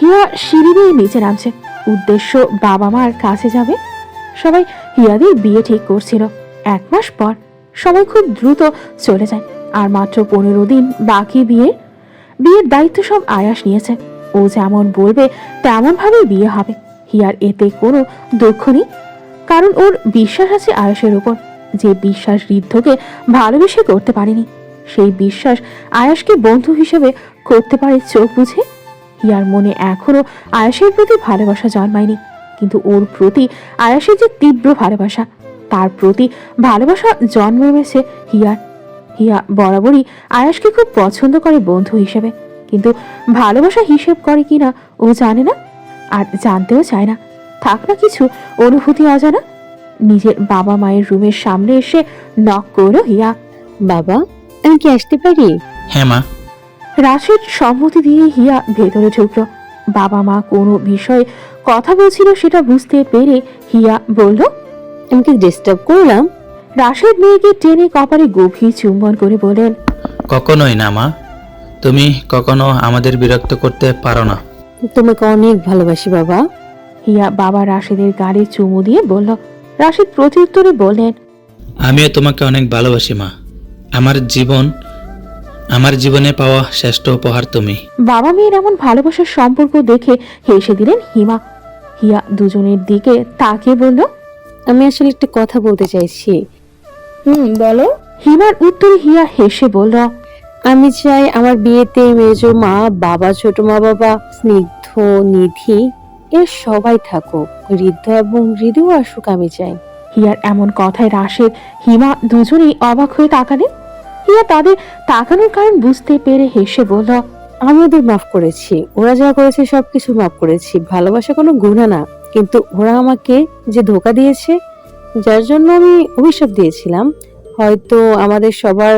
হিয়া সিঁড়ি দিয়ে নিচে নামছে, উদ্দেশ্য বাবা মার কাছে যাবে। সবাই হিয়াদের বিয়ে ঠিক করছিল। 1 মাস পর সবাই খুব দ্রুত চলে যায়, আর মাত্র 15 দিন বাকি বিয়ের দায়িত্ব সব আয়াস নিয়েছে। ও যেমন বলবে তেমন ভাবে বিয়ে হবে। হিয়ার এতে কোনো দুঃখ নেই, কারণ ওর বিশ্বাস আছে আয়াসের উপর। যে বিশ্বাস ঋদ্ধকে ভালোবেসে করতে পারেনি, সেই বিশ্বাস আয়াসকে বন্ধু হিসেবে করতে পারে চোখ বুঝে। হিয়ার মনে এখনো আয়াসের প্রতি ভালোবাসা জন্মায়নি, কিন্তু ওর প্রতি আয়াসের যে তীব্র ভালোবাসা, তার প্রতি ভালোবাসা জন্মেছে হিয়ার। হিয়া বরাবরই আয়াসকে খুব পছন্দ করে বন্ধু হিসেবে, কিন্তু ভালোবাসা হিসেব করে কিনা ও জানে না, আর জানতেও চায় না। থাক না কিছু অনুভূতি অজানা। নিজের বাবা মায়ের রুমের সামনে এসে নক করলো হিয়া। বাবা, আমি কি আসতে পারি? হ্যাঁ মা। রাশেদ সম্মতি দিয়ে হিয়া ভেতরে ঢুকলো। বাবা মা কোনো বিষয়ে কথা বলছিল সেটা বুঝতে পেরে হিয়া বলল, আমি কি ডিস্টার্ব করলাম? রাশেদ মেয়েকে টেনে কপালে গভীর চুম্বন করে বলেন, কখনোই না মা, তুমি কখনো আমাদের বিরক্ত করতে পারো না। তোমাকে অনেক ভালোবাসি বাবা। হিয়া বাবা রাশেদের গালে চুমু দিয়ে বলল। রাশেদ প্রত্যুত্তরে বললেন, আমিও তোমাকে অনেক ভালোবাসি মা। আমার জীবনে পাওয়া শ্রেষ্ঠ উপহার তুমি। বাবা মেয়ের এমন ভালোবাসার সম্পর্ক দেখে হেসে দিলেন হিমা। হিয়া দুজনের দিকে তাকিয়ে বলল, আমি আসলে একটা কথা বলতে চাইছি। বলো। হিমার উত্তরে হিয়া হেসে বলল, আমি চাই আমার বিয়েতে মেজো মা, বাবা, ছোট মা, বাবা, স্নিগ্ধ, নিধি এর সবাই থাকুক, ঋদ্ধ এবং হৃদয় আসুক আমি চাই। হিয়ার এমন কথায় রাশেদ হিমা দুজনেই অবাক হয়ে তাকালেন। হিয়া তাদের তাকানোর কারণ বুঝতে পেরে হেসে বলল, আমি ওদের মাফ করেছি, ওরা যা করেছে সবকিছু মাফ করেছি। ভালোবাসা কোনো গুনাহ না, কিন্তু ওরা আমাকে যে ধোঁকা দিয়েছে, যার জন্য আমি অভিশাপ দিয়েছিলাম, হয়তো আমাদের সবার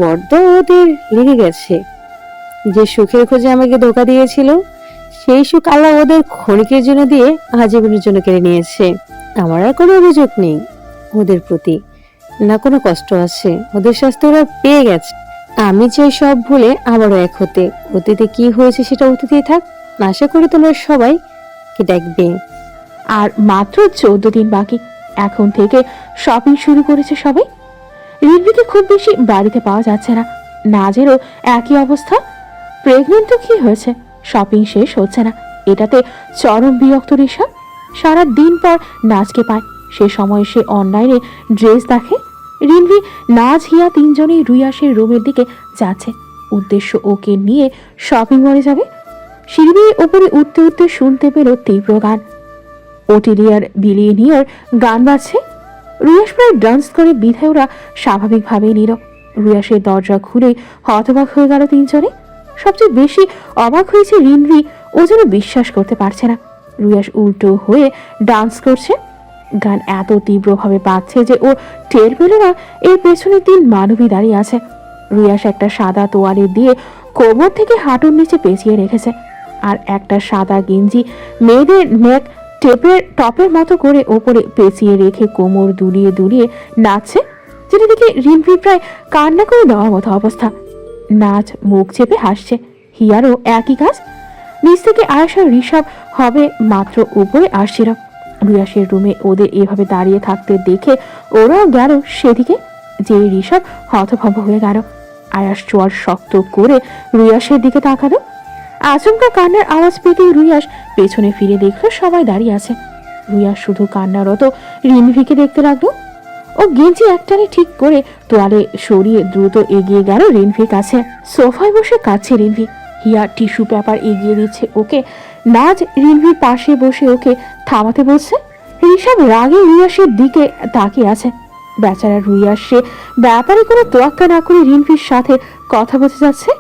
বড্ড ওদের লেগে গেছে। যে সুখের খোঁজে আমাকে ধোঁকা দিয়েছিল, সেই সুখ আল্লাহ ওদের ক্ষণিকের জন্য দিয়ে আজীবনের জন্য কেড়ে নিয়েছে। আমার আর কোনো অভিযোগ নেই ওদের প্রতি, না কোনো কষ্ট আছে। ওদের শাস্তি ওরা পেয়ে গেছে। আমি চাই সব ভুলে আবারও এক হতে। অতীতে কি হয়েছে সেটা অতীতেই থাক। আশা করি তোমরা সবাই কি দেখবে। আর মাত্র 14 দিন বাকি। এখন থেকে শপিং শুরু করেছে সবাই। ঋদ্বিকে খুব বেশি বাড়িতে পাওয়া যাচ্ছে না। নাজেরও একই অবস্থা। প্রেগনেন্ট তো কি হয়েছে, শপিং শেষ হচ্ছে না। এটাতে চরম বিরক্ত ঋষা। সারা দিন পর নাজকে পায়। সে সময় সে অনলাইনে ড্রেস দেখে। রিনভি, নাজ, হিয়া তিনজনেই রুয়াসের রুমের দিকে যাচ্ছে। উদ্দেশ্য ওকে নিয়ে শপিং মলে যাবে। সিঁড়ি বেয়ে ওপরে উঠতে উঠতে শুনতে পেল তীব্র গান। ওটিলিয়ার বিলিয়নিয়ার গান বাজছে। রুয়াস প্রায় ডান্স করে বিধায় ওরা স্বাভাবিকভাবেই নিল। রুয়াসের দরজা খুলে হতবাক হয়ে গেল তিনজনে। সবচেয়ে বেশি অবাক হয়েছে রিনভি। ও যেন বিশ্বাস করতে পারছে না রুয়াস উল্টো হয়ে ডান্স করছে। গান এত তীব্রভাবে বাজছে যে ও টের পেল না এর পেছনে 3 মানবী দাঁড়িয়ে আছে। রুয়াস একটা সাদা তোয়ালে দিয়ে কোমর থেকে হাঁটুর নিচে পেঁচিয়ে রেখেছে, আর একটা সাদা গেঞ্জি মেয়েদের নেক টপের মতো করে ওপরে পেঁচিয়ে রেখে কোমর দুলিয়ে দুলিয়ে নাচছে, যেটা দেখে রিম্পি প্রায় কান্না করে দেওয়ার মতো অবস্থা। নাচ মুখ চেপে হাসছে। হিয়ারও একই কাজ। নিচ থেকে আয়াসা ঋষভ হবে মাত্র উপরে আসছিল। রুয়াসের রুমে ওদের এভাবে দাঁড়িয়ে থাকতে দেখে ওরাও গেল সেদিকে। যে ঋষভ হতভম্ব হয়ে গেল। আয়াস চোয়াল শক্ত করে রুয়াসের দিকে তাকালো। আচমকা কান্নার আওয়াজ পেতেই রুয়াস পেছনে ফিরে দেখলো সবাই দাঁড়িয়ে আছে। রুয়াস শুধু কান্নারত রিনভিকে দেখতে লাগলো। ও গেঞ্জি একটানে ঠিক করে তোয়ালে সরিয়ে দ্রুত এগিয়ে গেল রিনভির কাছে। সোফায় বসে কাঁদছে রিনভি। হিয়া টিস্যু পেপার এগিয়ে দিচ্ছে ওকে। নাজ রিনভির পাশে বসে ওকে থামাতে বলছে। ঋষভ রাগে রুয়াসের দিকে তাকিয়ে আছে। বেচারা রুয়াস সে ব্যাপারে কোনো তোয়াক্কা না করে রিনভির সাথে কথা বলতে যাচ্ছে।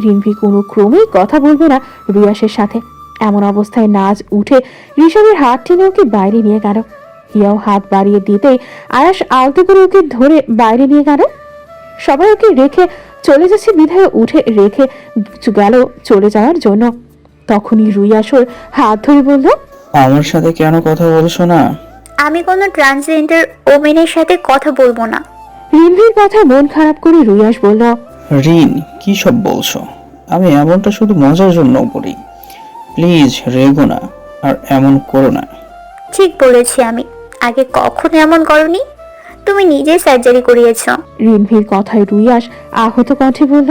রিনভি কোনো ক্রমেই কথা বলবে না রুয়াসের সাথে। এমন অবস্থায় নাজ উঠে ঋষভের হাত টেনে ওকে বাইরে নিয়ে গেল। হিয়াও হাত বাড়িয়ে দিতেই আয়াস আলতো করে ওকে ধরে বাইরে নিয়ে গেল। সবাই ওকে রেখে চলে যাচ্ছে বিধায় উঠে রেখে গেল চলে যাওয়ার জন্য। তখনই রুয়াসর হাত ধরে বলল, আমার সাথে কেন কথা বলছো না? আমি কোনো ট্রান্সজেন্ডার ওমেনের সাথে কথা বলবো না। রিনভির কথা মন খারাপ করে রুয়াস বলল, রিন, কি সব বলছো? আমি এমনটা শুধু মজার জন্য করি। প্লিজ রেগো না, আর এমন করো না। ঠিক বলেছি আমি। আগে কখনো এমন করনি। তুমি নিজে সার্জারি করিয়েছো। রিনভির কথায় রুইয়াস আহত কণ্ঠে বলল,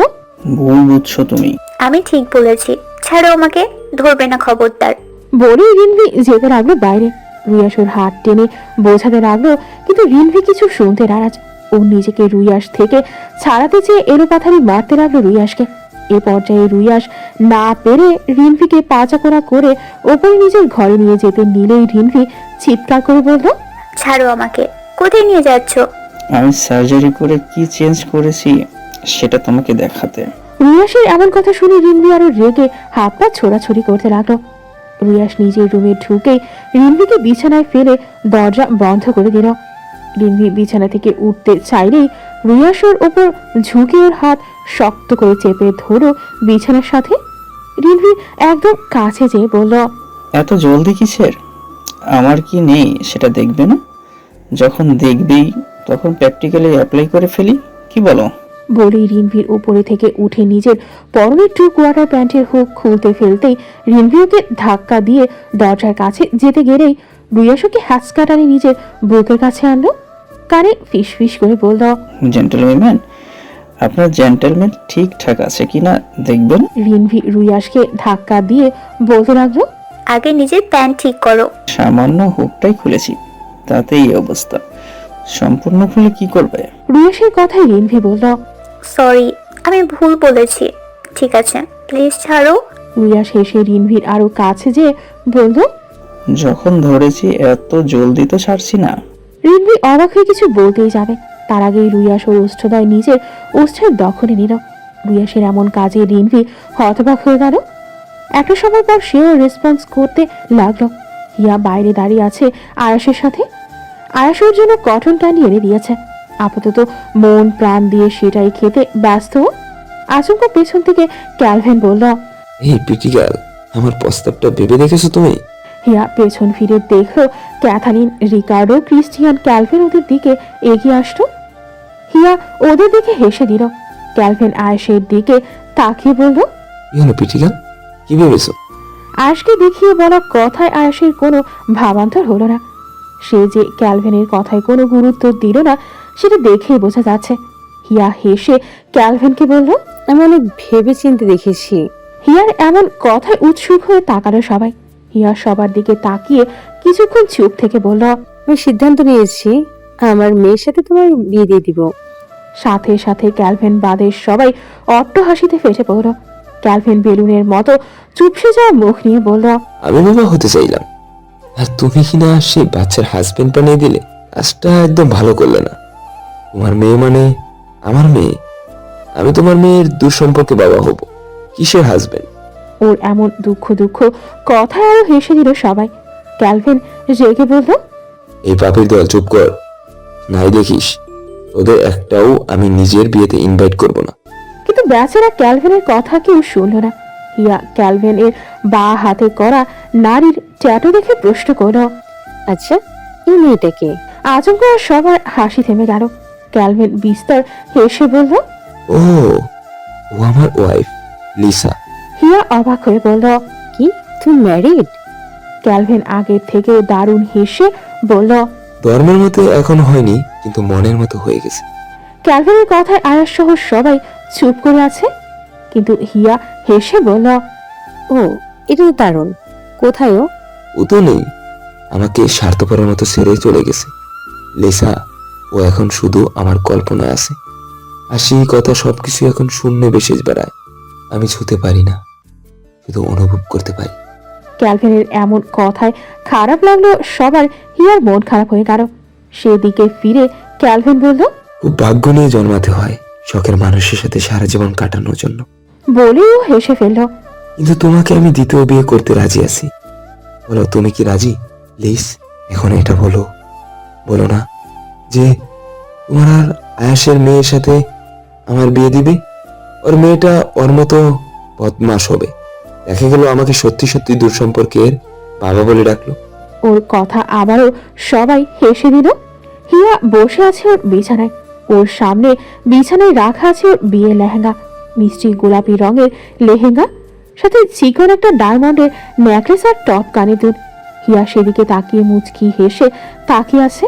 ভুল বুঝছো তুমি। আমি ঠিক বলেছি। ছাড়ো আমাকে, ধরবে না খবরদার। বলেই রিনভি যেতে লাগলো বাইরে। রুইয়াস ওর হাত টেনে বোঝাতে লাগলো, কিন্তু রিনভি কিছু শুনতে নারাজ। ও নিজেকে রুইয়াস থেকে ছাড়াতে চেয়ে এলোপাথারি মারতে লাগলো রুইয়াসকে। এ পর্যায়ে রুইয়াস না পেরে রিনভিকে পাচাকোড়া করে ওপরে নিজের ঘরে নিয়ে যেতে নিলেই রিনভি চিৎকার করে বলল, ছাড়ো আমাকে। কোথায় নিয়ে যাচ্ছ? আমি সার্জারি করে কি চেঞ্জ করেছি সেটা তোমাকে দেখাতে। রুইয়াসের এমন কথা শুনে রিনভি আরো রেগে হাত পা ছোড়াছুড়ি করতে লাগলো। রুইয়াস নিজের রুমে ঢুকেই রিনভিকে বিছানায় ফেলে দরজা বন্ধ করে দিল। রিনভি বিছানা থেকে উঠতে চাইলেই রুইয়াস ওর ওপর ঝুঁকে ওর হাত শক্ত করে চেপে ধরো বিছানার সাথে। রিনভি একদম কাছে যেয়ে বলল, এত জলদি কিসের? আমার কি নেই সেটা দেখবে না? যখন দেখবেই তখন প্র্যাকটিক্যালি অ্যাপ্লাই করে ফেলি, কি বলো? বলেই রিনভির উপরে থেকে উঠে নিজের পরনের 2 কোয়ার্টার প্যান্টের হুক খুলতে ফেলতেই রিনভি ওকে ধাক্কা দিয়ে দরজার কাছে যেতে গেলেই রুইয়াস ওকে হ্যাচকা টানে নিজের বুকের কাছে আনলো। কানে ফিস ফিস করে বলল, জেন্টলম্যান, আপনার জেন্টলম্যান ঠিকঠাক আছে কিনা দেখবেন। রিনভি রুইয়াসকে ধাক্কা দিয়ে বলতে লাগলো, আগে নিজের প্যান্ট ঠিক করো। সামান্য হুকটাই খুলেছি, তাতে এই অবস্থা। সম্পূর্ণ খুলে কি করবে? রুইয়াসের কথায় রিনভি বলল। সরি, আমি ভুল বলেছি। ঠিক আছে, প্লিজ ছাড়ো। রুইয়াস হেসে রিনভির আরো কাছে যেয়ে বলল। যখন ধরেছি এত জলদি তো ছাড়ছি না। রিনভি অবাক হয়ে কিছু বলতেই যাবে, তার আগেই রুইয়াস ওর ওষ্ঠদয় নিজের ওষ্ঠের দখলে নিল। রুইয়াসের এমন কাজে রিনভি হতবাক হয়ে গেল। একটা সময় পর সেও রেসপন্স করতে লাগলো। হিয়া বাইরে দাঁড়িয়ে আছে আয়াসের সাথে। আয়াস ওর জন্য কটন ক্যান্ডি এনে দিয়েছে। আপাতত মন প্রাণ দিয়ে সেটাই খেতে ব্যস্ত। আচমকা পেছন থেকে ক্যালভিন বলল, এই পিটি গার্ল, আমার প্রস্তাবটা ভেবে দেখেছো তুমি? হিয়া পেছন ফিরে দেখলো ক্যাথারিন, রিকার্ডো, ক্রিস্টিয়ান, ক্যালভিন ওদের দিকে এগিয়ে আসলো। হিয়া ওদের দিকে হেসে দিল। ক্যালভিন আয়েশের দিকে তাকিয়ে বলল, কি হলো পিটি গার্ল, কি ভেবেছো? আয়েশকে দেখিয়ে বলা কথায় আয়েশের কোনো ভাবান্তর হলো না। সে যে ক্যালভিনের কথায় কোনো গুরুত্ব দিল না সেটা দেখেই বোঝা যাচ্ছে। হিয়া হেসে ক্যালভিনকে বলল, আমি অনেক ভেবে চিন্তে দেখেছি। হিয়ার এমন কথায় উৎসুক হয়ে তাকালো সবাই। হিয়া সবার দিকে তাকিয়ে কিছুক্ষণ চুপ থেকে বলল, আমি সিদ্ধান্ত নিয়েছি, আমার মেয়ের সাথে তোমার বিয়ে দিয়ে দিব। সাথে সাথে ক্যালভিন বাদের সবাই অট্ট হাসিতে ফেটে পড়ল। ক্যালভিন বেলুনের মতো চুপসে যাওয়া মুখ নিয়ে বলল, আমি বাবা হতে চাইলাম, আর তুমি কিনা সেই বাচ্চার হাজবেন্ড বানিয়ে দিলে। কাজটা একদম ভালো করলে না। তোমার মেয়ে মানে আমার মেয়ে। আমি তোমার মেয়ের দুঃসম্পর্কে বাবা হব, কিসের হাজবেন্ড? ওর এমন দুঃখ দুঃখ কথায় আরো হেসে দিল সবাই। ক্যালভিন রেগে বলল, এই পাপের দল চুপ কর, নাই দেখিস ওদের একটাও আমি নিজের বিয়েতে ইনভাইট করব না। কিন্তু বেচারা ক্যালভিনের কথা কেউ শুনল না। হিয়া ক্যালভিনের বা হাতে করা নারীর ট্যাটু দেখে প্রশ্ন করল। আচ্ছা, এই মেয়েটাকে? আচমকা সবার হাসি থেমে গেল। ক্যালভিন বিস্তর হেসে বলল, ও ও আমার ওয়াইফ লিসা। হিয়া অবাক হয়ে বলল, কি, তুমি ম্যারিড? ক্যালভিন আগের থেকেও দারুণ হেসে বলল। ধর্মের মতো এখন হয়নি, কিন্তু মনের মতো হয়ে গেছে। ক্যালভিনের কথায় আয়াস সহ সবাই চুপ করে আছে, কিন্তু হিয়া হেসে বলল, ও, এটা তো দারুণ। কোথায় ও? ও তো নেই, আমাকে স্বার্থপরের মতো ছেড়ে চলে গেছে। লিসা, ও এখন শুধু আমার কল্পনায় আছে। আর সেই কথা সবকিছু এখন শূন্যে ভেসে বেড়ায়। আমি ছুঁতে পারি না, শুধু অনুভব করতে পারি। ক্যালভিনের এমন কথায় খারাপ লাগলো সবার। হিয়ার মন খারাপ হয়ে গেল। সেদিকে ফিরে ক্যালভিন বলল, খুব ভাগ্য নিয়ে জন্মাতে হয় শখের মানুষের সাথে সারা জীবন কাটানোর জন্য। বলেও হেসে ফেলল। কিন্তু তোমাকে আমি দ্বিতীয় বিয়ে করতে রাজি আছি। বলো, তুমি কি রাজি? প্লিজ এখন এটা বলো। বলো না যে তোমার আর আয়াসের মেয়ের সাথে আমার বিয়ে দিবে। ওর মেয়েটা ওর মতো বদমাস হবে। দেখা গেল আমাকে সত্যি সত্যি দুঃসম্পর্কের বাবা বলে ডাকলো। ওর কথা আবারও সবাই হেসে দিল। হিয়া বসে আছে ওর বিছানায়। ওর সামনে বিছানায় রাখা আছে ওর বিয়ের লেহেঙ্গা, মিষ্টি গোলাপি রঙের লেহেঙ্গা। সাথে চিকন একটা ডায়মন্ডের নেকলেস আর টপ কানে দুল। হিয়া সেদিকে তাকিয়ে মুচকি হেসে তাকিয়ে আছে।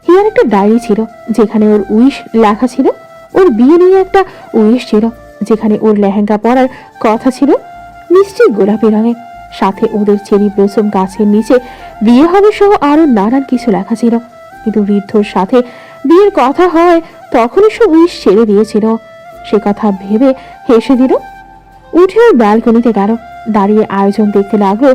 হিয়ার একটা ডায়েরি ছিল যেখানে ওর উইশ লেখা ছিল। ওর বিয়ে নিয়ে একটা উইশ ছিল যেখানে ওর লেহেঙ্গা পরার কথা ছিল মিষ্টি গোলাপি রঙের। সাথে ওদের চেরি ব্লসম গাছের নিচে বিয়ে হবে সহ আরো নানান কিছু লেখা ছিল। কিন্তু ঋদ্ধর সাথে বিয়ের কথা হয় তখনই সব উইশ ছেড়ে দিয়েছিল। সে কথা ভেবে হেসে দিল। উঠে ওর ব্যালকনিতে গেল, দাঁড়িয়ে আয়োজন দেখতে লাগলো।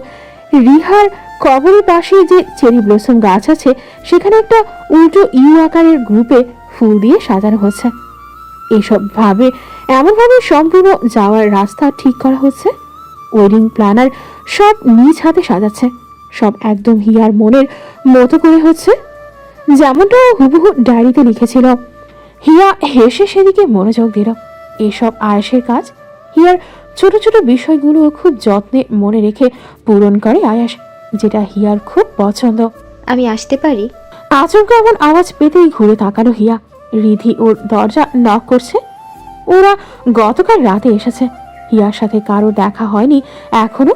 রিহার কবরের পাশে যে চেরি ব্লসম গাছ আছে সেখানে একটা উল্টো ইউ আকারের গ্রুপে ফুল দিয়ে সাজানো হচ্ছে। এইসব ভাবে এমনভাবে সম্পূর্ণ যাওয়ার রাস্তা ঠিক করা হচ্ছে। ওয়েডিং প্ল্যানার সব নিজ হাতে সাজাচ্ছে। সব একদম হিয়ার মনের মতো করে হচ্ছে, যেমনটা ও হুবহু ডায়েরিতে লিখেছিল। হিয়া হেসে সেদিকে মনোযোগ দিল। এসব আয়েশের কাজ। হিয়ার ছোট ছোট বিষয়গুলো খুব যত্নে মনে রেখে পূরণ করে আয়াস, যেটা হিয়ার খুব পছন্দ। আমি আসতে পারি? আচমকা এমন আওয়াজ পেতেই ঘুরে তাকালো হিয়া। রিধি ওর দরজা নক করছে। ওরা গতকাল রাতে এসেছে। হিয়ার সাথে কারো দেখা হয়নি এখনো।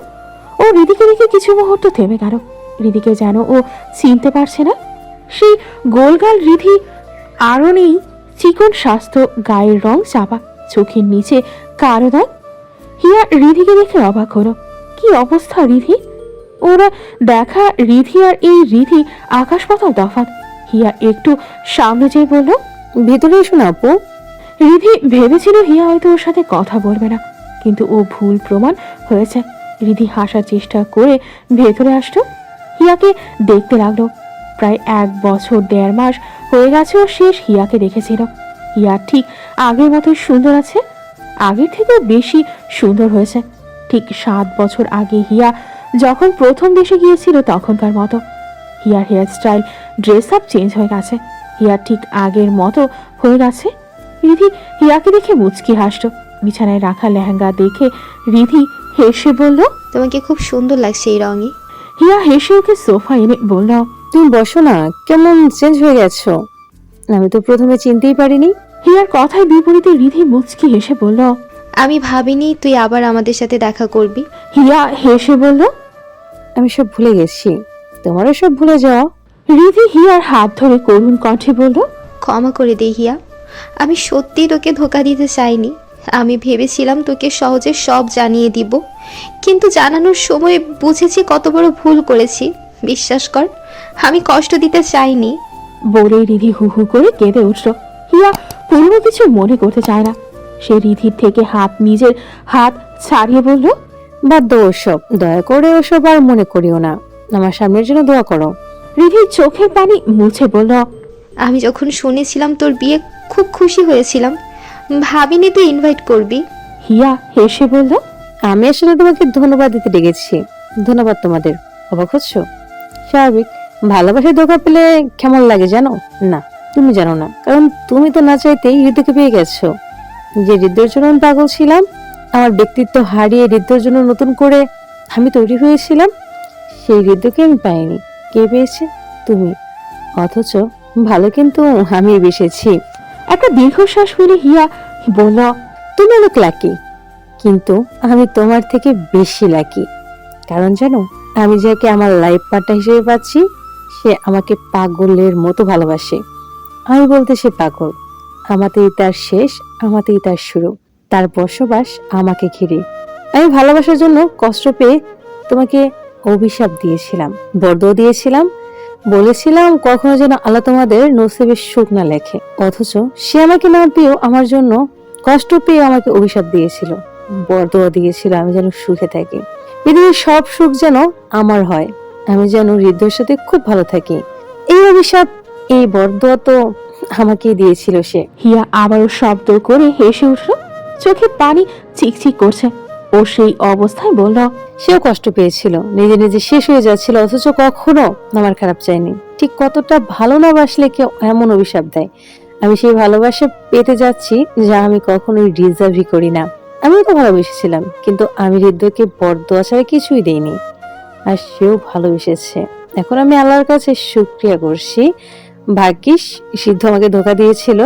ও রিধিকে দেখে কিছু মুহূর্ত থেমে গেল। রিধিকে যেন ও চিনতে পারছে না। সেই গোলগাল রিধি আরও নেই, চিকন স্বাস্থ্য, গায়ের রং চাপা, চোখের নিচে কালো দাগ। হিয়া রিধিকে দেখে অবাক হলো। কি অবস্থা রিধি! ওরা দেখা রিধি আর এই রিধি আকাশ পাতাল তফাৎ। হিয়া একটু সামনে যেয়ে বলল, ভিতরে এসো না আপু। রিধি ভেবেছিল হিয়া হয়তো ওর সাথে কথা বলবে না, কিন্তু ও ভুল প্রমাণ হয়েছে। রিধি হাসার চেষ্টা করে ভেতরে আসলো। হিয়াকে দেখতে লাগলো। প্রায় 1 বছর 1.5 মাস হয়ে গেছে ও শেষ হিয়াকে দেখেছিল। হিয়া ঠিক আগের মতোই সুন্দর আছে, আগের থেকেও বেশি সুন্দর হয়েছে। ঠিক 7 বছর আগে হিয়া যখন প্রথম দেশে গিয়েছিল তখনকার মতো। Here hair style, dress up change হয়ে গেছে। হিয়া ঠিক আগের মতো হয়ে গেছে। রিধি হিয়াকে দেখে মুচকি হাসল। বিছানায় রাখা লেহেঙ্গা দেখে রিধি হেসে বলল, তোমাকে খুব সুন্দর লাগছে এই রঙে। হিয়া হেসে ওকে সোফা এনে বলল, তুমি বসো না, কেমন চেঞ্জ হয়ে গেছো। আমি তো প্রথমে চিনতেই পারিনি। হিয়ার কথায় বিপরীতে রিধি মুচকি হেসে বলল, আমি ভাবিনি তুই আবার আমাদের সাথে দেখা করবি। হিয়া হেসে বলল, আমি সব ভুলে গেছি, তোমারও সব ভুলে যাও। রিধি হিয়ার হাত ধরে করুণ কণ্ঠে বলল, ক্ষমা করে দে হিয়া, আমি সত্যি তোকে ধোকা দিতে চাইনি। আমি ভেবেছিলাম তোকে সহজে সব জানিয়ে দিব, কিন্তু জানানোর সময় বুঝেছি কত বড় ভুল করেছি। বিশ্বাস কর, আমি কষ্ট দিতে চাইনি। বলে রিধি হু হু করে কেঁদে উঠল। হিয়া পুরনো কিছু মনে করতে চায় না। সে রিধির থেকে নিজের হাত ছাড়িয়ে বলল, বাদ দাও ওসব, দয়া করে ওসব আর মনে করিও না। আমার সামনের জন্য দোয়া করো। রিধির চোখের পানি মুছে বলল, আমি যখন শুনেছিলাম তোর বিয়ে খুব খুশি হয়েছিলাম, ভাবিনি তুই ইনভাইট করবি। হিয়া হেসে বলল, আমি আসলে তোমাকে ধন্যবাদ দিতে ডেকেছি। ধন্যবাদ তোমাদের। অবাক হচ্ছ? স্বাভাবিক। ভালোবাসায় ধোকা পেলে কেমন লাগে জানো? না, তুমি জানো না, কারণ তুমি তো না চাইতেই হৃদয়কে পেয়ে গেছো। যে হৃদয়ের জন্য আমি পাগল ছিলাম, আমার ব্যক্তিত্ব হারিয়ে হৃদয়ের জন্য নতুন করে আমি তৈরি হয়েছিলাম, সেই হৃদয়কে আমি পাইনি। কে পেয়েছে? তুমি। অথচ ভালো কিন্তু আমি বেসেছি। একটা দীর্ঘশ্বাস ফেলে হিয়া বলল, তুমি অনেক লাকি, কিন্তু আমি তোমার থেকে বেশি লাকি। কারণ জানো, আমি যাকে আমার লাইফ পার্টনার হিসেবে পাচ্ছি, সে আমাকে পাগলের মতো ভালোবাসে। আমি বলতে সে পাগল। আমাতেই তার শেষ, আমাতেই তার শুরু, তার বসবাস আমাকে ঘিরে। আমি ভালোবাসার জন্য কষ্ট পেয়ে তোমাকে অভিশাপ দিয়েছিলাম, বরদোয়া দিয়েছিলাম, বলেছিলাম কখনো যেন আল্লাহ তোমাদের নসিবে সুখ না লেখে। অথচ সে আমাকে না পেয়েও আমার জন্য কষ্ট পেয়ে আমাকে অভিশাপ দিয়েছিল, বরদোয়া দিয়েছিল আমি যেন সুখে থাকি, পৃথিবীর সব সুখ যেন আমার হয়, আমি যেন হৃদয়ের সাথে খুব ভালো থাকি। এই অভিশাপ, এই বরদোয়া তো আমাকেই দিয়েছিল সে। হিয়া আবারও শব্দ করে হেসে উঠল। চোখে পানি চিকচিক করছে। ও সেই অবস্থায় বলল, সেও কষ্ট পেয়েছিল, নিজে নিজে শেষ হয়ে যাচ্ছিল, অথচ কখনো আমার খারাপ চাইনি। ঠিক কতটা ভালো না বাসলে কেউ এমন অভিশাপ দেয়। আমি সেই ভালোবাসা পেতে যাচ্ছি যা আমি কখনোই ডিজার্ভই করি না। আমিও তো ভালোবেসেছিলাম, কিন্তু আমি হৃদয়কে বরদোয়া ছাড়া কিছুই দেইনি, আর সেও ভালোবেসেছে। এখন আমি আল্লাহর কাছে শুকরিয়া করছি। ভাগ্যিস সিদ্ধ আমাকে ধোকা দিয়েছিল,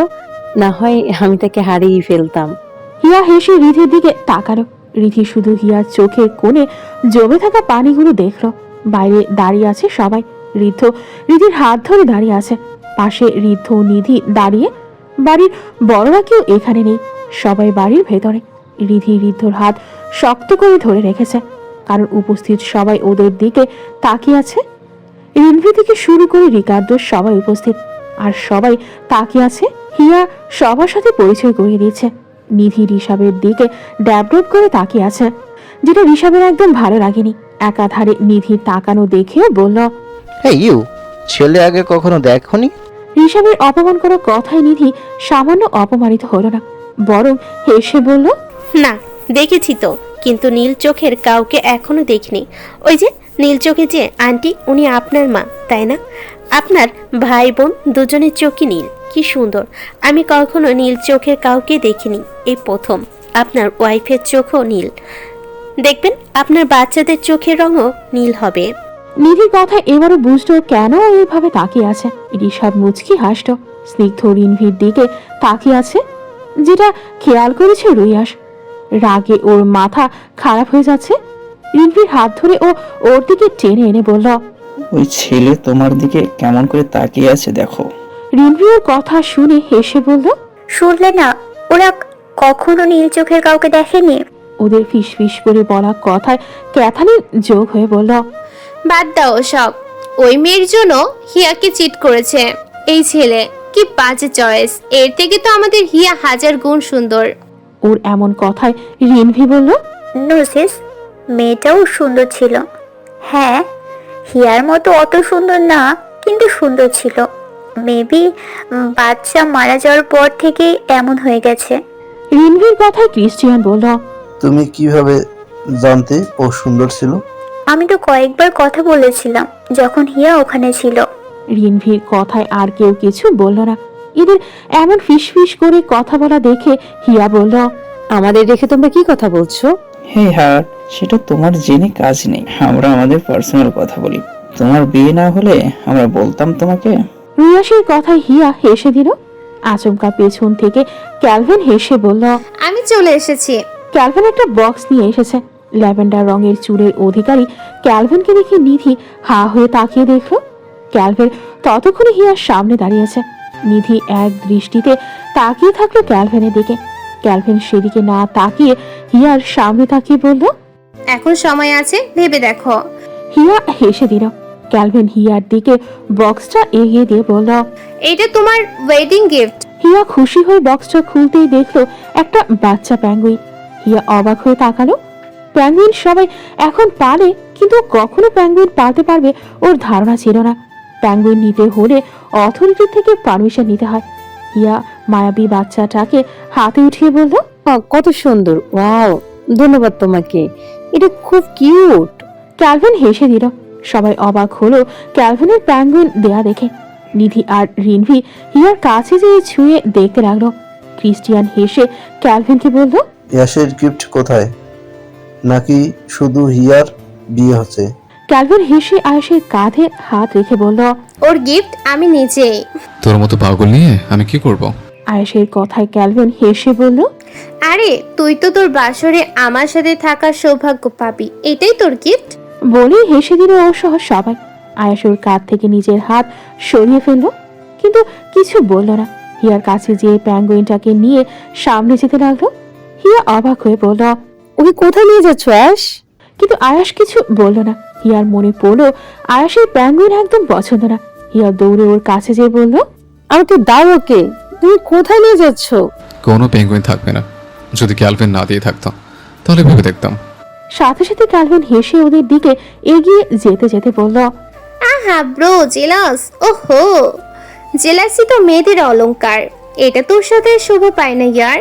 না হয় আমি তাকে হারিয়ে ফেলতাম। হিয়া হেসে রিধির দিকে তাকালো। রিধি শুধু হিয়ার চোখের কোণে জমে থাকা পানিগুলো দেখলো। বাইরে দাঁড়িয়ে আছে সবাই। রিধির হাত ধরে দাঁড়িয়ে আছে। পাশে ঋদ্ধ ও নিধি দাঁড়িয়ে। বাড়ির বড়রা কেউ এখানে নেই, সবাই বাড়ির ভেতরে। রিধি ঋদ্ধর হাত শক্ত করে ধরে রেখেছে, কারণ উপস্থিত সবাই ওদের দিকে তাকিয়ে আছে। রিনভি থেকে শুরু করে রিকার্ডো সবাই উপস্থিত, আর সবাই তাকিয়ে আছে। হিয়া সবার সাথে পরিচয় করিয়ে দিচ্ছে। নিধি ঋষাবের দিকে ড্যাব ড্যাব করে তাকিয়ে আছে, যেটা ঋষাবের একদম ভালো লাগেনি। একাধারে নিধির তাকানো দেখেও বলল, এই ইউ ছেলে আগে কখনো দেখোনি? ঋষাবের অপমান করা কথায় নিধি সামান্য অপমানিত হলো না, বরং হেসে বলল, না, দেখেছি তো, কিন্তু নীল চোখের কাউকে এখনো দেখিনি। ওই যে নীল চোখে যে আন্টি, উনি আপনার মা, তাই না? আপনার ভাই বোন দুজনের চোখই নীল, কি সুন্দর। আমি কখনো নীল চোখের কাউকে দেখিনি, এই প্রথম। আপনার ওয়াইফের চোখও নীল, দেখবেন আপনার বাচ্চাদের চোখের রঙও নীল হবে। নিধির কথা এবারও বুঝলো কেন ও এইভাবে তাকিয়ে আছে। ঋষাব মুচকি হাসল, স্নিগ্ধ রিনভির দিকে তাকিয়ে আছে, যেটা খেয়াল করেছে রুইয়াস। রাগে ওর মাথা খারাপ হয়ে যাচ্ছে। রিনভির হাত ধরে ও ওর দিকে টেনে এনে বলল, ওই ছেলে তোমার দিকে কেমন করে তাকিয়ে আছে দেখো। রিনভি ওর কথা শুনে হেসে বলল, শুনলে না, ওরা কখনো নীল চোখের কাউকে দেখেনি। ওদের ফিস ফিস করে বলা কথায় ক্যাথালিন যোগ হয়ে বলল, বাদ দাও সব, ওই মেয়ের জন্য হিয়াকে চিট করেছে এই ছেলে। কি বাজে চয়েস, এর থেকে তো আমাদের হিয়া হাজার গুণ সুন্দর। ওর এমন কথায় রিনভি বলল, নো সিস, মেয়েটাও সুন্দর ছিল। হ্যাঁ, হিয়ার মতো অত সুন্দর না, কিন্তু সুন্দর ছিল। মেবি বাচ্চা মারা যাওয়ার পর থেকেই এমন হয়ে গেছে। রিনভির কথায় ক্রিস্টিয়ান বলল, তুমি কিভাবে জানতে ও সুন্দর ছিল? আমি তো কয়েকবার কথা বলেছিলাম যখন হিয়া ওখানে ছিল। রিনভির কথায় আর কেউ কিছু বলল না। এদের এমন ফিসফিস করে কথা বলা দেখে হিয়া বলল, আমাদের রেখে তোমরা কি কথা বলছো? হে হার্ট, সেটা তোমার জেনে কাজ নেই। আমরা আমাদের পার্সোনাল কথা বলি। তোমার বিয়ে না হলে আমরা বলতাম তোমাকে। রুয়াসের কথায় হিয়া হেসে দিল। আচমকা পেছন থেকে ক্যালভিন হেসে বলল, আমি চলে এসেছি। ক্যালভিন একটা বক্স নিয়ে এসেছে। ল্যাভেন্ডার রঙের চুলের অধিকারী ক্যালভিনকে দেখে নিধি হা হয়ে তাকিয়ে দেখলো। ক্যালভিন ততক্ষণে হিয়ার সামনে দাঁড়িয়েছে। নিধি এক দৃষ্টিতে তাকিয়ে থাকলো ক্যালভিনের দিকে। ক্যালভিন সেদিকে না তাকিয়ে হিয়ার সামনে তাকিয়ে বলল, এখন সময় আছে, ভেবে দেখো। হিয়া হেসে দিল। ক্যালভিন হিয়ার দিকে বক্সটা এগিয়ে দিয়ে বলল, এটা তোমার ওয়েডিং গিফট। হিয়া খুশি হয়ে বক্সটা খুলতেই দেখলো একটা বাচ্চা প্যাঙ্গুইন। হিয়া অবাক হয়ে তাকালো। প্যাঙ্গুইন সবাই এখন পালে, কিন্তু কখনো প্যাঙ্গুইন পালতে পারবে ওর ধারণা ছিল না। প্যাঙ্গুইন নিতে হলে অথরিটি থেকে পারমিশন নিতে হয়। হিয়া মায়াবী বাচ্চাটাকে হাতে উঠিয়ে বলল, কত সুন্দর, ওয়াও, ধন্যবাদ তোমাকে, এটা খুব কিউট। ক্যালভিন হেসে দিল। সবাই অবাক হলো ক্যালভিনের প্যাঙ্গুইন দেয়া দেখে। নিধি আর রিনভি হিয়ার কাছে যেয়ে ছুঁয়ে দেখতে লাগলো। ক্রিস্টিয়ান হেসে ক্যালভিনকে বলল, ইয়াসের গিফট কোথায়? নাকি শুধু হিয়ার বিয়ে হচ্ছে? ক্যালভিন হেসে আয়েশের কাঁধে হাত রেখে বলল, ওর গিফট আমি নিজেই। তোর মতো পাগল নিয়ে আমি কি করব? আয়েশের কথায় ক্যালভিন হেসে বলল, আরে তুই তো তোর বাসরে আমার সাথে থাকার সৌভাগ্য পাবি, এটাই তোর গিফট। বলেই হেসে দিল ও সহ সবাই। আয়েশ ওর কাঁধ থেকে নিজের হাত সরিয়ে ফেললো, কিন্তু কিছু বলল না। হিয়ার কাছে যেয়ে প্যাঙ্গুইনটাকে নিয়ে সামনে যেতে লাগলো। হিয়া অবাক হয়ে বলল, ওকে কোথায় নিয়ে যাচ্ছ আয়াস? কিন্তু আয়াস কিছু বলল না। হিয়ার মনে পড়লো আয়াসের প্যাঙ্গুইন একদম পছন্দ না। হিয়া দৌড়ে ওর কাছে যেয়ে বলল, আমাকে দাও ওকে, তুমি কোথায় নিয়ে যাচ্ছ? কোনো পেঙ্গুইন থাকবে না। যদি ক্যালভিন না দিয়ে থাকতো তাহলে ভেবে দেখতাম। সাথে সাথে ক্যালভিন হেসে ওদের দিকে এগিয়ে যেতে যেতে বলল, আহা ব্রো, জেলাস। ওহো, জেলাসি তো মেয়েদের অলংকার, এটা তোর সাথে শোভা পায় না ইয়ার।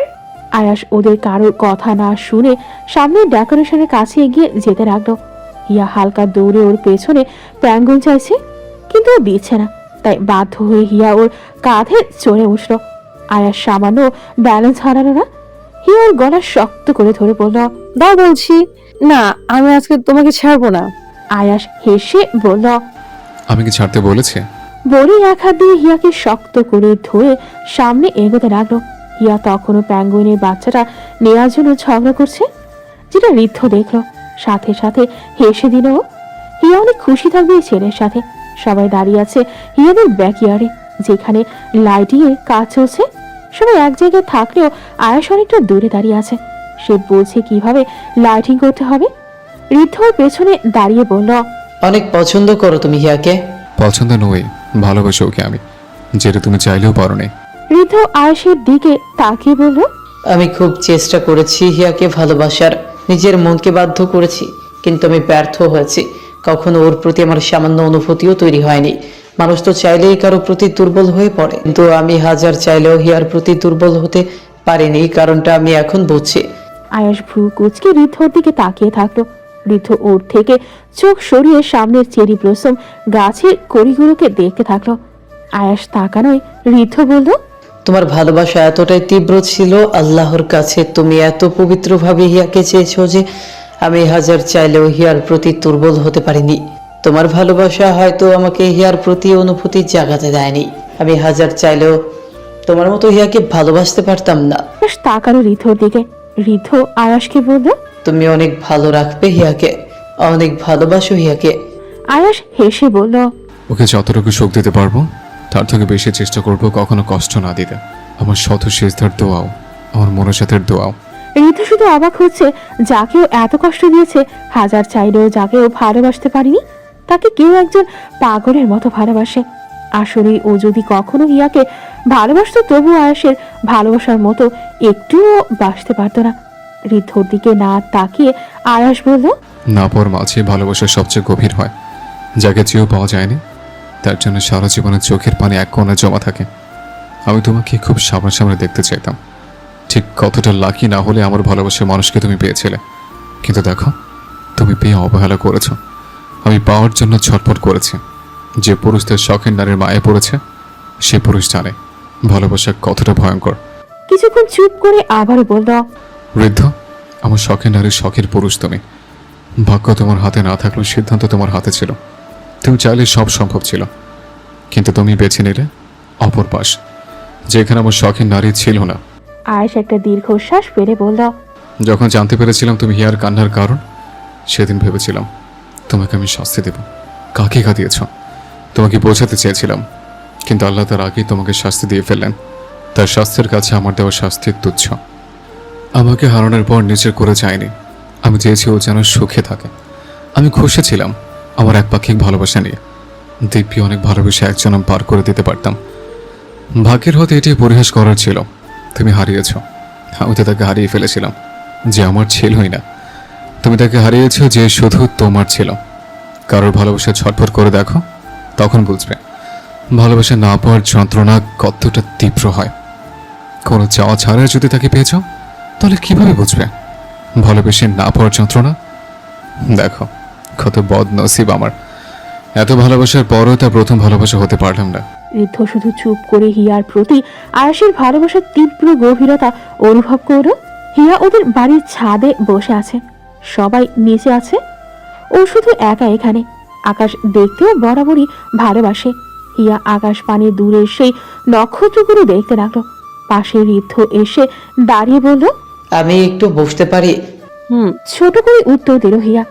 আয়াস ওদের কারোর কথা না শুনে সামনের ডেকোরেশনের কাছে এগিয়ে যেতে লাগলো। হিয়া হালকা দৌড়ে ওর পেছনে প্যাঙ্গুইন চাইছে, কিন্তু ও দিচ্ছে না। তাই বাধ্য হয়ে হিয়া ওর কাঁধে চড়ে উঠল। আয়াস সামান্য ব্যালেন্স হারালো না। হিয়া ওর গলা শক্ত করে ধরে বলল, দাও বলছি। না, আমি আজকে তোমাকে ছাড়বো না। আয়াস হেসে বলল, আমি কি ছাড়তে বলেছি? বলে এক হাত দিয়ে হিয়াকে শক্ত করে ধরে সামনে এগোতে লাগলো। হিয়া তখনও প্যাঙ্গুইনের বাচ্চাটা নেওয়ার জন্য ঝগড়া করছে। যেটা ঋদ্ধ দেখলো। সাথে সাথে হেসে দিল ও। হিয়া অনেক খুশি থাকবে এই ছেলের সাথে। সবাই দাঁড়িয়ে আছে হিয়াদের ব্যাকইয়ার্ডে, যেখানে লাইটিং এ কাজ চলছে। সবাই এক জায়গায় থাকলেও আয়াস অনেকটা দূরে দাঁড়িয়ে আছে। সে বলছে কিভাবে লাইটিং করতে হবে। ঋদ্ধ ওর পেছনে দাঁড়িয়ে বলল, অনেক পছন্দ করো তুমি হিয়াকে। পছন্দ নই, ভালোবাসি ওকে আমি, যেটা তুমি চাইলেও পারো নি। ঋদ্ধ আয়াসের দিকে তাকিয়ে বলল, আমি খুব চেষ্টা করেছি হিয়াকে ভালোবাসার, নিজের মনকে বাধ্য করেছি, কিন্তু আমি ব্যর্থ হয়েছি। কখনো ওর প্রতি আমার সামান্য অনুভূতিও তৈরি হয়নি। মানুষ তো চাইলেই কারো প্রতি দুর্বল হয়ে পড়ে, কিন্তু আমি হাজার চাইলেও হিয়ার প্রতি দুর্বল হতে পারিনি। কারণটা আমি এখন বুঝছি। আয়াস ভ্রু কুচকে ঋদ্ধর দিকে তাকিয়ে থাকলো। ঋদ্ধ ওর থেকে চোখ সরিয়ে সামনের চেরি ব্লসম গাছের কড়িগুলোকে দেখতে থাকলো। আয়াস তাকানোয় ঋদ্ধ বলল, তোমার ভালোবাসা এতটাই তীব্র ছিল আল্লাহর কাছে, তুমি এত পবিত্রভাবে হিয়াকে চেয়েছো যে আমি হাজার চাইলেও হিয়ার প্রতি দুর্বল হতে পারিনি। তোমার ভালোবাসা হয়তো আমাকে হিয়ার প্রতি অনুভূতি জাগাতে দেয়নি। আমি হাজার চাইলেও তোমার মতো হিয়াকে ভালোবাসতে পারতাম না। আয়াস তাকালো ঋদ্ধর দিকে। ঋদ্ধ আয়াসকে বলল, তুমি অনেক ভালো রাখবে হিয়াকে, অনেক ভালোবাসো হিয়াকে। আয়াস হেসে বলল, ওকে যতটুকু সুখ দিতে পারবো তার থেকে বেশি চেষ্টা করবো কখনো কষ্ট না দিতে। আমার শত শেষদার দোয়াও, আমার মনোজাতের দোয়াও। ঋদ্ধ শুধু অবাক হচ্ছে, যাকেও এত কষ্ট দিয়েছে, হাজার চাইলেও যাকেও ভালোবাসতে পারিনি, তাকে কেউ একজন পাগলের মতো ভালোবাসে। আসলে ও যদি কখনো হিয়াকে ভালোবাসতো, তবু আয়াসের ভালোবাসার মতো একটুও বাসতে পারতো না। ঋদ্ধর দিকে না তাকিয়ে আয়াস বলল, না পাওয়ার মাঝে ভালোবাসা সবচেয়ে গভীর হয়। যাকে চেয়েও পাওয়া যায়নি, তার জন্য সারা জীবনের চোখের পানি এক কোণে জমা থাকে। আমি তোমাকে খুব সামনাসামনি দেখতে চাইতাম। ঠিক কতটা লাকি না হলে আমার ভালোবাসার মানুষকে তুমি পেয়েছিলে, কিন্তু দেখো তুমি পেয়ে অবহেলা করেছ। আমি পাওয়ার জন্য ছটফট করেছি। যে পুরুষ তার শখের নারীর মায়ে পড়েছে, সে পুরুষ জানে ভালোবাসা কতটা ভয়ঙ্কর। কিছুক্ষণ চুপ করে আবারও বলল, বৃদ্ধ, আমার শখের নারীর শখের পুরুষ তুমি। ভাগ্য তোমার হাতে না থাকলেও সিদ্ধান্ত তোমার হাতে ছিল। তুমি চাইলে সব সম্ভব ছিল, কিন্তু তুমি বেছে নিলে অপর পাশ, যেখানে আমার শখের নারী ছিল না। আয়েশ একটা দীর্ঘশ্বাস ফেলে বলল, যখন জানতে পেরেছিলাম তুমি হিয়ার কান্নার কারণ, সেদিন ভেবেছিলাম তোমাকে আমি শাস্তি দেব। কাকে কাঁদিয়েছ তোমাকে বোঝাতে চেয়েছিলাম, কিন্তু আল্লাহ তার আগেই তোমাকে শাস্তি দিয়ে ফেললেন। তার শাস্তির কাছে আমার দেওয়া শাস্তি তুচ্ছ। আমাকে হারানোর পর নিজের করে যায়নি। আমি চেয়েছি ও যেন সুখে থাকে। আমি খুশি ছিলাম আমার একপাক্ষিক ভালোবাসা নিয়ে। দিব্যি অনেক ভালোবেসে একজন পার করে দিতে পারতাম। ভাগ্যের হতে এটি পরিহাস করার ছিল। তুমি হারিয়েছ, আমি তো তাকে হারিয়ে ফেলেছিলাম, যে আমার ছিলই না। তুমি তাকে হারিয়েছ যে শুধু তোমার ছিল। কারোর ভালোবাসা ছটফট করে দেখো, তখন বুঝবে ভালোবাসা না পাওয়ার যন্ত্রণা কতটা তীব্র হয়। কোনো চাওয়া ছাড়া যদি তাকে পেয়েছ, তাহলে কিভাবে বুঝবে ভালোবেসে না পাওয়ার যন্ত্রণা? দেখো কত বদনসিব আমার, এত ভালোবাসার পরও তার প্রথম ভালোবাসা হতে পারলাম না। ঋদ্ধ শুধু চুপ করে হিয়ার প্রতি আয়াসের ভালোবাসার তীব্র গভীরতা অনুভব করল। হিয়া ওদের বাড়ির ছাদে বসে আছে, সবাই নিচে আছে, ও শুধু একা এখানে। আকাশ দেখতেও বরাবরই ভালোবাসে। হিয়া আকাশ পানে দূরের সেই নক্ষত্রগুলো দেখতে লাগলো। পাশে ঋদ্ধ এসে দাঁড়িয়ে বলল, আমি একটু বসতে পারি? ছোট করে উত্তর দিল হিয়া।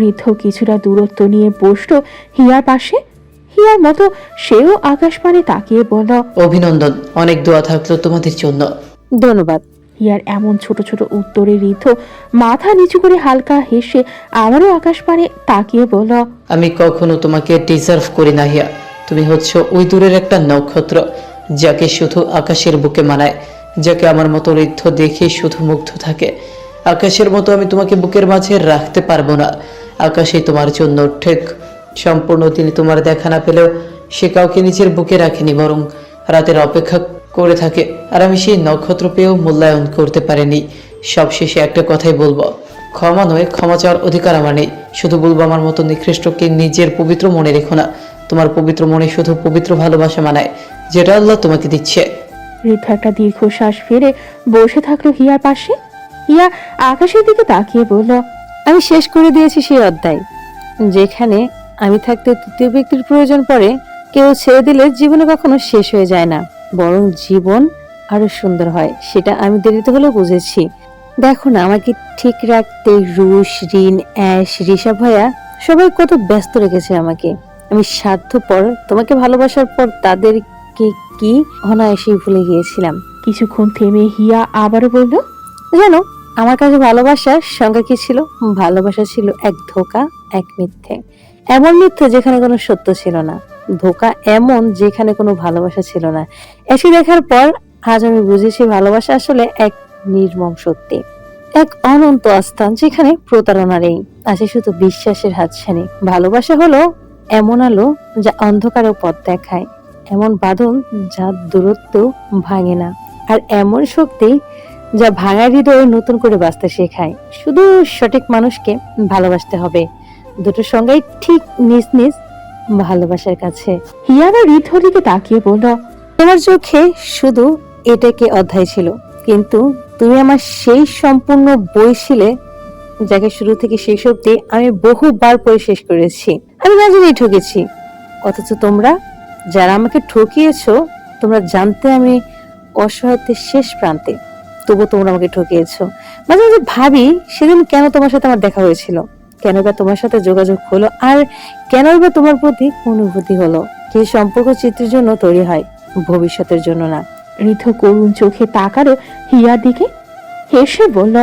ঋদ্ধ কিছুটা দূরত্ব নিয়ে বসলো হিয়ার পাশে। হিয়ার মতো সেও আকাশ পানে তাকিয়ে বলল, অভিনন্দন, অনেক দোয়া থাকলো তোমাদের জন্য। ধন্যবাদ। হিয়ার এমন ছোট ছোট উত্তরে ঋদ্ধ মাথা নিচু করে হালকা হেসে আবারও আকাশ পানে তাকিয়ে বলল, আমি কখনো তোমাকে ডিজার্ভ করি না হিয়া। তুমি হচ্ছ ওই দূরের একটা নক্ষত্র, যাকে শুধু আকাশের বুকে মানায়, যাকে আমার মতো ঋদ্ধ দেখে শুধু মুগ্ধ থাকে। আকাশের মতো আমি তোমাকে বুকের মাঝে রাখতে পারবো না। আকাশে তোমার জন্য ঠিক সম্পূর্ণ দিনে তোমার দেখা না পেলেও সে কাউকে নিজের বুকে রাখেনি, বরং রাতের অপেক্ষা করে থাকে। আর আমি সেই নক্ষত্র পেয়েও মূল্যায়ন করতে পারিনি। সবশেষে একটা কথাই বলবো, ক্ষমা নয়, ক্ষমা চাওয়ার অধিকার আমার নেই। শুধু বলবো, আমার মতো নিকৃষ্টকে নিজের পবিত্র মনে রেখো না। তোমার পবিত্র মনে শুধু পবিত্র ভালোবাসা মানায়, যেটা আল্লাহ তোমাকে দিচ্ছে। ঋদ্ধ একটা দীর্ঘশ্বাস ফেলে বসে থাকলো হিয়ার পাশে। হিয়া আকাশের দিকে তাকিয়ে বলল, আমি শেষ করে দিয়েছি সেই অধ্যায়, যেখানে আমি থাকতে তৃতীয় ব্যক্তির প্রয়োজন পড়ে। কেউ ছেড়ে দিলে জীবনে কখনো শেষ হয়ে যায় না, বরং জীবন আরো সুন্দর হয়। সেটা আমি দেরিতে হলেও বুঝেছি। দেখো না আমাকে ঠিক রাখতে রুশ, রিন, অ্যাশ, ঋষা ভাইয়া সবাই কত ব্যস্ত রেখেছে আমাকে। আমি স্বার্থপর তোমাকে ভালোবাসার পর তাদেরকে কি অনায়াসে ভুলে গিয়েছিলাম। কিছুক্ষণ থেমে হিয়া আবারও বলল, জানো আমার কাছে ভালোবাসার সংজ্ঞা কি ছিল? ভালোবাসা ছিল এক ধোঁকা, এক মিথ্যে। এমন মিথ্যে যেখানে কোনো সত্য ছিল না, ধোঁকা এমন যেখানে কোনো ভালোবাসা ছিল না। এসে দেখার পর আজ আমি বুঝেছি ভালোবাসা আসলে এক নির্মম সত্যি, এক অনন্ত আস্থান যেখানে প্রতারণা নেই, আছে শুধু বিশ্বাসের হাতছানি। ভালোবাসা হলো এমন আলো যা অন্ধকারেও পথ দেখায়, এমন বাঁধন যা দূরত্ব ভাঙে না, আর এমন শক্তি যা ভাঙা হৃদয়ে নতুন করে বাঁচতে শেখায়। শুধু সঠিক মানুষকে ভালোবাসতে হবে, দুটো সঙ্গেই ঠিক নিজ নিজ ভালোবাসার কাছে। হিয়া আবার ঋদ্ধর দিকে তাকিয়ে বলল, তোমার চোখে শুধু এটাকে অধ্যায় ছিল, কিন্তু তুমি আমার সেই সম্পূর্ণ বই ছিলে যাকে শুরু থেকে শেষ অব্দি আমি বহুবার পড়ে শেষ করেছি। আমি না জেনেই ঠকেছি, অথচ তোমরা যারা আমাকে ঠকিয়েছো তোমরা জানতে আমি অসহায়ত্বের শেষ প্রান্তে, তবু তোমরা আমাকে ঠকিয়েছো। মাঝে মাঝে ভাবি সেদিন কেন তোমার সাথে আমার দেখা হয়েছিল, কেন বা তোমার সাথে যোগাযোগ হলো, আর কেন বা তোমার প্রতি অনুভূতি হলো। যে সম্পর্ক চিত্রের জন্য তৈরি হয়, ভবিষ্যতের জন্য না। ঋদ্ধ করুণ চোখে তাকালো হিয়ার দিকে, হেসে বলল,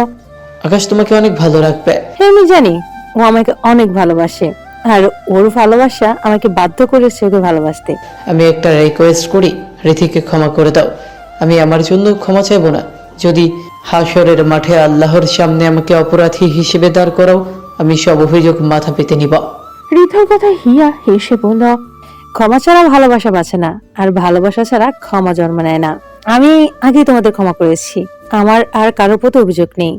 আকাশ তোমাকে অনেক ভালো রাখবে। হ্যাঁ আমি জানি ও আমাকে অনেক ভালোবাসে, আর ওর ভালোবাসা আমাকে বাধ্য করেছে ওকে ভালোবাসতে। আমি একটা রিকোয়েস্ট করি, রিথিকে ক্ষমা করে দাও। আমি আমার জন্য ক্ষমা চাইবো না। যদি হাশরের মাঠে আল্লাহর সামনে আমাকে অপরাধী হিসেবে দাঁড় করাও, আমি সব অভিযোগ মাথা পেতে নিব। ঋদ্ধর কথা হিয়া হেসে বলল, ক্ষমা ছাড়া ভালোবাসা বাঁচে না, আর ভালোবাসা ছাড়া ক্ষমা জন্ম নেয় না। আমি আগেই তোমাদের ক্ষমা করেছি, আমার আর কারোর প্রতি অভিযোগ নেই।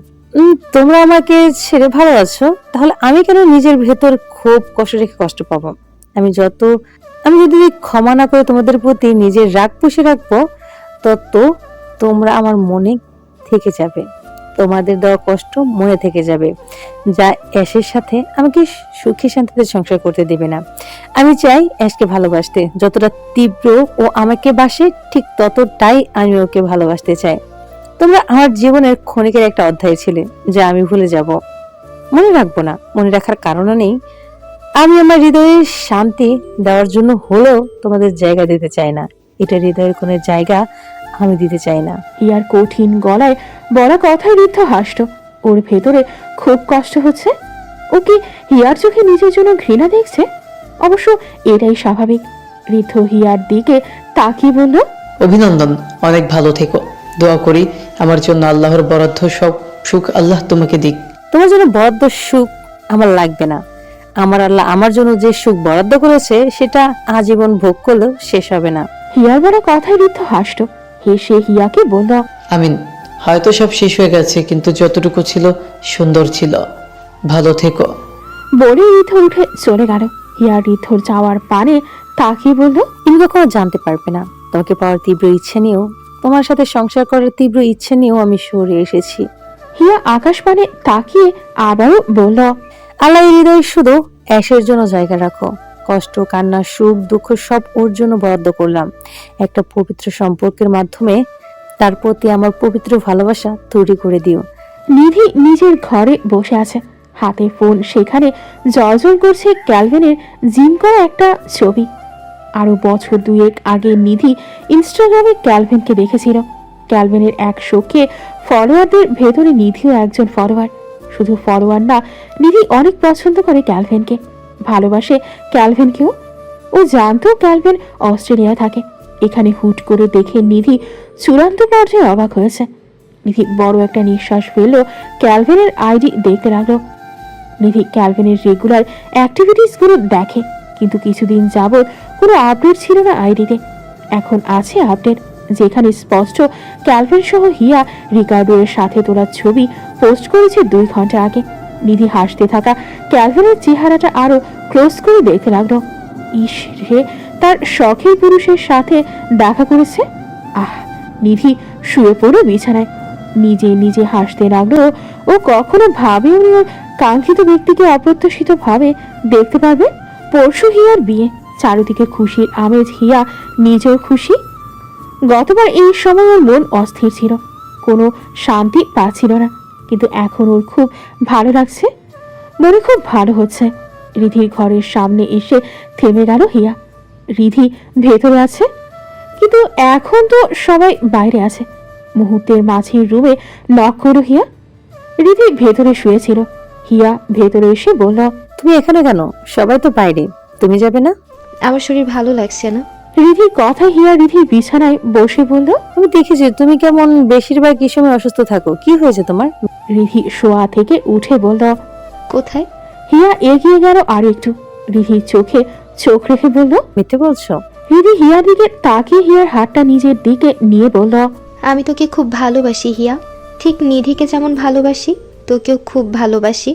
তোমরা আমাকে ছেড়ে ভালো আছো, তাহলে আমি কেন নিজের ভেতর খুব কষ্ট রেখে কষ্ট পাবো? আমি যদি ক্ষমা না করে তোমাদের প্রতি নিজের রাগ পুষে রাখবো, তত তোমরা আমার মনে থেকে যাবে, তোমাদের দেওয়া কষ্ট মনে থেকে যাবে, যা অ্যাশের সাথে আমাকে সুখী শান্তিতে সংসার করতে দেবে না। আমি চাই অ্যাশকে ভালোবাসতে, যতটা তীব্র ও আমাকে বাসে ঠিক ততটাই আমি ওকে ভালোবাসতে চাই। তোমরা আমার জীবনের ক্ষণিকের একটা অধ্যায় ছিলে, যা আমি ভুলে যাব, মনে রাখবো না। মনে রাখার কারণও নেই। আমি আমার হৃদয়ে শান্তি দেওয়ার জন্য হলেও তোমাদের জায়গা দিতে চাই না। এটা হৃদয়ের কোনো জায়গা আমি দিতে চাই না। হিয়ার কঠিন গলায় বলা কথায় ঋদ্ধ হাসল। ওর ভেতরে খুব কষ্ট হচ্ছে। ও কি হিয়ার চোখে নিজের জন্য ঘৃণা দেখছে? অবশ্য এটাই স্বাভাবিক। ঋদ্ধ হিয়ার দিকে তাকিয়ে বলল, অভিনন্দন, অনেক ভালো থেকো। দোয়া করি আমার জন্য আল্লাহর বরাদ্দ সব সুখ আল্লাহ তোমাকে দিক। তোমার জন্য বরাদ্দ সুখ আমার লাগবে না। আমার আল্লাহ আমার জন্য যে সুখ বরাদ্দ করেছে সেটা আজীবন ভোগ করলেও শেষ হবে না। হিয়ার বলা কথায় ঋদ্ধ হাসল। হেসে হিয়াকে বলল, আমিন। হয়তো সব শেষ হয়ে গেছে, কিন্তু যতটুকু ছিল সুন্দর ছিল। ভালো থেকো। বলে ঋদ্ধ উঠে চলে গেল। হিয়া ঋদ্ধর যাওয়ার পানে তাকিয়ে বলল, তুমি কখনো জানতে পারবে না, তোমাকে পাওয়ার তীব্র ইচ্ছে নিয়েও, তোমার সাথে সংসার করার তীব্র ইচ্ছে নিয়েও আমি সরে এসেছি। হিয়া আকাশ পানে তাকিয়ে আবারও বলল, আল্লাহ হৃদয় শুধু অ্যাশের জন্য জায়গা রাখো। কষ্ট, কান্না, সুখ, দুঃখ সব ওর জন্য বরাদ্দ করলাম। একটা পবিত্র সম্পর্কের মাধ্যমে তার প্রতি আমার পবিত্র ভালোবাসা তৈরি করে দিও। নিধি নিজের ঘরে বসে আছে, হাতে ফোন। সেখানে জলজল করছে ক্যালভিনের জিম করা একটা ছবি। আরো বছর দুয়েক আগে নিধি ইনস্টাগ্রামে ক্যালভিনকে দেখেছিল। ক্যালভিনের 100K ফলোয়ারদের ভেতরে নিধিও একজন ফলোয়ার। শুধু ফলোয়ার না, নিধি অনেক পছন্দ করে ক্যালভিনকে, ভালোবাসে ক্যালভিনকেও। ও জানতো ক্যালভিন অস্ট্রেলিয়ায় থাকে। এখানে হুট করে দেখে নিধি চূড়ান্ত পর্যায়ে অবাক হয়েছে। নিধি বড় একটা নিঃশ্বাস ফেললো। ক্যালভিনের আইডি দেখতে লাগলো। নিধি ক্যালভিনের রেগুলার অ্যাক্টিভিটিস গুলো দেখে, কিন্তু কিছুদিন যাবৎ কোনো আপডেট ছিল না আইডিতে। এখন আছে আপডেট, যেখানে স্পষ্ট ক্যালভিন সহ হিয়া রিকার্ডোর সাথে তোলা ছবি পোস্ট করেছে 2 ঘন্টা আগে। নিধি হাসতে থাকা ক্যালভিনের চেহারাটা আরো ক্লোজ করে দেখতে লাগলো। ইস রে, তার শখের পুরুষের সাথে দেখা করেছে। আহ! নিধি শুয়ে পড়ে বিছানায়, নিজে নিজে হাসতে লাগলো। ও কখনো ভাবেও নি ওর কাঙ্ক্ষিত ব্যক্তিকে অপ্রত্যাশিত ভাবে দেখতে পারবে। পরশু হিয়ার বিয়ে, চারিদিকে খুশির আমেজ। হিয়া নিজেও খুশি। গতবার এই সময় ওর মন অস্থির ছিল, কোনো শান্তি পাচ্ছিল না। কিন্তু এখন ওর খুব ভালো লাগছে, মনে খুব ভালো হচ্ছে। রিধির ঘরের সামনে এসে থেমে গেল হিয়া। রিধি ভেতরে আছে, কিন্তু এখন তো সবাই বাইরে আছে। মুহূর্তের মাঝের রুমে নক করল হিয়া। রিধি ভেতরে শুয়েছিল। হিয়া ভেতরে এসে বলল, তুমি এখানে কেন? সবাই তো বাইরে, তুমি যাবে না? আমার শরীর ভালো লাগছে না। রিধির কথা হিয়া রিধির বিছানায় বসে বলল, আমি দেখেছি তুমি কেমন বেশিরভাগ এই সময় অসুস্থ থাকো, কি হয়েছে তোমার? রিধি শোয়া থেকে উঠে বলল, কোথায়? হিয়া এগিয়ে গেল আর একটু। রিধির চোখে চোখ রেখে বলল, মিথ্যে বলছো? রিধি হিয়ার দিকে তাকিয়ে হিয়ার হাতটা নিজের দিকে নিয়ে বলল, আমি তোকে খুব ভালোবাসি হিয়া, ঠিক নিধিকে যেমন ভালোবাসি তোকেও খুব ভালোবাসি।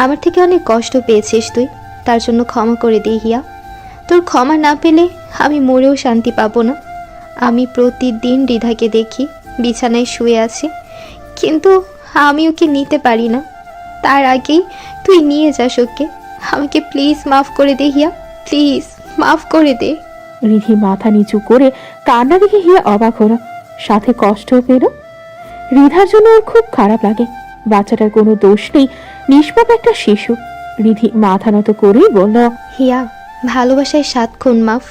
আমার থেকে অনেক কষ্ট পেয়েছিস তুই, তার জন্য ক্ষমা করে দিই হিয়া। তোর ক্ষমা না পেলে আমি মরেও শান্তি পাবো না। আমি প্রতিদিন রিধাকে দেখি বিছানায় শুয়ে আছে, কিন্তু আমি ওকে নিতে পারি না। তার আগেই তুই নিয়ে যাস ওকে। আমাকে প্লিজ মাফ করে দে হিয়া, প্লিজ মাফ করে দে। রিধি মাথা নিচু করে কান্না দেখে হিয়া অবাক হলো, সাথে কষ্টও পেল। রিধার জন্য ওর খুব খারাপ লাগে। বাচ্চাটার কোনো দোষ নেই, নিষ্পাপ একটা শিশু। রিধি মাথা নত করেই বলল, হিয়া, ভালোবাসায় 7 খুন মাফ,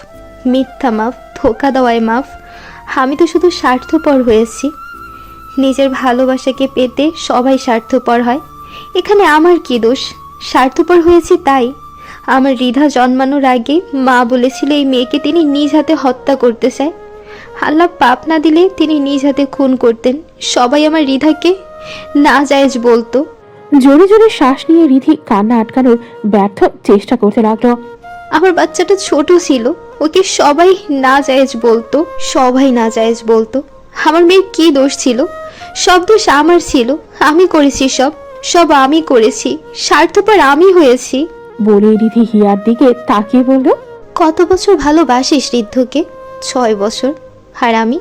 মিথ্যা মাফ, ধোকা দেওয়ায় মাফ। আমি তো শুধু স্বার্থপর হয়েছি। নিজের ভালোবাসাকে পেতে সবাই স্বার্থপর হয়, এখানে আমার কি দোষ? স্বার্থপর হয়েছি তাই। আমার রিধা জন্মানোর আগে মা বলেছিল এই মেয়েকে তিনি নিজ হাতে হত্যা করতে চায়। আল্লাহ পাপ না দিলে তিনি নিজ হাতে খুন করতেন। সবাই আমার রিধাকে নাজায়েজ বলতো। জোরে জোরে শ্বাস নিয়ে রিধি কান্না আটকানোর ব্যর্থ চেষ্টা করতে লাগলো। আমার বাচ্চাটা ছোট ছিল, ওকে সবাই নাজায়েজ বলতো, সবাই নাজায়েজ বলতো। আমার মেয়ের কি দোষ ছিল? সব দোষ আমার ছিল, আমি করেছি সব, সব আমি করেছি, স্বার্থপর আমি হয়েছি। বলে রিধি হিয়ার দিকে তাকিয়ে বলল, কত বছর ভালোবাসিস ঋদ্ধকে? 6 বছর। আর আমি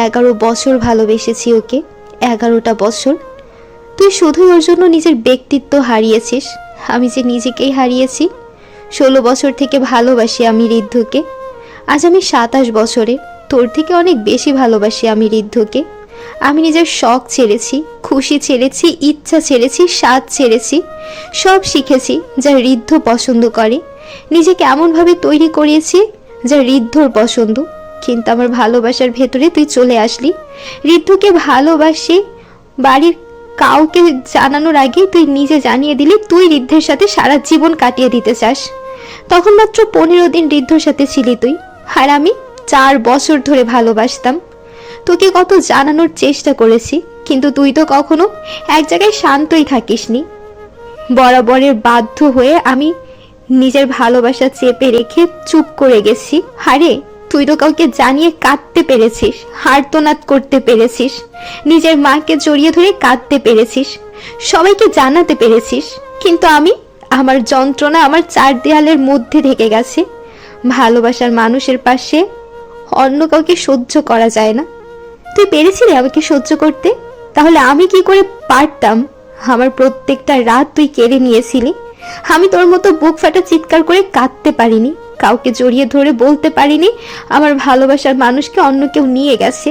11 বছর ভালোবেসেছি ওকে, 11টা বছর। তুই শুধুই ওর জন্য নিজের ব্যক্তিত্ব হারিয়েছিস, আমি যে নিজেকেই হারিয়েছি। 16 বছর থেকে ভালোবাসি আমি ঋদ্ধকে, আজ আমি 27 বছরে। তোর থেকে অনেক বেশি ভালোবাসি আমি ঋদ্ধকে। আমি নিজের শখ ছেড়েছি, খুশি ছেড়েছি, ইচ্ছা ছেড়েছি, স্বাদ ছেড়েছি, সব শিখেছি যা ঋদ্ধ পছন্দ করে। নিজেকে এমনভাবে তৈরি করিয়েছি যা ঋদ্ধর পছন্দ। কিন্তু আমার ভালোবাসার ভেতরে তুই চলে আসলি। ঋদ্ধকে ভালোবাসি বাড়ির কাউকে জানানোর আগে তুই নিজে জানিয়ে দিলি তুই ঋদ্ধের সাথে সারা জীবন কাটিয়ে দিতে চাস। তখন মাত্র 15 দিন ঋদ্ধর সাথে ছিলি তুই, আর আমি 4 বছর ধরে ভালোবাসতাম। তোকে কত জানানোর চেষ্টা করেছি, কিন্তু তুই তো কখনো এক জায়গায় শান্তই থাকিসনি। বরাবরের বাধ্য হয়ে আমি নিজের ভালোবাসা চেপে রেখে চুপ করে গেছি। হারে, তুই তো কাউকে জানিয়ে কাঁদতে পেরেছিস, হার্তনাদ করতে পেরেছিস, নিজের মাকে জড়িয়ে ধরে কাঁদতে পেরেছিস, সবাইকে জানাতে পেরেছিস। কিন্তু আমি, আমার যন্ত্রণা আমার 4 দেয়ালের মধ্যে থেকে গেছে। ভালোবাসার মানুষের পাশে অন্য কাউকে সহ্য করা যায় না। তুই পেরেছিলি আমাকে সহ্য করতে? তাহলে আমি কি করে পারতাম? আমার প্রত্যেকটা রাত তুই কেড়ে নিয়েছিলি। আমি তোর মতো বুক ফাটা চিৎকার করে কাঁদতে পারিনি, কাউকে জড়িয়ে ধরে বলতে পারিনি আমার ভালোবাসার মানুষকে অন্য কেউ নিয়ে গেছে।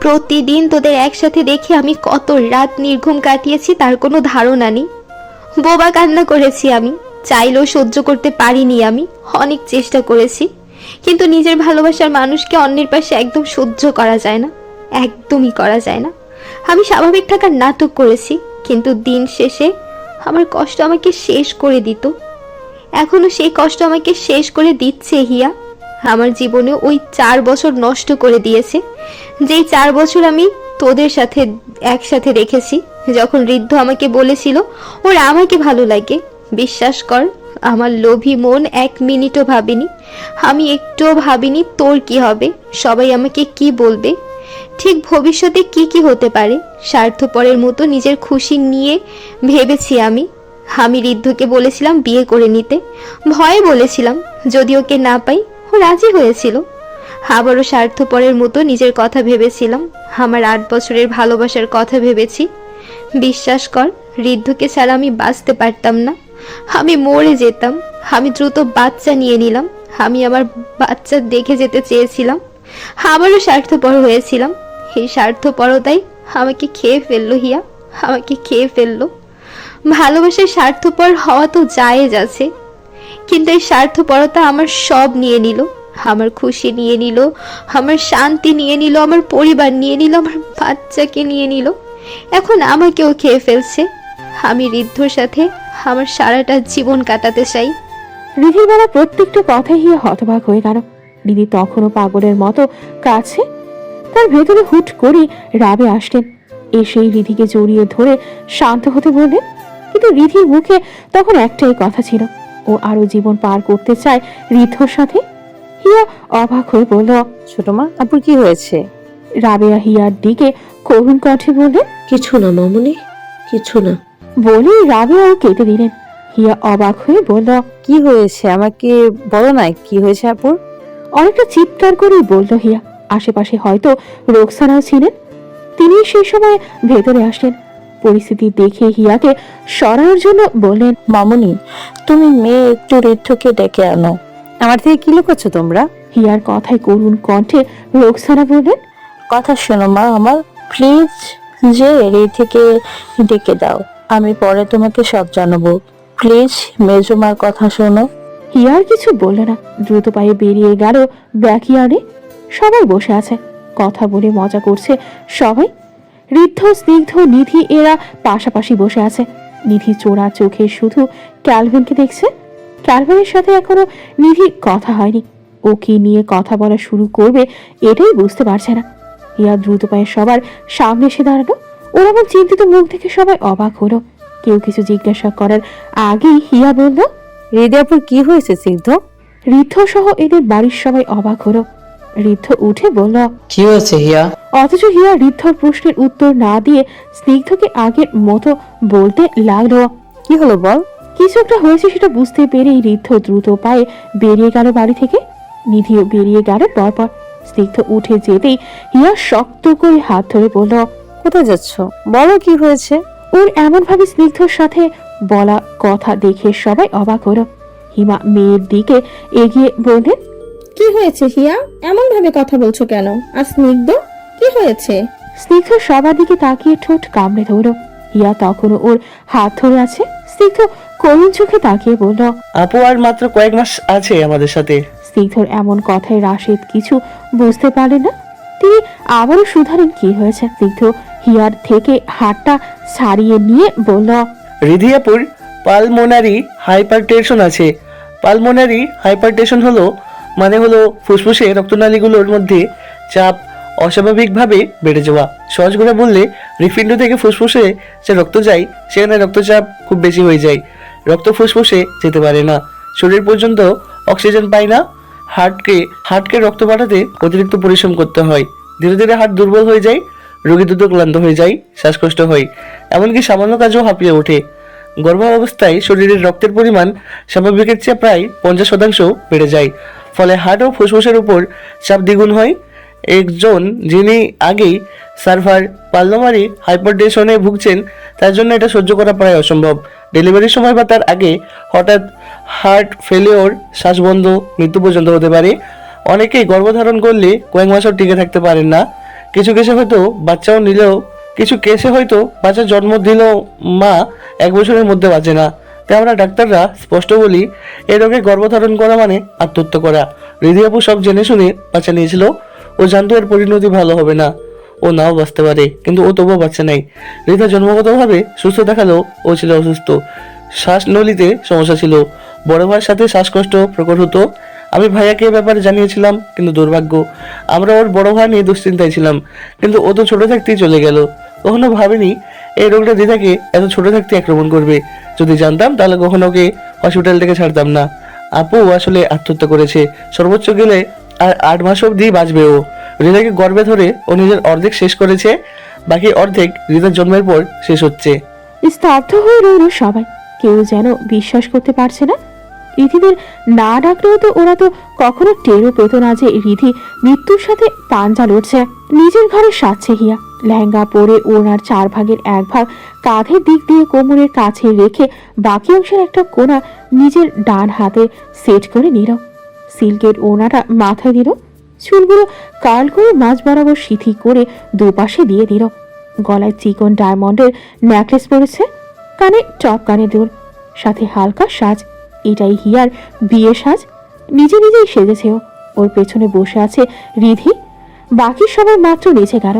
প্রতিদিন তোদের একসাথে দেখে আমি কত রাত নির্ঘুম কাটিয়েছি তার কোনো ধারণা নেই। বোবা কান্না করেছি আমি, চাইলেও সহ্য করতে পারিনি আমি। অনেক চেষ্টা করেছি, কিন্তু নিজের ভালোবাসার মানুষকে অন্যের পাশে একদম সহ্য করা যায় না, একদমই করা যায় না। আমি স্বাভাবিক থাকার নাটক করেছি, কিন্তু দিন শেষে আমার কষ্ট আমাকে শেষ করে দিত। এখনো সেই কষ্ট আমাকে শেষ করে দিচ্ছে হিয়া। আমার জীবনে ওই 4 বছর নষ্ট করে দিয়েছে, যেই 4 বছর আমি তোদের সাথে একসাথে রেখেছি। যখন ঋদ্ধ আমাকে বলেছিল ওর আমাকে ভালো লাগে, বিশ্বাস কর আমার লোভী মন 1 মিনিটও ভাবেনি, আমি একটুও ভাবিনি তোর কি হবে, সবাই আমাকে কি বলবে, ঠিক ভবিষ্যতে কি কি হতে পারে। স্বার্থপরের মতো নিজের খুশি নিয়ে ভেবেছি আমি। আমি ঋদ্ধকে বলেছিলাম বিয়ে করে নিতে, ভয়ে বলেছিলাম যদি ওকে না পাই। ও রাজি হয়েছিল। আবারও স্বার্থপরের মতো নিজের কথা ভেবেছিলাম, আমার 8 বছরের ভালোবাসার কথা ভেবেছি। বিশ্বাস কর ঋদ্ধকে ছাড়া আমি বাঁচতে পারতাম না, আমি মরে যেতাম। আমি দ্রুত বাচ্চা নিয়ে নিলাম, আমি আমার বাচ্চা দেখে যেতে চেয়েছিলাম। আবারও স্বার্থপর হয়েছিলাম, এই স্বার্থপরতাই আমাকে খেয়ে ফেললো হিয়া। আমাকে খেয়ে ফেললো। ভালোবাসায় স্বার্থপর হওয়া তো জায়েজ আছে, কিন্তু এই স্বার্থপরতা আমার সব নিয়ে নিল। আমার খুশি নিয়ে নিল, আমার শান্তি নিয়ে নিল, আমার পরিবার নিয়ে নিল, আমার বাচ্চাকে নিয়ে নিল। এখন আমাকেও খেয়ে ফেলছে। আমি ঋদ্ধর সাথে আমার সারাটা জীবন কাটাতে চাই। রিধির বলা প্রত্যেকটা কথাই হিয়া হতবাক হয়ে গেল। রিধি তখনও পাগলের মতো কাছে, তার ভেতরে হুট করে রাবে আসলেন। এসেই রিধিকে জড়িয়ে ধরে শান্ত হতে বললেন, কিন্তু রিধির মুখে তখন একটাই কথা ছিল, ও আরো জীবন পার করতে চায় ঋদ্ধর সাথে। হিয়া অবাক হয়ে বলল, ছোট মা, আপুর কি হয়েছে? রাবেয়া হিয়ার দিকে করুণ কণ্ঠে বললেন, কিছু না মামুনি, কিছু না। বলেই রাবেয়াও কেটে দিলেন। হিয়া অবাক হয়ে বলল, কি হয়েছে আমাকে বলো না, কি হয়েছে আপুর? অনেকটা চিৎকার করেই বলল হিয়া। আশেপাশে হয়তো রোকসানাও ছিলেন, তিনি সেই সময় ভেতরে আসলেন। পরিস্থিতি দেখে হিয়াকে সরানোর জন্য বললেন, মামুনি, তুমি মেয়ে একটু ঋদ্ধকে ডেকে আনো। আমার থেকে কি লুকাচ্ছ তোমরা? হিয়ার কথায় করুণ কণ্ঠে রোকসানা বললেন, কথা শোনো মা আমার, প্লিজ যে ঋদ্ধিকে ডেকে দাও, আমি পরে তোমাকে সব জানাবো। প্লিজ মেজুমার কথা শোনো। হিয়ার কিছু বলল না, দ্রুত পায়ে বেরিয়ে গেল ব্যাকইয়ার্ডে। সবাই বসে আছে, কথা বলে মজা করছে সবাই। ঋদ্ধ, স্নিগ্ধ, নিধি এরা পাশাপাশি বসে আছে। নিধি চোরা চোখে শুধু ক্যালভিনকে দেখছে। ক্যালভিনের সাথে এখনো নিধি কথা হয়নি। ও কি নিয়ে কথা বলা শুরু করবে এটাই বুঝতে পারছে না। হিয়া দ্রুত পায়ে সবার সামনে এসে দাঁড়ালো। ওর এমন চিন্তিত মুখ দেখে সবাই অবাক হলো। কেউ কিছু জিজ্ঞাসা করার আগেই হিয়া বলল, হৃদি আপুর কি হয়েছে সিদ্ধ? ঋদ্ধ সহ এদের বাড়ির সবাই অবাক হলো। ঋদ্ধ উঠে বলল, কি হয়েছে হিয়া? অথচ হিয়া ঋদ্ধর প্রশ্নের উত্তর না দিয়ে স্নিগ্ধকে আগের মতো বলতে লাগলো, কি হলো বল? কিছু একটা হয়েছে সেটা বুঝতে পেরেই ঋদ্ধ দ্রুত পায়ে বেরিয়ে গেল বাড়ি থেকে। নিধিও বেরিয়ে গেল পরপর। স্নিগ্ধ উঠে যেতেই হিয়া শক্ত করে হাত ধরে বলল, কোথায় যাচ্ছ? বলো কি হয়েছে? ওর এমন ভাবে স্নিগ্ধর সাথে বলা কথা দেখে সবাই অবাক হলো। হিমা মেয়ের দিকে এগিয়ে বললেন, কি হয়েছে হিয়া, এমন ভাবে কথা বলছো কেন? আর স্নিগ্ধ, কি হয়েছে? স্নিগ্ধ সবার দিকে তাকিয়ে ঠোঁট কামড়ে ধরল। হিয়া তখনও ওর হাত ধরে আছে। স্নিগ্ধ করুণ চোখে তাকিয়ে বলল, আপু আর মাত্র কয়েক মাস আছে আমাদের সাথে। স্নিগ্ধর এমন কথায় রাশেদ কিছু বুঝতে পারলেন না। তিনি আবারও শুধালেন কি হয়েছে। স্নিগ্ধ হিয়ার থেকে হাতটা ছাড়িয়ে নিয়ে বলল, রিধিয়াপুর পালমোনারি হাইপারটেনশন আছে। পালমোনারি হাইপারটেনশন হলো ফুসফুসে রক্তনালীগুলোর মধ্যে চাপ অস্বাভাবিকভাবে বেড়ে যাওয়া। সহজ করে বললে, হৃৎপিণ্ড থেকে ফুসফুসে যে রক্ত যায় সেখানে রক্তচাপ খুব বেশি হয়ে যায়। রক্ত ফুসফুসে যেতে পারে না, শরীর পর্যন্ত অক্সিজেন পায় না। হার্টকে রক্ত পাঠাতে অতিরিক্ত পরিশ্রম করতে হয়। ধীরে ধীরে হার্ট দুর্বল হয়ে যায়, রোগী দ্রুত ক্লান্ত হয়ে যায়, শ্বাসকষ্ট হয়, এমনকি সামান্য কাজও হাঁপিয়ে ওঠে। গর্ভাবস্থায় শরীরের রক্তের পরিমাণ স্বাভাবিকের চেয়ে প্রায় 50% বেড়ে যায়। ফলে হার্ট ও ফুসফুসের উপর চাপ দ্বিগুণ হয়। একজন যিনি আগেই সার্ভার পালমোনারি হাইপারটেনশনে ভুগছেন তার জন্য এটা সহ্য করা প্রায় অসম্ভব। ডেলিভারির সময় বা তার আগে হঠাৎ হার্ট ফেলিওর, শ্বাসবন্ধ, মৃত্যু পর্যন্ত হতে পারে। অনেকেই গর্ভধারণ করলে কয়েক মাসও টিকে থাকতে পারেন না। কিছু কেসে হয়তো বাচ্চা জন্ম দিলেও মা 1 বছরের মধ্যে বাঁচে না। তাই আমরা ডাক্তাররা স্পষ্ট বলি, এই রোগে গর্ভধারণ করা মানে আত্মহত্যা করা। রিধিয়াপু সব জেনে শুনে বাচ্চা নিয়েছিল। ও জানতো এর পরিণতি ভালো হবে না, ও নাও বাঁচতে পারে, কিন্তু ও তবুও বাচ্চা নেই। রিধা জন্মগতভাবে সুস্থ দেখালেও ও ছিল অসুস্থ। শ্বাসনলীতে সমস্যা ছিল। বড় ভাইয়ের সাথে শ্বাসকষ্ট প্রকট হতো। আমি ভাইয়াকে এ ব্যাপারে জানিয়েছিলাম, কিন্তু দুর্ভাগ্য, আমরা ওর বড় ভাই নিয়ে দুশ্চিন্তায় ছিলাম। কিন্তু ও তো ছোট থাকতেই চলে গেল। কখনো ভাবিনি এই রোগটা রিধাকে এত ছোট থাকতে আক্রমণ করবে। যদি জানতাম তাহলে কখনো ওকে হসপিটাল থেকে ছাড়তাম না। আপু আসলে আত্মহত্যা করেছে। সর্বোচ্চ গেলে আর 8 মাস অবধি বাঁচবে ও। রিধাকে গর্ভে ধরে ও নিজের অর্ধেক শেষ করেছে, বাকি অর্ধেক রিধার জন্মের পর শেষ হচ্ছে। স্তব্ধ হয়ে রইল সবাই। কেউ যেন বিশ্বাস করতে পারছে না। রিধিদের না ডাকলেও তো ওরা তো কখনো টেরও পেত না যে রিধি মৃত্যুর সাথে পাঞ্জা লড়ছে। নিজের ঘরে সাজছে হিয়া। লেহেঙ্গা পরে ওনার 4 ভাগের 1 ভাগ কাঁধের দিক দিয়ে কোমরের কাছে রেখে বাকি অংশের একটা কোণা নিজের ডান হাতে সেট করে নিল। সিল্কের ওনাটা মাথায় দিল, চুলগুলো কার্ল করে মাঝ বরাবর সিথি করে দুপাশে দিয়ে দিল। গলায় চিকন ডায়মন্ডের নেকলেস পরেছে, কানে টপ কানে দুল, সাথে হালকা সাজ। এটাই হিয়ার বিয়ে সাজ। নিজে নিজেই সেজেছে ও। ওর পেছনে বসে আছে রিধি। বাকি সবাই মাত্র নিচে গেল,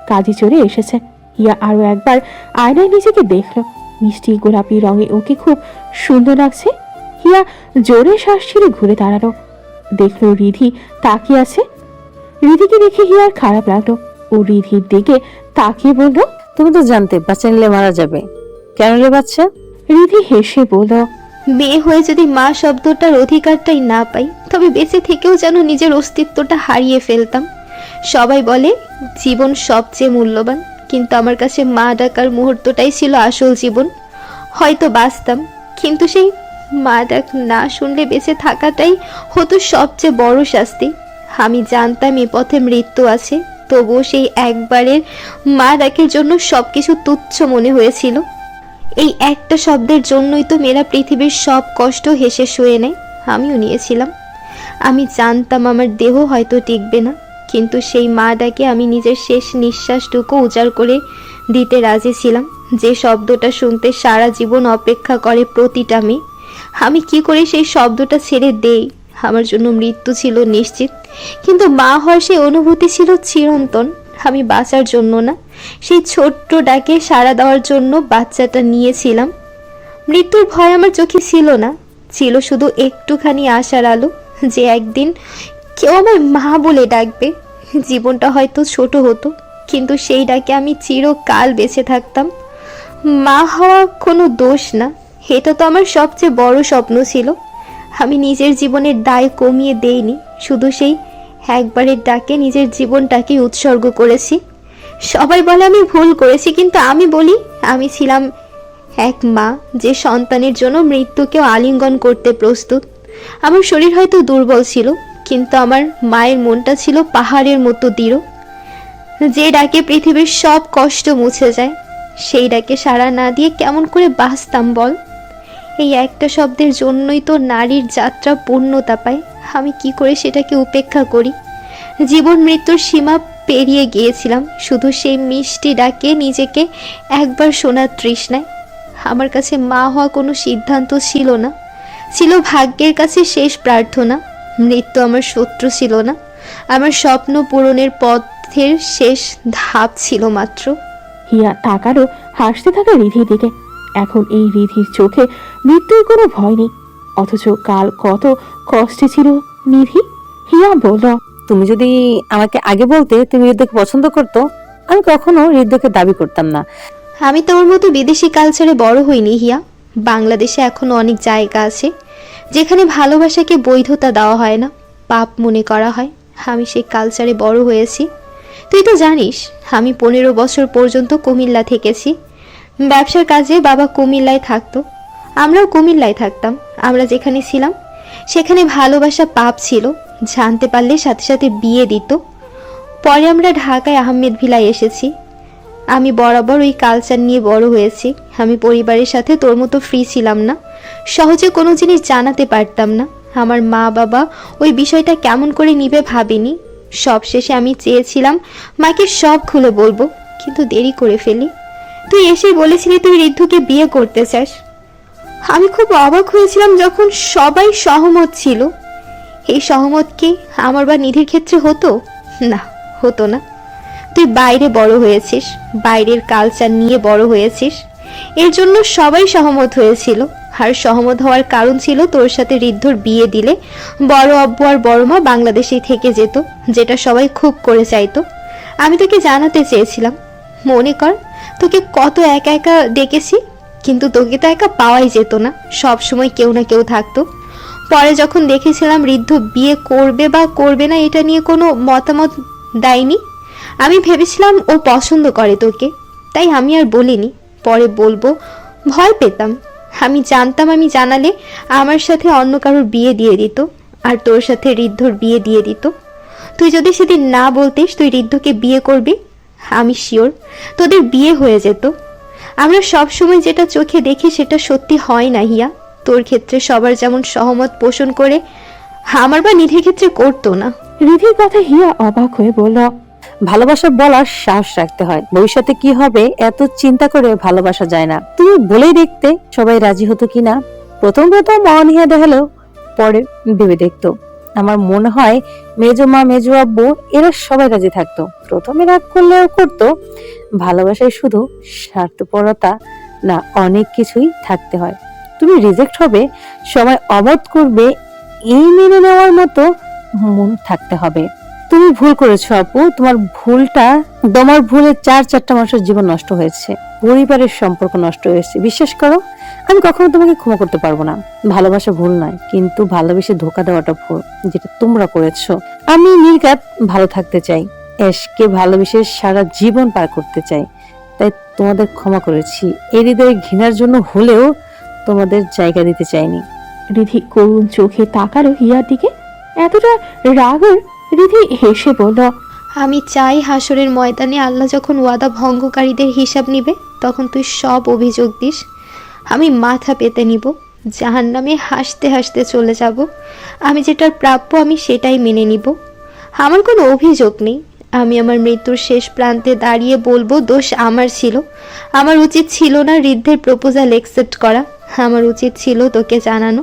কাজী চলে এসেছে। হিয়া আরো একবার আয়নায় নিজেকে দেখলো। মিষ্টি গোলাপি রঙে ওকে খুব সুন্দর লাগছে। হিয়া জোরে শ্বাস ছেড়ে ঘুরে দাঁড়ালো, দেখলো রিধি তাকিয়ে আছে। রিধিকে দেখে হিয়ার খারাপ লাগলো। ও রিধির দিকে তাকিয়ে বলল, তুমি তো জানতে বাচ্চা নিলে মারা যাবে, কেন নিলে বাচ্চা? রিধি হেসে বলল, মেয়ে হয়ে যদি মা শব্দটার অধিকারটাই না পাই, তবে বেঁচে থেকেও যেন নিজের অস্তিত্বটা হারিয়ে ফেলতাম। সবাই বলে জীবন সবচেয়ে মূল্যবান, কিন্তু আমার কাছে মা ডাকার মুহূর্তটাই ছিল আসল জীবন। হয়তো বাঁচতাম, কিন্তু সেই মা ডাক না শুনলে বেঁচে থাকাটাই হতো সবচেয়ে বড় শাস্তি। আমি জানতাম এ পথে মৃত্যু আছে, তবুও সেই একবারের মা ডাকের জন্য সবকিছু তুচ্ছ মনে হয়েছিল। এই একটা শব্দের জন্যই তো মেয়েরা পৃথিবীর সব কষ্ট হেসে শুয়ে নেয়। আমিও নিয়েছিলাম। আমি জানতাম আমার দেহ হয়তো টিকবে না, কিন্তু সেই মা ডাকে আমি নিজের শেষ নিঃশ্বাসটুকু উজাড় করে দিতে রাজি ছিলাম, যে শব্দটা শুনতে সারা জীবন অপেক্ষা করে প্রতিটা মেয়ে। আমি কি করে সেই শব্দটা ছেড়ে দেই? আমার জন্য মৃত্যু ছিল নিশ্চিত, কিন্তু মা হওয়ার সেই অনুভূতি ছিল চিরন্তন। আমি বাঁচার জন্য না, সেই ছোট্ট ডাকে সাড়া দেওয়ার জন্য বাচ্চাটা নিয়েছিলাম। মৃত্যুর ভয় আমার চোখে ছিল না, ছিল শুধু একটুখানি আশার আলো, যে একদিন কেউ আমায় মা বলে ডাকবে। জীবনটা হয়তো ছোট হতো, কিন্তু সেই ডাকে আমি চিরকাল বেঁচে থাকতাম। মা হওয়া কোনো দোষ না, এটা তো আমার সবচেয়ে বড় স্বপ্ন ছিল। আমি নিজের জীবনের দায় কমিয়ে দেইনি, শুধু সেই একবারের ডাকে নিজের জীবনটাকে উৎসর্গ করেছি। সবাই বলে আমি ভুল করেছি, কিন্তু আমি বলি আমি ছিলাম এক মা, যে সন্তানের জন্য মৃত্যুকেও আলিঙ্গন করতে প্রস্তুত। আমার শরীর হয়তো দুর্বল ছিল, কিন্তু আমার মায়ের মনটা ছিল পাহাড়ের মতো দৃঢ়। যে ডাকে পৃথিবীর সব কষ্ট মুছে যায়, সেই ডাকে সাড়া না দিয়ে কেমন করে বাঁচতাম বল? এই একটা শব্দের জন্যই তো নারীর যাত্রা পূর্ণতা পায়। আমি কি করে সেটাকে উপেক্ষা করি? জীবন মৃত্যুর সীমা পেরিয়ে গিয়েছিলাম শুধু সেই মিষ্টি ডাকে নিজেকে একবার শোনার তৃষ্ণায়। আমার কাছে মা হওয়া কোনো সিদ্ধান্ত ছিল না, ছিল ভাগ্যের কাছে শেষ প্রার্থনা। মৃত্যু আমার শত্রু ছিল না, আমার স্বপ্ন পূরণের পথের শেষ ধাপ ছিল মাত্র। হিয়া তাকালো হাসতে থাকা রিধির দিকে। এখন এই রিধির চোখে মৃত্যুর কোনো ভয় নেই, অথচ কাল কত কষ্টে ছিল নিধি। হিয়া বলল, তুমি যদি আমাকে আগে বলতে তুমি হৃদয়কে পছন্দ করতো, আমি কখনো হৃদয়কে দাবি করতাম না। আমি তোর মতো বিদেশি কালচারে বড় হইনি হিয়া। বাংলাদেশে এখনো অনেক জায়গা আছে যেখানে ভালোবাসাকে বৈধতা দেওয়া হয় না, পাপ মনে করা হয়। আমি সেই কালচারে বড় হয়েছি। তুই তো জানিস আমি 15 বছর পর্যন্ত কুমিল্লা থেকেছি। ব্যবসার কাজে বাবা কুমিল্লায় থাকতো, আমরাও কুমিল্লায় থাকতাম। আমরা যেখানে ছিলাম সেখানে ভালোবাসা পাপ ছিল, জানতে পারলে সাথে সাথে বিয়ে দিত। পরে আমরা ঢাকায় আহমেদ ভিলায় এসেছি। আমি বরাবর ওই কালচার নিয়ে বড় হয়েছি। আমি পরিবারের সাথে তোর মতো ফ্রি ছিলাম না, সহজে কোনো জিনিস জানাতে পারতাম না। আমার মা বাবা ওই বিষয়টা কেমন করে নিবে ভাবিনি। সবশেষে আমি চেয়েছিলাম মাকে সব খুলে বলবো, কিন্তু দেরি করে ফেলি। তুই এসেই বলেছিলি তুই ঋদ্ধকে বিয়ে করতে চাস। আমি খুব অবাক হয়েছিলাম যখন সবাই সহমত ছিল। এই সহমত কি আমার বা নিধির ক্ষেত্রে হতো? না, হতো না। তুই বাইরে বড় হয়েছিস, বাইরের কালচার নিয়ে বড় হয়েছিস, এর জন্য সবাই সহমত হয়েছিল। আর সহমত হওয়ার কারণ ছিল তোর সাথে ঋদ্ধর বিয়ে দিলে বড় আব্বু আর বড় মা বাংলাদেশেই থেকে যেত, যেটা সবাই খুব করে চাইতো। আমি তোকে জানাতে চেয়েছিলাম, মনে কর তোকে কত একা একা ডেকেছি, কিন্তু তোকে তো একা পাওয়াই যেত না, সব সময় কেউ না কেউ থাকতো। পরে যখন দেখেছিলাম ঋদ্ধ বিয়ে করবে বা করবে না এটা নিয়ে কোনো মতামত দেয়নি, আমি ভেবেছিলাম ও পছন্দ করে তোকে, তাই আমি আর বলিনি। পরে বলবো ভয় পেতাম। আমি জানতাম আমি জানালে আমার সাথে অন্য কারোর বিয়ে দিয়ে দিত, আর তোর সাথে ঋদ্ধর বিয়ে দিয়ে দিত। তুই যদি সেদিন না বলতিস তুই ঋদ্ধকে বিয়ে করবি, আমি শিওর তোদের বিয়ে হয়ে যেত। আমরা সব সময় যেটা চোখে দেখি সেটা সত্যি হয় না হিয়া। তোর ক্ষেত্রে সবার যেমন সহমত পোষণ করে, আমার বা নিধির ক্ষেত্রে করতো না। রিধির কথা হিয়া অবাক হয়ে বলল, ভালোবাসা বলার সাহস রাখতে হয়। ভবিষ্যতে কি হবে এত চিন্তা করে ভালোবাসা যায় না। তুমি বলেই দেখতে সবাই রাজি হতো কিনা। প্রথম অনীহা দেখালেও পরে ভেবে দেখতো। আমার মনে হয় মেজো মা, মেজো আব্বু এরা সবাই রাজি থাকতো। প্রথমে রাগ করলেও করতো। ভালোবাসায় শুধু স্বার্থপরতা না, অনেক কিছুই থাকতে হয়। তুমি রিজেক্ট হবে, সবাই অবাধ করবে, এই মেনে নেওয়ার মতো মন থাকতে হবে। তুমি ভুল করেছো আপু, তোমার ভুলে 4-4টা মানুষের জীবন নষ্ট হয়েছে, পরিবারের সম্পর্ক নষ্ট হয়েছে। বিশ্বাস করো, আমি কখনো তোমাকে ক্ষমা করতে পারবো না। ভালোবাসা ভুল নয়, কিন্তু ভালোবেসে ধোকা দেওয়াটা ভুল, যেটা তোমরা করেছো। আমি নির্ঘাত ভালো থাকতে চাই, এশকে ভালোবেসে সারা জীবন পার করতে চাই, তাই তোমাদের ক্ষমা করেছি। এই হৃদয়ে ঘৃণার জন্য হলেও তোমাদের জায়গা দিতে চাইনি। রিধি করুণ চোখে তাকালো হিয়ার দিকে। এতটা রাগের রিধি হেসে বলল, আমি চাই হাসরের ময়দানে আল্লাহ যখন ওয়াদা ভঙ্গকারীদের হিসাব নিবে, তখন তুই সব অভিযোগ দিস, আমি মাথা পেতে নিব, জাহান্নামে হাসতে হাসতে চলে যাব। আমি যেটার প্রাপ্য আমি সেটাই মেনে নিব। আমার কোনো অভিযোগ নেই। আমি আমার মৃত্যুর শেষ প্রান্তে দাঁড়িয়ে বলবো, দোষ আমার ছিল। আমার উচিত ছিল না ঋদ্ধের প্রপোজাল অ্যাকসেপ্ট করা, আমার উচিত ছিল তোকে জানানো,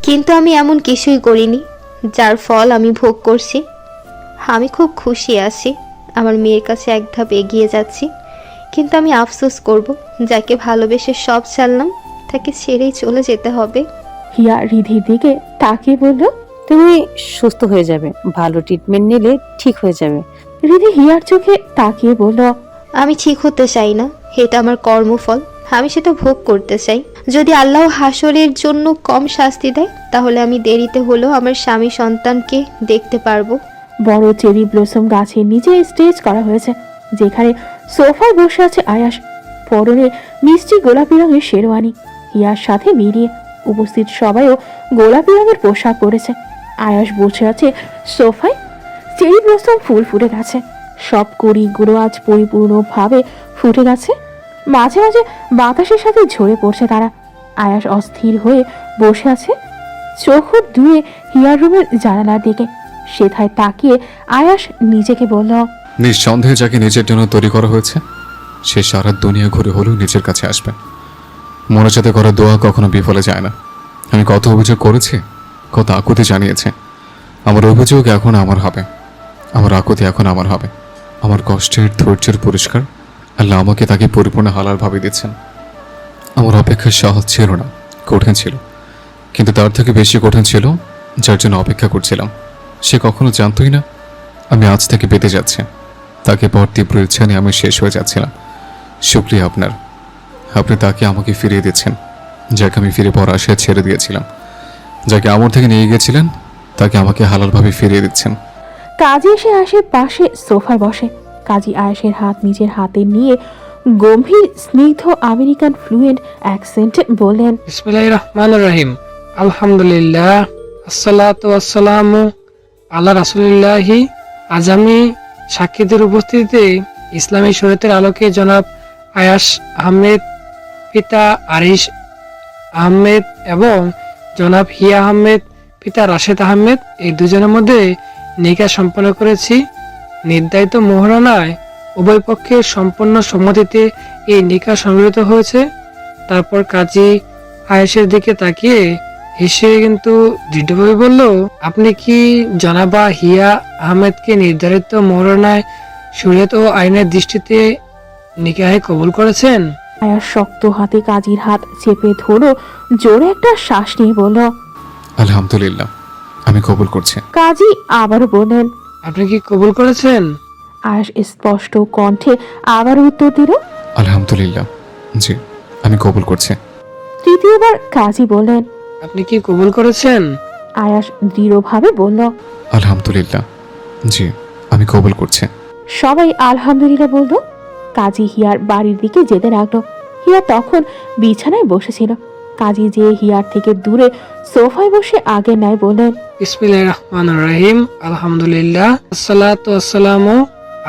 কিন্তু আমি এমন কিছুই করিনি, যার ফল আমি ভোগ করছি। আমি খুব খুশি আছি, আমার মেয়ের কাছে এক ধাপ এগিয়ে যাচ্ছি, কিন্তু আমি আফসোস করব, যাকে ভালোবেসে সব ছাড়লাম তাকে ছেড়েই চলে যেতে হবে। হিয়া রিধির দিকে তাকিয়ে বলল, তুমি সুস্থ হয়ে যাবে, ভালো ট্রিটমেন্ট নিলে ঠিক হয়ে যাবে। রিধি হিয়ার চোখে তাকিয়ে বলল, আমি ঠিক হতে চাই না, এটা আমার কর্মফল, আমি সেটা ভোগ করতে চাই। যদি আল্লাহ হাসরের জন্য কম শাস্তি দেয়, তাহলে আমি দেরিতে হলেও আমার স্বামী সন্তানকে দেখতে পারবো। বড় চেরি ব্লসম গাছের নিচে স্টেজ করা হয়েছে, যেখানে সোফায় বসে আছে আয়াস, পরনে মিষ্টি গোলাপি রঙের শেরওয়ানি। হিয়ার সাথে মিলিয়ে উপস্থিত সবাইও গোলাপি রঙের পোশাক পরেছে। আয়াস বসে আছে সোফায়। চেরি ব্লসম ফুল ফুটে গেছে, সব কুড়িগুলো আজ পরিপূর্ণভাবে ফুটে গেছে। মাঝে মাঝে বাতাসের সাথে ঝরে পড়ছে তারা। আয়াস অস্থির হয়ে বসে আছে, চোখ ধুয়ে হিয়ার রুমের জানালার দিকে। সেথায় তাকিয়ে আয়াস নিজেকে বলল, নিঃসন্দেহে যাকে নিজের জন্য তৈরি করা হয়েছে, সে সারা দুনিয়া ঘুরে হলেও নিজের কাছে আসবে। মনে চাতে করা দোয়া কখনো বিফলে যায় না। আমি কত অভিযোগ করেছি, কত আকুতি জানিয়েছে। আমার অভিযোগ এখন আমার হবে, আমার আকুতি এখন আমার হবে। আমার কষ্টের ধৈর্যের পুরস্কার আল্লাহ আমাকে তাকে পরিপূর্ণ হালাল ভাবে দিচ্ছেন। আমার অপেক্ষা সহজ ছিল না, কঠিন ছিল, কিন্তু তার থেকে বেশি কঠিন ছিল যার জন্য অপেক্ষা করছিলাম। সে কখনো জানতই না আমি আজ থেকে পেতে যাচ্ছি। তাকে পাওয়ার তীব্র ইচ্ছা নিয়ে আমি শেষ হয়ে যাচ্ছিলাম। শুকরিয়া আপনার, আপনি তাকে আমাকে ফিরিয়ে দিচ্ছেন, যাকে আমি ফিরে পাওয়ার আশায় ছেড়ে দিয়েছিলাম। যাকে আমার থেকে নিয়ে গিয়েছিলেন, তাকে আমাকে হালালভাবে ফিরিয়ে দিচ্ছেন। কাজী এসে আয়েশের পাশে সোফায় বসে। কাজী আয়েশের হাত নিজের হাতে নিয়ে গম্ভীর স্নিগ্ধ আমেরিকান ফ্লুয়েন্ট অ্যাকসেন্টে বললেন, বিসমিল্লাহির রহমানির রহিম, আলহামদুলিল্লাহ, আসসালাতু আসসালামু আলা রাসূলিল্লাহি। আজ আমি সাক্ষীদের উপস্থিতিতে ইসলামী শরীয়তের আলোকে জনাব আয়াস আহমেদ, পিতা আরিশ আহমেদ এবং জনাব হিয়া আহমেদ, পিতা রাশেদ আহমেদ, এই দুজনের মধ্যে নিকাহ সম্পন্ন করেছি। নির্ধারিত মোহরানায় উভয় পক্ষের সম্পূর্ণ সম্মতিতে এই নিকাহ সংগঠিত হয়েছে। তারপর কাজী আয়েশের দিকে তাকিয়ে হেসে কিন্তু দৃঢ়ভাবে বলল, আপনি কি জনাবা হিয়া আহমেদকে নির্ধারিত মোহরানায় শরীয়ত ও আইনের দৃষ্টিতে নিকাহে কবুল করেছেন? আয়াস শক্ত হাতে কাজীর হাত চেপে ধরো, জোরে একটা শ্বাস নিয়ে বলল, আলহামদুলিল্লাহ, আমি কবুল করছি। কাজী আবারও বললেন, আপনি কি কবুল করেছেন? আয়াস স্পষ্ট কণ্ঠে আবার উত্তর দিল, আলহামদুলিল্লাহ, জি, আমি কবুল করছি। তৃতীয়বার কাজী বললেন, আপনি কি কবুল করেছেন? আয়াস দৃঢ়ভাবে বলল, আলহামদুলিল্লাহ, জি, আমি কবুল করছি। সবাই আলহামদুলিল্লাহ বলল। কাজী হিয়ার বাড়ির দিকে যেতে লাগলো। হিয়া তখন বিছানায় বসেছিল। কাজী যে হিয়ার থেকে দূরে সোফায় বসে আগে ন্যায় বললেন, বিসমিল্লাহির রহমানির রহিম, আলহামদুলিল্লাহ, আসসালাতু আসসালামু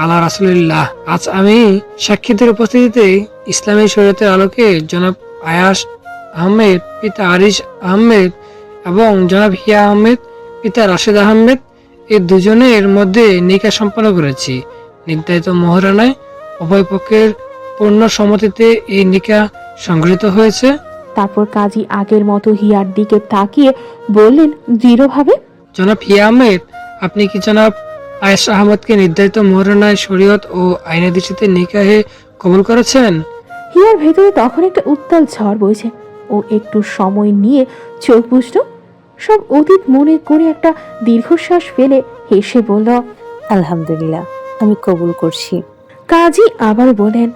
আলা রাসূলিল্লাহ। আজ আমি সাক্ষীদের উপস্থিতিতে ইসলামী শরীয়তের আলোকে জনাব আয়াস আহমেদ, পিতা আরিশ আহমেদ এবং জনাব হিয়া আহমেদ, পিতা রাশেদ আহমেদ, এই দুজনের মধ্যে নিকাহ সম্পন্ন করেছি। নির্ধারিত মোহরানায় উভয় পক্ষের পূর্ণ সম্মতিতে এই নিকাহ সংগৃহীত হয়েছে। তারপর কাজী আগের মতো হিয়ার দিকে তাকিয়ে বললেন দৃঢ়ভাবে, জনাব হিয়া আহমেদ, আপনি কি জনাব আয়েশ আহমদকে নির্ধারিত মোহরানায় শরীয়ত ও আইনের দৃষ্টিতে নিকাহে কবুল করেছেন? হিয়ার ভেতরে তখন একটা উত্তাল ঝড় বইছে। ও একটু সময় নিয়ে চোখ বুঝল, সব অতীত মনে করে একটা দীর্ঘশ্বাস ফেলে হেসে বলল, আলহামদুলিল্লাহ, আমি কবুল করছি। কাজী আবার বলেন,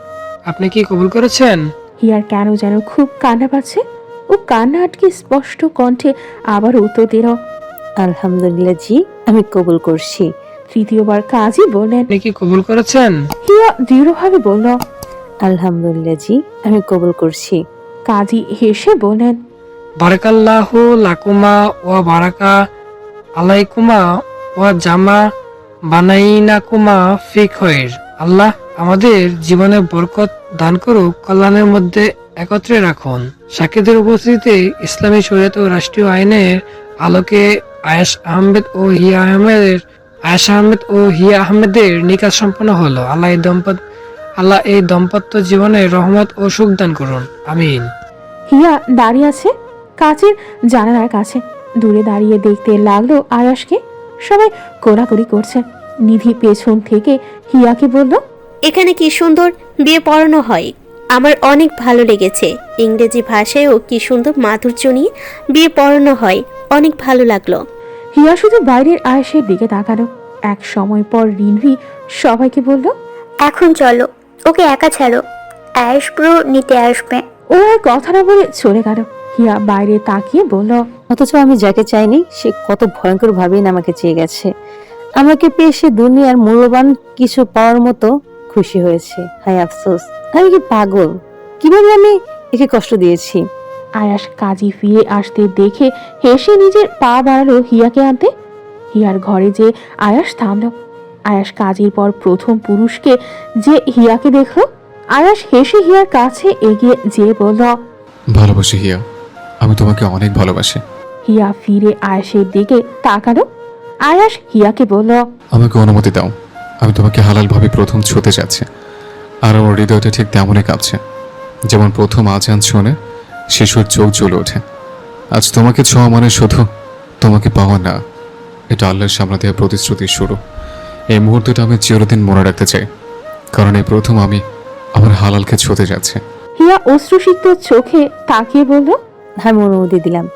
আপনি কি কবুল করেছেন? হিয়ার কেন যেন খুব কান্না পাচ্ছে। ও কান্না আটকে স্পষ্ট কণ্ঠে আবার উত্তর দিল, আলহামদুলিল্লাহ জি, আমি কবুল করছি। তৃতীয়বার কাজী বললেন, আপনি কি কবুল করেছেন? হিয়া দৃঢ়ভাবে বলল, আলহামদুলিল্লাহ জি, আমি কবুল করছি। কাজী হেসে বললেন, বারাকাল্লাহু লাকুমা ওয়া বারাকা আলাইকুমা ওয়া জামা বানাইনাকুমা ফি খৈর। আল্লাহ আমাদের জীবনে বরকত দান করুক, কল্যাণের মধ্যে একত্রে রাখুন। সাক্ষীদের উপস্থিতিতে ইসলামী শরীয়ত ও রাষ্ট্রীয় আইনের আলোকে আয়েশ আহমেদ ও হিয়া আহমেদের নিকাহ সম্পন্ন হলো। আল্লাহ এই দম্পত্য জীবনে রহমত ও সুখ দান করুন, আমিন। হিয়া দাঁড়িয়ে আছে কাচের জানালার কাছে। দূরে দাঁড়িয়ে দেখতে লাগলো আয়াসকে। সবাই কোলাকুলি করছে। নিধি পেছন থেকে হিয়াকে বলল, এখানে কি সুন্দর বিয়ে পড়ানো হয়, আমার অনেক ভালো লেগেছে। ইংরেজি ভাষায়ও কি সুন্দর মাধুর্য নিয়ে বিয়ে পড়ানো হয়, অনেক ভালো লাগলো। হিয়া শুধু বাইরের আয়েশের দিকে তাকালো। এক সময় পর রিনভি সবাইকে বলল, এখন চলো, ওকে একা ছাড়ো, আয়েশ ব্রো নিতে আসবে। ও আর কথা না বলে চলে গেল। হিয়া বাইরে তাকিয়ে বলল, অথচ আমি যাকে চাইনি সে কত ভয়ঙ্কর ভাবেই না আমাকে চেয়ে গেছে। আমাকে পেয়ে সে দুনিয়ার মূল্যবান কিছু পাওয়ার মতো খুশি হয়েছে। হায় আফসোস, আমি কি পাগল? কিভাবে আমি একে কষ্ট দিয়েছি। আয়াস কাজী ফিরে আসতে দেখে হেসে নিজের পা বাড়ালো হিয়াকে আনতে। হিয়ার ঘরে যে আয়াস থামল। আয়াস কাজীর পর প্রথম পুরুষকে যে হিয়াকে দেখলো। আয়াস হেসে হিয়ার কাছে এগিয়ে যেয়ে বলল, ভালোবাসি হিয়া, আমি তোমাকে অনেক ভালোবাসি। হিয়া ফিরে আয়াসের দিকে তাকালো। আয়াস হিয়াকে বলল, আমাকে অনুমতি দাও, আমি তোমাকে হালালভাবে প্রথম ছুঁতে যাচ্ছি। আর আমার হৃদয়টা ঠিক তেমনই কাঁপছে, যেমন প্রথম আজান শুনে শিশুর চোখ জ্বলে ওঠে। আজ তোমাকে ছোঁয়া মানে শুধু তোমাকে পাওয়া না, এটা আল্লাহর সামনে দেওয়া প্রতিশ্রুতির শুরু। এই মুহূর্তটা আমি চিরদিন মনে রাখতে চাই, কারণ এই প্রথম আমি আমার হালালকে ছুঁতে যাচ্ছি। হিয়া অশ্রুসিক্ত চোখে তাকিয়ে বলল, আমি অনুমতি দিলাম।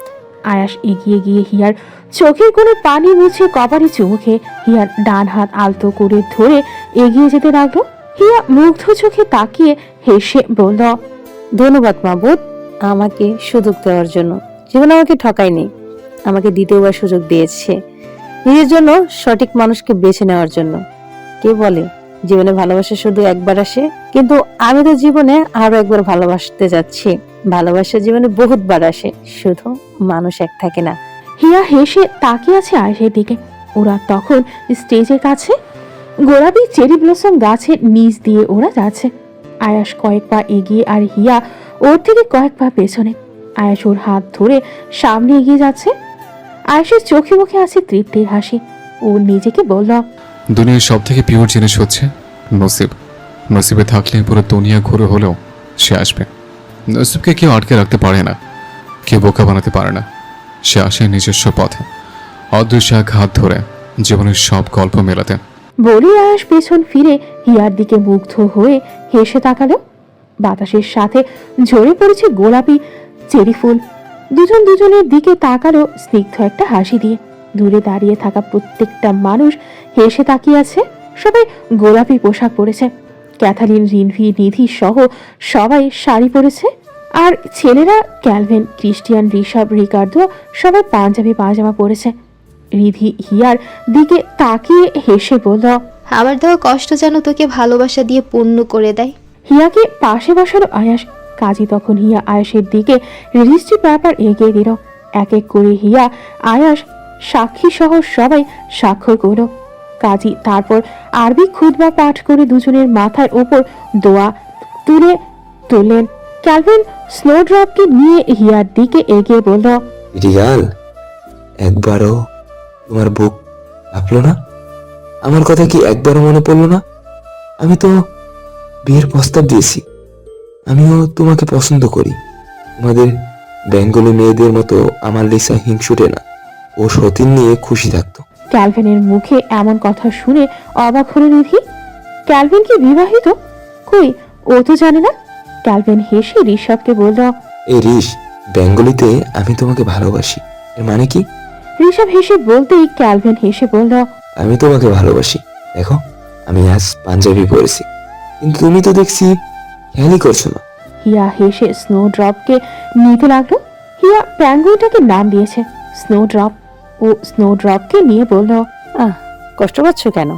আয়াস এগিয়ে গিয়ে হিয়ার চোখের কোণে পানি মুছে কপালে চুমুখে হিয়ার ডান হাত আলতো করে ধরে এগিয়ে যেতে লাগলো। হিয়া মুগ্ধ চোখে তাকিয়ে হেসে বলল, ধন্যবাদ মাবুদ, আমাকে সুযোগ দেওয়ার জন্য। জীবন আমাকে ঠকায়নি, আমাকে দ্বিতীয়বার সুযোগ দিয়েছে নিজের জন্য সঠিক মানুষকে বেছে নেওয়ার জন্য। কে বলে জীবনে ভালোবাসা শুধু একবার আসে, কিন্তু আমি তো জীবনে আরো একবার ভালোবাসতে যাচ্ছি। ভালোবাসা জীবনে বহুতবার আসে, শুধু মানুষ এক থাকে না। হিয়া হেসে তাকিয়ে আছে আয়েশের দিকে। ওরা তখন স্টেজের কাছে। গোলাপি চেরি ব্লসম গাছের নিচ দিয়ে ওরা যাচ্ছে। আয়াস কয়েক পা এগিয়ে আর হিয়া ওর থেকে কয়েক পা পেছনে। আয়াস ওর হাত ধরে সামনে এগিয়ে যাচ্ছে। আয়েশের চোখে মুখে আছে তৃপ্তির হাসি। ও নিজেকে বলল, দুনিয়ার সব থেকে পিওর জিনিস হচ্ছে নসিব। নসিবে থাকলে পুরো দুনিয়া ঘুরে হলেও সে আসবে। নসিবকে কেউ আটকে রাখতে পারে না, কেউ বোকা বানাতে পারে না। সে আসে নিজস্ব পথে, অদৃশ্য এক হাত ধরে জীবনের সব গল্প মেলাতে। বলে আয়াস পেছন ফিরে হিয়ার দিকে মুগ্ধ হয়ে হেসে তাকালো। বাতাসের সাথে ঝরে পড়েছে গোলাপি চেরি ফুল। দুজন দুজনের দিকে তাকালো স্নিগ্ধ একটা হাসি দিয়ে। দূরে দাঁড়িয়ে থাকা প্রত্যেকটা মানুষ হেসে তাকিয়ে আছে। সবাই গোলাপি পোশাক পরেছে। ক্যাথারিন, রিনভি, নিধি সহ সবাই শাড়ি পরেছে। আর ছেলেরা ক্যালভিন, ক্রিস্টিয়ান, ঋষভ, রিকার্ডো সবাই পাঞ্জাবি পাজামা পরেছে। রিধি হিয়ার দিকে তাকিয়ে হেসে বলল, আমার দেওয়া কষ্ট যেন তোকে ভালোবাসা দিয়ে পূর্ণ করে দেয়। হিয়াকে পাশে বসালো আয়াস। কাজী তখন হিয়া আয়াসের দিকে রেজিস্ট্রি পেপার এগিয়ে দিল। এক এক করে হিয়া, আয়াস, সাক্ষী সহ সবাই স্বাক্ষর করল। কাজী তারপর আরবি খুতবা পাঠ করে দুজনের মাথার ওপর দোয়া তুললেন। ক্যালভিন স্নোড্রপকে নিয়ে হিয়ার দিকে এগিয়ে বলল, রিয়াল, একবারও তোমার বুক কাঁপলো না? আমার কথা কি একবারও মনে পড়লো না? আমি তো বিয়ের প্রস্তাব দিয়েছি। আমিও তোমাকে পছন্দ করি। তোমাদের বেঙ্গলি মেয়েদের মতো আমার লিসা হিংসুটে না, ও সতীন নিয়ে খুশি থাকতো। ক্যালভিনের মুখে এমন কথা শুনে অবাক হলো নিধি। ক্যালভিন কি বিবাহিত? কই, ও তো জানে না। ক্যালভিন হেসে ঋষভকে বলল, এই রিস, বেঙ্গলিতে আমি তোমাকে ভালোবাসি এর মানে কি? ঋষভ হেসে বলতেই ক্যালভিন হেসে বলল, আমি তোমাকে ভালোবাসি। দেখো, আমি আজ পাঞ্জাবি পরেছি, কিন্তু তুমি তো দেখছি খেয়ালই করছো না। হিয়া হেসে স্নোড্রপকে নিতে লাগলো। হিয়া প্যাঙ্গুইনটাকে নাম দিয়েছে স্নোড্রপ। ও স্নোড্রপকে নিয়ে বলল, কষ্ট পাচ্ছ কেন?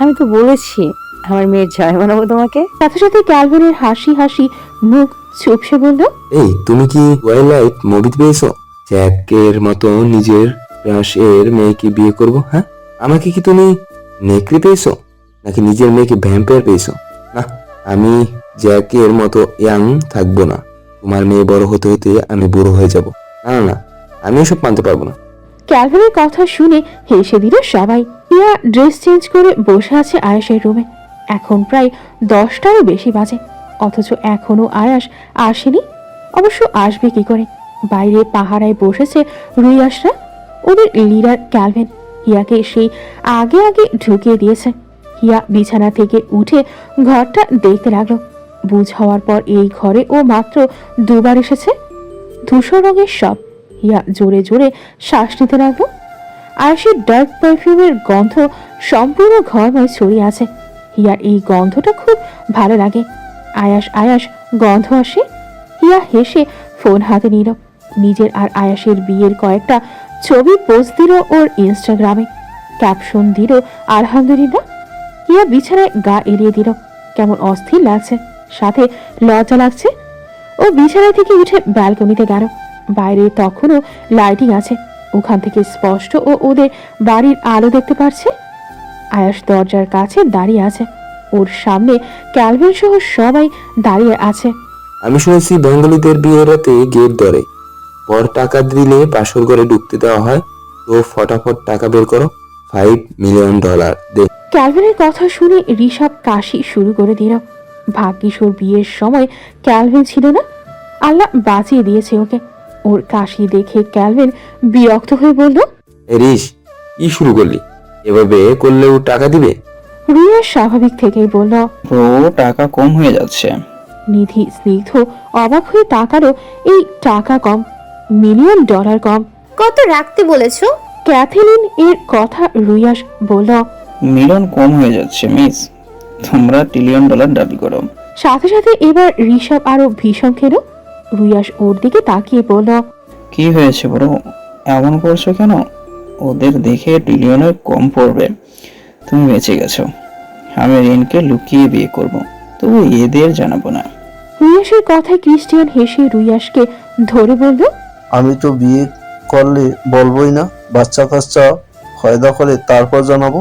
আমি তো বলেছি আমার মেয়ের জয় বানাবো তোমাকে। সাথে সাথে ক্যালভিনের হাসি হাসি মুখ চুপসে বলল, এই তুমি কি ওয়াইল্ডলাইফ মুভি পেয়েছো? জ্যাকের মতো নিজের ক্রাশের মেয়েকে বিয়ে করব? হ্যাঁ, আমাকে কি তুমি নেকড়ে পেয়েছো, নাকি নিজের মেয়েকে ভ্যাম্পায়ার পেয়েছো? না, আমি জ্যাকের মতো ইয়াং থাকবো না। তোমার মেয়ে বড় হতে হতে আমি বুড়ো হয়ে যাব। না না না, আমি এসব মানতে পারবো না। ক্যালভিনের কথা শুনে হেসে দিল সবাই। হিয়া ড্রেস চেঞ্জ করে বসে আছে আয়েশের রুমে। এখন প্রায় 10টারও বেশি বাজে, অথচ এখনো আয়াস আসেনি। অবশ্য আসবে কি করে? বাইরে পাহারায় বসেছে রুইয়াসরা। ওদের লিডার ক্যালভিন হিয়াকে সেই আগে আগে ঢুকিয়ে দিয়েছে। হিয়া বিছানা থেকে উঠে ঘরটা দেখতে লাগলো। বুঝ হওয়ার পর এই ঘরে ও মাত্র 2বার এসেছে। ধূসর রঙের সব। হিয়া জোরে জোরে শ্বাস নিতে লাগলো। আয়েশের ডার্ক পারফিউমের গন্ধ সম্পূর্ণ ঘরময় ছড়িয়ে আছে। হিয়ার এই গন্ধটা খুব ভালো লাগে। আয়াস আয়াস গন্ধ আসে। হিয়া হেসে ফোন হাতে নিল। নিজের আর আয়াসের বিয়ের কয়েকটা ছবি পোস্ট দিল ওর ইনস্টাগ্রামে। ক্যাপশন দিল আলহামদুলিল্লাহ। হিয়া বিছানায় গা এলিয়ে দিল। কেমন অস্থির লাগছে, সাথে লজ্জা লাগছে। ও বিছানায় থেকে উঠে ব্যালকনিতে গেল। বাইরে তখনও লাইটিং আছে, ওখান থেকে স্পষ্ট ও ওদের বাড়ির আলো দেখতে পাচ্ছে। আয়াস দরজার কাছে দাঁড়িয়ে আছে। ওর সামনে ক্যালভিন সহ সবাই দাঁড়িয়ে আছে। আমি শুনেছি বেঙ্গলিদের বিয়ের রাতে গেট ধরে, পর টাকা দিলে বাসর ঘরে ঢুকতে দেওয়া হয়। তো ফটাফট টাকা বের করো, $5 মিলিয়ন দে। ক্যালভিনের কথা শুনে ঋষভ কাশি শুরু করে দিল। ভাগ্যিস ওর বিয়ের সময় ক্যালভিন ছিল না, আল্লাহ বাঁচিয়ে দিয়েছে ওকে। ওর কাশি দেখে ক্যালভিন বিরক্ত হয়ে বলল, রিস, কি শুরু করলি? এভাবে করলেও টাকা দিবে? রিয়া স্বাভাবিক থেকেই বলল, ব্রো, টাকা কম হয়ে যাচ্ছে। নিধি স্নিগ্ধ অবাক হয়ে তাকালো। এই টাকা কম? $1 মিলিয়ন কম? কত রাখতে বলেছো? ক্যাথেলিন এর কথা রুইয়াস বলল, মিলিয়ন কম হয়ে যাচ্ছে মিস, তোমরা $1 ট্রিলিয়ন দাবি করো। সাথে সাথে এবার ঋষভ আরো ভীষণ খেলো। রুইয়াস ওর দিকে তাকিয়ে বলল, কি হয়েছে ব্রো, এমন করছো কেন? ওদের দেখে ট্রিলিয়নের কম পড়বে। তুমি বেঁচে গেছো। আমি রিনকে লুকিয়ে বিয়ে করব, তবু এদের জানাবো না। রুইয়াসের কথায় ক্রিস্টিয়ান হেসে রুইয়াসকে ধরে বলল, আমি তো বিয়ে করলে বলবোই না, বাচ্চা কাচ্চা ফয়দা করে তারপর জানাবো।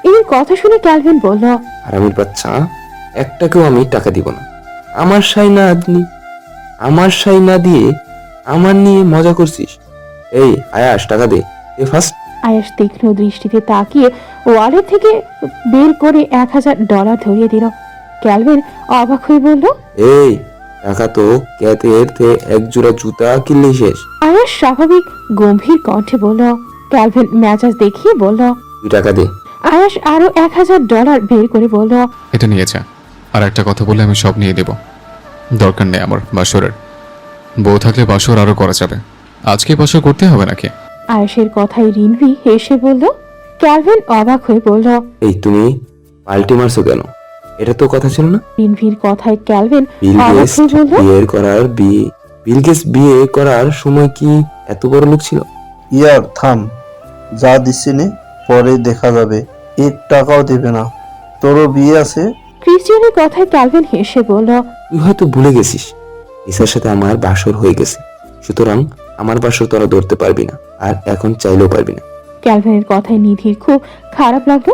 এই কথা শুনে ক্যালভিন বলল, হারামির বাচ্চা, একটাকেও আমি টাকা দিব না। আমার সাই না দিয়ে আমার নিয়ে মজা করছিস? এই আয়াস, টাকা দে ফার্স্ট। আয়াস তীক্ষ্ণ দৃষ্টিতে তাকিয়ে ওয়ালেট থেকে বের করে $1000 ধরিয়ে দিল। ক্যালভিন অবাক হয়ে বলল, এই টাকা তো ক্যাথের এক জোড়া জুতা কিনলেই শেষ। আয়াস স্বাভাবিক গম্ভীর কণ্ঠে বলল। ক্যালভিন মেজাজ দেখিয়ে বলল, 2 টাকা দে। আয়াস আরো $1000 বের করে বলল, এটা নিয়ে যা, আর একটা কথা বলে আমি সব নিয়ে দেব। দরকার নেই আমার বাসরের। বউ থাকলে বাসর আরো করা যাবে, আজকে বাসর করতে হবে নাকি? আয়াসের কথায় রিনভি হেসে বলল। ক্যালভিন অবাক হয়ে বলল, এই তুমি পাল্টি মারছো কেন? এটা তো কথা ছিল না। রিনভির কথায় ক্যালভিন বিল অবাক গেটস হয়ে বলল, বিয়ে করার সময় কি এত বড় লোক ছিল? ইয়ার থাম, যা দিচ্ছি নে, পরে দেখা যাবে। 1 টাকাও দেবে না, তোরও বিয়ে আছে। ক্রিস্টিয়ানের কথায় ক্যালভিন হেসে বলল, তুই হয়তো ভুলে গেছিস, ঈশার সাথে আমার বাসর হয়ে গেছে, সুতরাং আমার বাসর তোরা ধরতে পারবি না, আর এখন চাইলেও পারবি না। ক্যালভিনের কথায় নিধির খুব খারাপ লাগলো।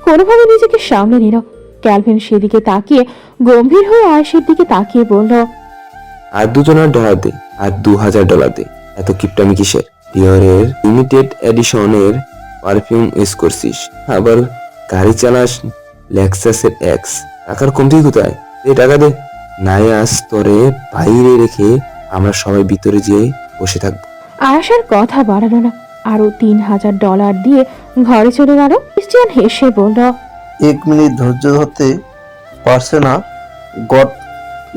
কোনোভাবে নিজেকে সামলে নিল। ক্যালভিন সেদিকে তাকিয়ে গম্ভীর হয়ে আয়েশের দিকে তাকিয়ে বলল, আর $2 দে, আর $2000 দে। এত কিপটামি কিসের? ডিওরের লিমিটেড এডিশনের পারফিউম ইউজ করছিস, আবার গাড়ি চালাস লেক্সাসের এক্স। টাকার কমতি কোথায়? দে টাকা দে, নাই আজ তোরে বাইরে রেখে আমরা সবাই ভিতরে যেয়ে বসে থাকবো। আয়াসের কথা বাড়ালো না, আরো $3000 দিয়ে ঘরে চলে গেল। ক্রিস্টিয়ান হেসে বলল, 1 মিনিট ধৈর্য ধরতে পারছে না? গড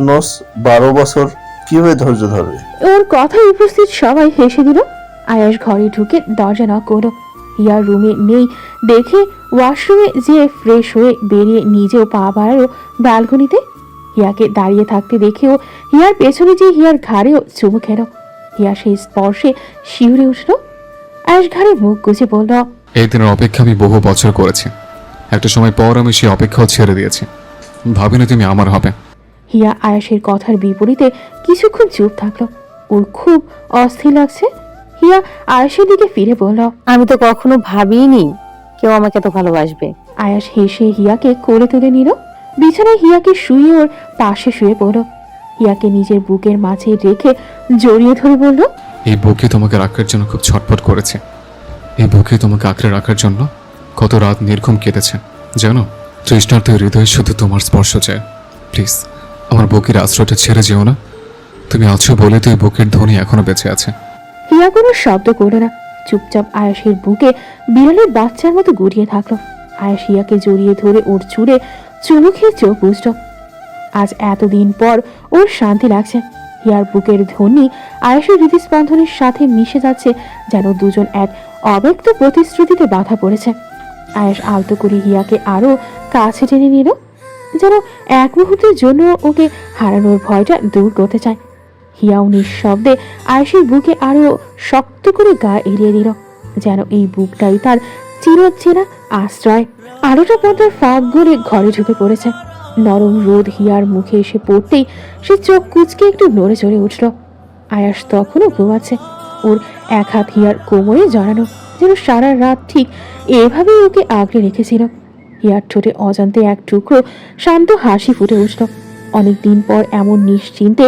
নোস 12 বছর কিভাবে ধৈর্য ধরবে? ওর কথায় উপস্থিত সবাই হেসে দিল। আয়াস ঘরে ঢুকে দরজা নক করলো। হিয়া রুমে নেই দেখে ওয়াশরুমে যেয়ে ফ্রেশ হয়ে বেরিয়ে নিজেও পা বাড়ালো ব্যালকনিতে। হিয়াকে দাঁড়িয়ে থাকতে দেখেও হিয়ার পেছনে যে হিয়ার ঘাড়েও চুমু খেল। হিয়া সেই স্পর্শে শিউরে উঠল। আয়াস ঘাড়ে মুখ গুজে বলল, এই দিনের অপেক্ষা আমি বহু বছর করেছি। একটা সময় পর আমি সেই অপেক্ষাও ছেড়ে দিয়েছি। ভাবিনি তুমি আমার হবে। হিয়া আয়াসের কথার বিপরীতে কিছুক্ষণ চুপ থাকলো। ওর খুব অস্থির লাগছে। হিয়া আয়াসের দিকে ফিরে বলল, আমি তো কখনো ভাবিনি কেউ আমাকে এত ভালোবাসবে। আয়াস হেসে হিয়াকে কোলে তুলে নিল। বিছানায় হিয়াকে শুয়ে ওর পাশে শুয়ে পড়ল। হিয়াকে নিজের বুকের মাঝে রেখে জড়িয়ে ধরে বলল, এই বুকে তোমাকে রাখার জন্য খুব ছটফট করেছে। এই বুকে তোমাকে আঁকড়ে রাখার জন্য কত রাত নির্ঘুম কেটেছে জানো? তৃষ্ণার্ত হৃদয় শুধু তোমার স্পর্শ চায়। প্লিজ আমার বুকের আশ্রয়টা ছেড়ে যেও না। তুমি আছো বলে তো এই বুকের ধ্বনি এখনো বেঁচে আছে। হিয়া কোনো শব্দ করল না, চুপচাপ আয়াসের বুকে বিড়ালের বাচ্চার মতো গুটিয়ে থাকলো। আয়াস হিয়াকে জড়িয়ে ধরে ওর চুড়ে চুমু খেয়ে চোখ বুঝল। আজ এতদিন পর ওর শান্তি লাগছে। হিয়ার বুকের ধ্বনি আয়াসের হৃদস্পন্দনের সাথে মিশে যাচ্ছে, যেন দুজন এক অব্যক্ত প্রতিশ্রুতিতে বাধা পড়েছে। আয়াস আলতো করে হিয়াকে আরো কাছে টেনে নিল, যেন এক মুহূর্তের জন্য ওকে হারানোর ভয়টা দূর করতে চায়। হিয়াও নিঃশব্দে আয়েশের বুকে আরো শক্ত করে গা এড়িয়ে দিল, যেন এই বুকটাই তার চিরচেনা আশ্রয়। আলোটা পর্দার ফাঁক গলে ঘরে ঢুকে পড়েছে। নরম রোদ হিয়ার মুখে এসে পড়তেই সে চোখ কুঁচকে একটু নড়ে চড়ে উঠল। আয়াস তখনও ঘুমাচ্ছে। ওর এক হাত হিয়ার কোমরে জড়ানো, যেন সারা রাত ঠিক এভাবেই ওকে আগলে রেখেছিল। হিয়ার ঠোঁটে অজান্তে এক টুকরো শান্ত হাসি ফুটে উঠল। অনেকদিন পর এমন নিশ্চিন্তে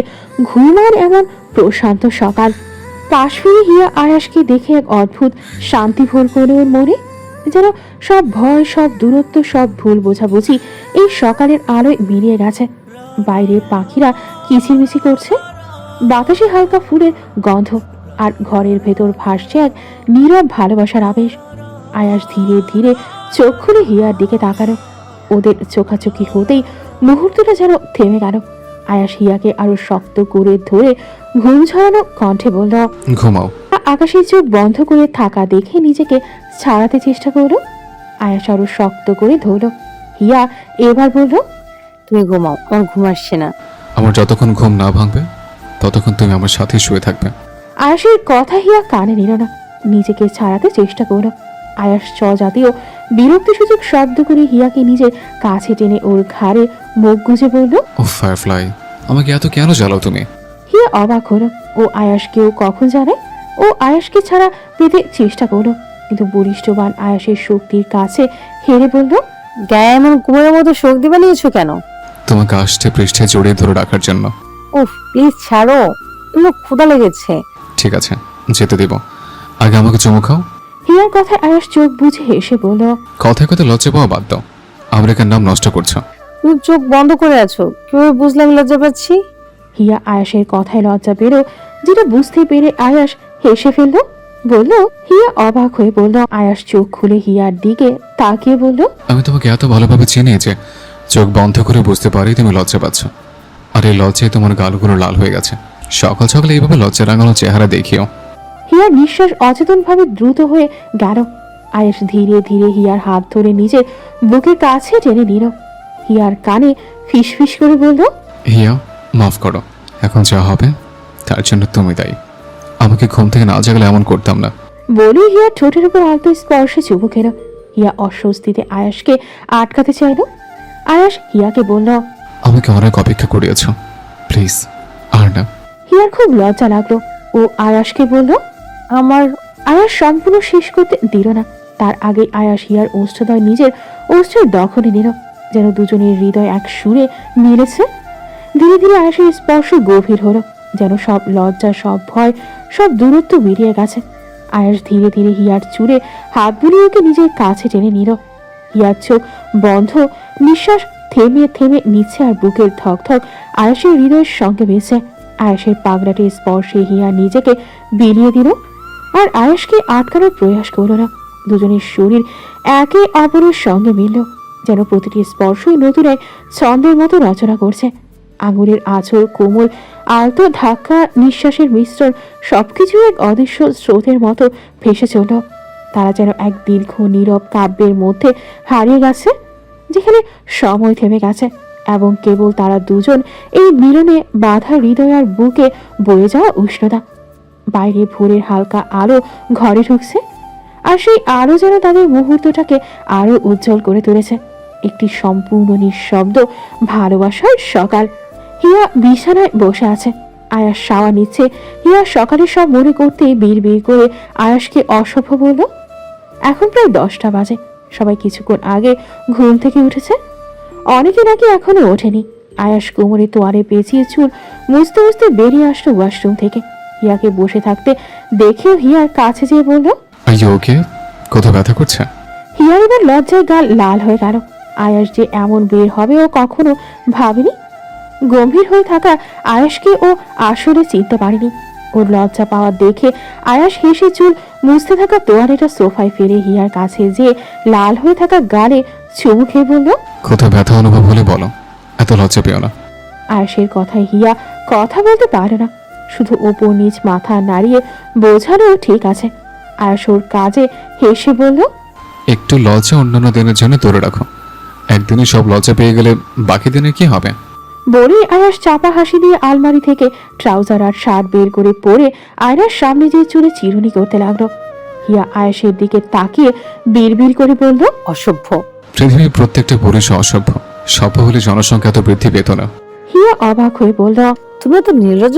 ঘুম আর এমন প্রশান্ত সকাল। পাশ ফিরে হিয়া আয়াসকে দেখে এক অদ্ভুত শান্তি ভর করল ওর মনে, যেন সব ভয়, সব দূরত্ব, সব ভুল বোঝাবুঝি এই সকালের আলোয় মিলিয়ে গেছে। বাইরে পাখিরা কিচিরমিচি করছে, বাতাসে হালকা ফুলের গন্ধ, আর ঘরের ভেতর ভাসছে এক নীরব ভালোবাসার আবেশ। আয়াস ধীরে ধীরে চোখ খুলে হিয়ার দিকে তাকালো। ওদের চোখাচোখি হতেই মুহূর্তটা যেন থেমে গেল। আয়াস হিয়াকে আরো শক্ত করে ধরে ঘুম ঝরানো কণ্ঠে বলল, ঘুমাও। আকাশের চোখ বন্ধ করে থাকা দেখে নিজেকে ছাড়াতে চেষ্টা করলো। আয়াস আরো শক্ত করে ধরল। হিয়া এবার বলল, তুমি ঘুমাও, আমার ঘুম আসছে না। আমার যতক্ষণ ঘুম না ভাঙবে ততক্ষণ তুমি আমার সাথে শুয়ে থাকবে। আয়াসের কথা হিয়া কানে নিল না, নিজেকে ছাড়াতে চেষ্টা করল। আয়াস জাতীয় বিরক্তিসূচক শব্দ করে হিয়াকে নিজের কাছে টেনে ওর ঘাড়ে মুখ গুজে বলল, ও ফায়ারফ্লাই, আমাকে এত কেন জ্বালাও তুমি? হিয়া অবাক হলো। ও আয়াসকেও কখন জানে? ও আয়াসকে ছাড়া পেতে চেষ্টা করলো, কিন্তু বলিষ্ঠবান আয়াসের শক্তির কাছে হেরে বলল, গায়ে এমন কুমোরের মতো শক্তি বানিয়েছো কেন? তোমাকে আষ্টে পৃষ্ঠে জড়িয়ে ধরে রাখার জন্য। উফ, প্লিজ ছাড়ো, আমার ক্ষুধা লেগেছে। ঠিক আছে, যেতে দিব, আগে আমাকে চুমু খাও। হিয়ার কথায় আয়াস চোখ বুঝে হেসে বলল, কথায় কথায় লজ্জা পাওয়া বাদ দাও, আমেরিকার নাম নষ্ট করছো। তুমি চোখ বন্ধ করে আছো, কিভাবে বুঝলাম লজ্জা পাচ্ছি? হিয়া আয়াসের কথায় লজ্জা পেল, যেটা বুঝতে পেরে আয়াস হেসে ফেলল। বলল, হিয়া অবাক হয়ে বলল। আয়াস চোখ খুলে হিয়ার দিকে তাকিয়ে বলল, আমি তোমাকে এত ভালোভাবে চিনি যে চোখ বন্ধ করে বুঝতে পারি তুমি লজ্জা পাচ্ছ। আর এই লজ্জায় তোমার গালগুলো লাল হয়ে গেছে। সকাল সকাল এইভাবে লজ্জা রাঙানো চেহারা দেখিও। হিয়ার নিঃশ্বাস অচেতনভাবে দ্রুত হয়ে গেল। আয়াস ধীরে ধীরে হিয়ার হাত ধরে নিজের বুকের কাছে টেনে নিল। হিয়ার কানে ফিসফিস করে বলল, হিয়া, মাফ করো, এখন যা হবে তার জন্য তুমি দায়ী। আমাকে ঘুম থেকে না জাগলে এমন করতাম না। বলে হিয়া ঠোঁটের উপর আলতো স্পর্শে চুমু খেল। হিয়া অস্বস্তিতে আয়াসকে আটকাতে চাইল। আয়াস হিয়াকে বলল, আমাকে অনেক অপেক্ষা করিয়েছ, প্লিজ আর না। হিয়ার খুব লজ্জা লাগলো। ও আয়াসকে বলল, আমার। আয়াস সম্পূর্ণ শেষ করতে দিল না। তার আগে আয়াস হিয়ার ওষ্ঠদয় নিজের ওষ্ঠের দখলে নিল, যেন দুজনের হৃদয় এক সুরে মিলেছে। ধীরে ধীরে আয়াসের স্পর্শ গভীর হলো, যেন সব লজ্জা, সব ভয়, সব দূরত্ব বেরিয়ে গেছে। আয়াস ধীরে ধীরে হিয়ার চুড়ে হাত বুলিয়ে ওকে নিজের কাছে টেনে নিল। হিয়ার চোখ বন্ধ নিঃশ্বাস থেমে থেমে নিচ্ছে আর বুকের ধক ধক আয়াসের হৃদয়ের সঙ্গে মিশছে। আয়াসের পাগড়াটির স্পর্শে হিয়া নিজেকে বিলিয়ে দিল আর আয়াসকে আটকানোর প্রয়াস করল না। দুজনের শরীর একে অপরের সঙ্গে মিলল, যেন প্রতিটি স্পর্শই নতুন এক ছন্দের মতো রচনা করছে। আঙুলের আঁচড়, কোমল আলতো ধাক্কা, নিঃশ্বাসের মিশ্রণ সবকিছু এক অদৃশ্য স্রোতের মতো ভেসে চলল। তারা যেন এক দীর্ঘ নীরব কাব্যের মধ্যে হারিয়ে গেছে, যেখানে সময় থেমে গেছে এবং কেবল তারা দুজন এই মিলনে বাধা হৃদয় আর বুকে বয়ে যাওয়া উষ্ণতা। বাইরে ভোরের হালকা আলো ঘরে ঢুকছে, আর সেই আলো যেন তাদের মুহূর্তটাকে আরো উজ্জ্বল করে তুলেছে। একটি সম্পূর্ণ নিঃশব্দ ভালোবাসার সকাল। হিয়া বিছানায় বসে আছে, আয়াস শাওয়া নিচ্ছে। হিয়া সকালে সব মনে করতেই বিড় করে আয়াসকে অসভ্য বলল। এখন প্রায় 10টা বাজে, সবাই কিছুক্ষণ আগে ঘুম থেকে উঠেছে, অনেকে নাকি এখনো ওঠেনি। আয়াস কোমরে তোয়ারে পেঁচিয়ে চুল মুছতে মুছতে বেরিয়ে আসলো ওয়াশরুম থেকে। হিয়াকে বসে থাকতে দেখেও হিয়ার কাছে যেয়ে বলল, ওকে, কোথাও ব্যথা করছে? হিয়ার এবার লজ্জায় গাল লাল হয়ে গেল। আয়াস যে এমন বের হবে ও কখনো ভাবেনি। গম্ভীর হয়ে থাকা আয়াসকে ও আসলে চিনতে পারেনি। ওর লজ্জা পাওয়া দেখে আয়াস হেসে চুল মুছতে থাকা তোয়ারেটা সোফায় ফেলে হিয়ার কাছে যেয়ে লাল হয়ে থাকা গালে চুমু খেয়ে বলল, কোথাও ব্যথা অনুভব হলে বলো, এত লজ্জা পেও না। আয়াসের কথায় হিয়া কথা বলতে পারে না, শুধু ওপর নিচ মাথা নাড়িয়ে বোঝানো ঠিক আছে। আয়াস ওর কাজে হেসে বলল, একটু লজ্জা অন্যান্য দিনের জন্য ধরে রাখো, একদিনে সব লজ্জা পেয়ে গেলে বাকি দিনে কি হবে? বলেই আয়াস চাপা হাসি দিয়ে আলমারি থেকে ট্রাউজার আর শার্ট বের করে পরে আয়নার সামনে যে চুলে চিরুনি করতে লাগলো। হিয়া আয়াসের দিকে তাকিয়ে বিড়বিড় করে বলল, অসভ্য। পৃথিবীর প্রত্যেকটা পুরুষ অসভ্য, সভ্য হলে জনসংখ্যা এত বৃদ্ধি পেত না। হিয়া অবাক হয়ে বলল, তুমি তো নির্লজ্জ,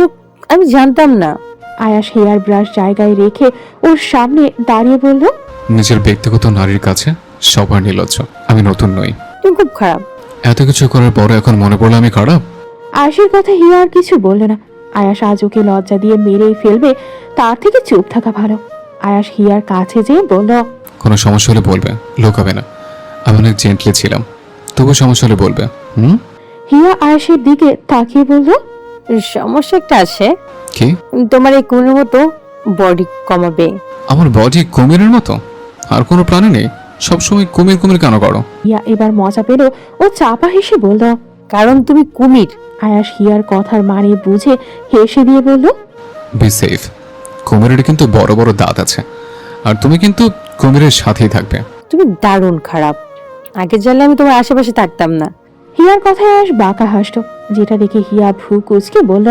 আমি জানতাম না। আয়াস হেয়ার ব্রাশ জায়গায় রেখে ওর সামনে দাঁড়িয়ে বলল, নিজের ব্যক্তিগত নারীর কাছে সবার নির্লজ্জ। আমি নতুন নই। তুমি খুব খারাপ। এত কিছু করার পরে এখন মনে পড়লো আমি খারাপ? আয়াসের কথা হিয়া আর কিছু বলল না। আয়াস আজ ওকে লজ্জা দিয়ে মেরেই ফেলবে, তার থেকে চুপ থাকা ভালো। আয়াস হিয়ার কাছে যেয়ে বলল, কোনো সমস্যা হলে বলবে, লোকাবে না। আমি অনেক জেন্টলি ছিলাম, তবু সমস্যা হলে বলবে। হিয়া আয়াসের দিকে তাকিয়ে বলল, সমস্যা একটা আছে। কি? তোমার এই কুমিরের মতো বডি কমাবে। আমার বডি কুমিরের মতো? আর কোনো প্রাণী নেই, সবসময় কুমির কুমির কেন করো? হিয়া এবার মজা পেল, ও চাপা হেসে বলল, কারণ তুমি কুমির। আয়াস হিয়ার কথার মানে বুঝে হেসে দিয়ে বলল, বি সেফ, কুমিরের কিন্তু বড় বড় দাঁত আছে, আর তুমি কিন্তু কুমিরের সাথেই থাকবে। তুমি দারুণ খারাপ, আগে জানলে আমি তোমার আশেপাশে থাকতাম না। হিয়ার কথায় আয়াস বাঁকা হাসল, যেটা দেখে হিয়া ভ্রু কুঁচকে বলল,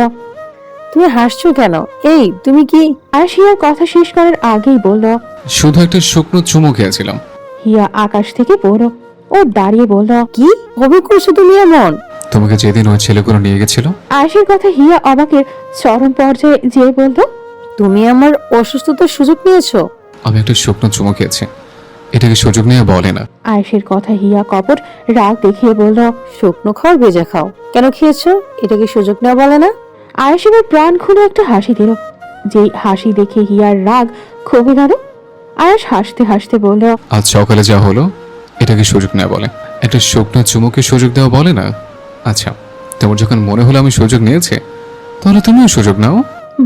তুমি হাসছো কেন? এই তুমি কি? আয়াস হিয়ার কথা শেষ করার আগেই বলল, শুধু একটা শুকনো চুমু খেয়েছিলাম। হিয়া আকাশ থেকে পড়ো, ও দাঁড়িয়ে বলল, কি হবে করছো তুমি এমন? তোমাকে যেদিন ওই ছেলেগুলো নিয়ে গেছিল। আয়াসের কথা হিয়া অবাকের চরম পর্যায়ে যেয়ে বলল, তুমি আমার অসুস্থতার সুযোগ নিয়েছো। আমি একটা শুকনো চুমু খেয়েছি, এটাকে সুযোগ নিয়ে বলে না। আয়েশের কথা হিয়া কপট রাগ দেখিয়ে বলল, শুকনো খাও ভেজা খাও, কেন খেয়েছো? এটাকে সুযোগ নেওয়া বলে না? আয়েশ এবার প্রাণ খুলে একটা হাসি দিল, যেই হাসি দেখে হিয়ার রাগ ক্ষোভে গেল। আয়েশ হাসতে হাসতে বলল, আজ সকালে যা হলো এটাকে সুযোগ নেওয়া বলে, একটা শুকনো চুমুকে সুযোগ দেওয়া বলে না। আচ্ছা, তোমার যখন মনে হলো আমি সুযোগ নিয়েছি, তাহলে তুমিও সুযোগ নাও।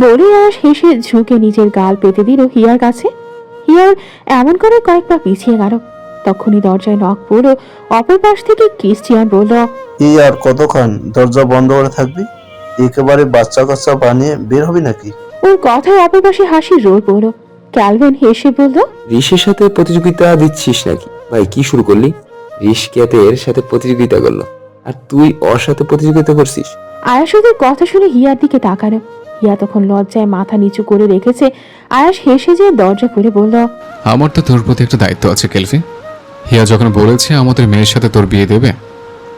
বলে আয়েশ হেসে ঝুঁকে নিজের গাল পেতে দিল হিয়ার কাছে। হিয়ার এমন করে কয়েক পা পিছিয়ে গেল। তখনই দরজায় নক পড়ল। অপর পাশ থেকে ক্রিস্টিয়ান বলল, এই আর কতক্ষণ দরজা বন্ধ করে থাকবি? একেবারে বাচ্চা কাচ্চা বানিয়ে বের হবি নাকি? ওর কথায় অপর পাশে হাসির রোল পড়ল। ক্যালভিন হেসে বলল, ঋষের সাথে প্রতিযোগিতা দিচ্ছিস নাকি? ভাই কি শুরু করলি? ঋষ ক্যাতের সাথে প্রতিযোগিতা করলো আর তুই ওর সাথে প্রতিযোগিতা করছিস? আয়াস ওদের কথা শুনে হিয়ার দিকে তাকালো। হিয়া তখন লজ্জায় মাথা নিচু করে রেখেছে। আয়াস হেসে যেয়ে দরজা খুলে বলল, আমার তো তোর প্রতি একটা দায়িত্ব আছে কেলভি। হিয়া যখন বলেছে আমাদের মেয়ের সাথে তোর বিয়ে দেবে,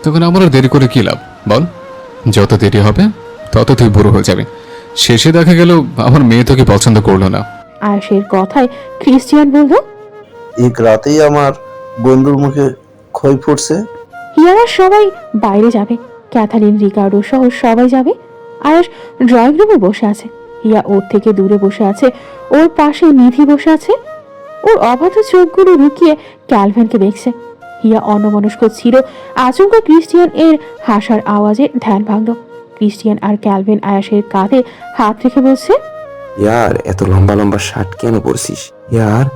তখন আমার আর দেরি করে কি লাভ বল? যত দেরি হবে তত তুই বুড়ো হয়ে যাবে। শেষে দেখা গেল আমার মেয়ে তোকে পছন্দ করলো না। আয়াসের কথায় ক্রিস্টিয়ান বলল, এক রাতেই আমার বন্ধুর মুখে খই ফুটছে। হিয়ারা সবাই বাইরে যাবে, ক্যাথারিন, রিকার্ডো সহ সবাই যাবে। আয়াস ড্রয়িং রুমে বসে আছে। হিয়া ওর থেকে দূরে বসে আছে, ওর পাশে নিধি বসে আছে। ওর অবাধ চোখগুলো লুকিয়ে ক্যালভিনকে দেখছে। হিয়া অন্যমনস্ক ছিল। আচমকা ক্রিস্টিয়ান এর হাসার আওয়াজে ধ্যান ভাঙল। ক্রিস্টিয়ান আর ক্যালভিন আয়াসের কাঁধে হাত রেখে বলছে, ইয়ার এত লম্বা লম্বা শার্ট কেন পরছিস? ইয়ার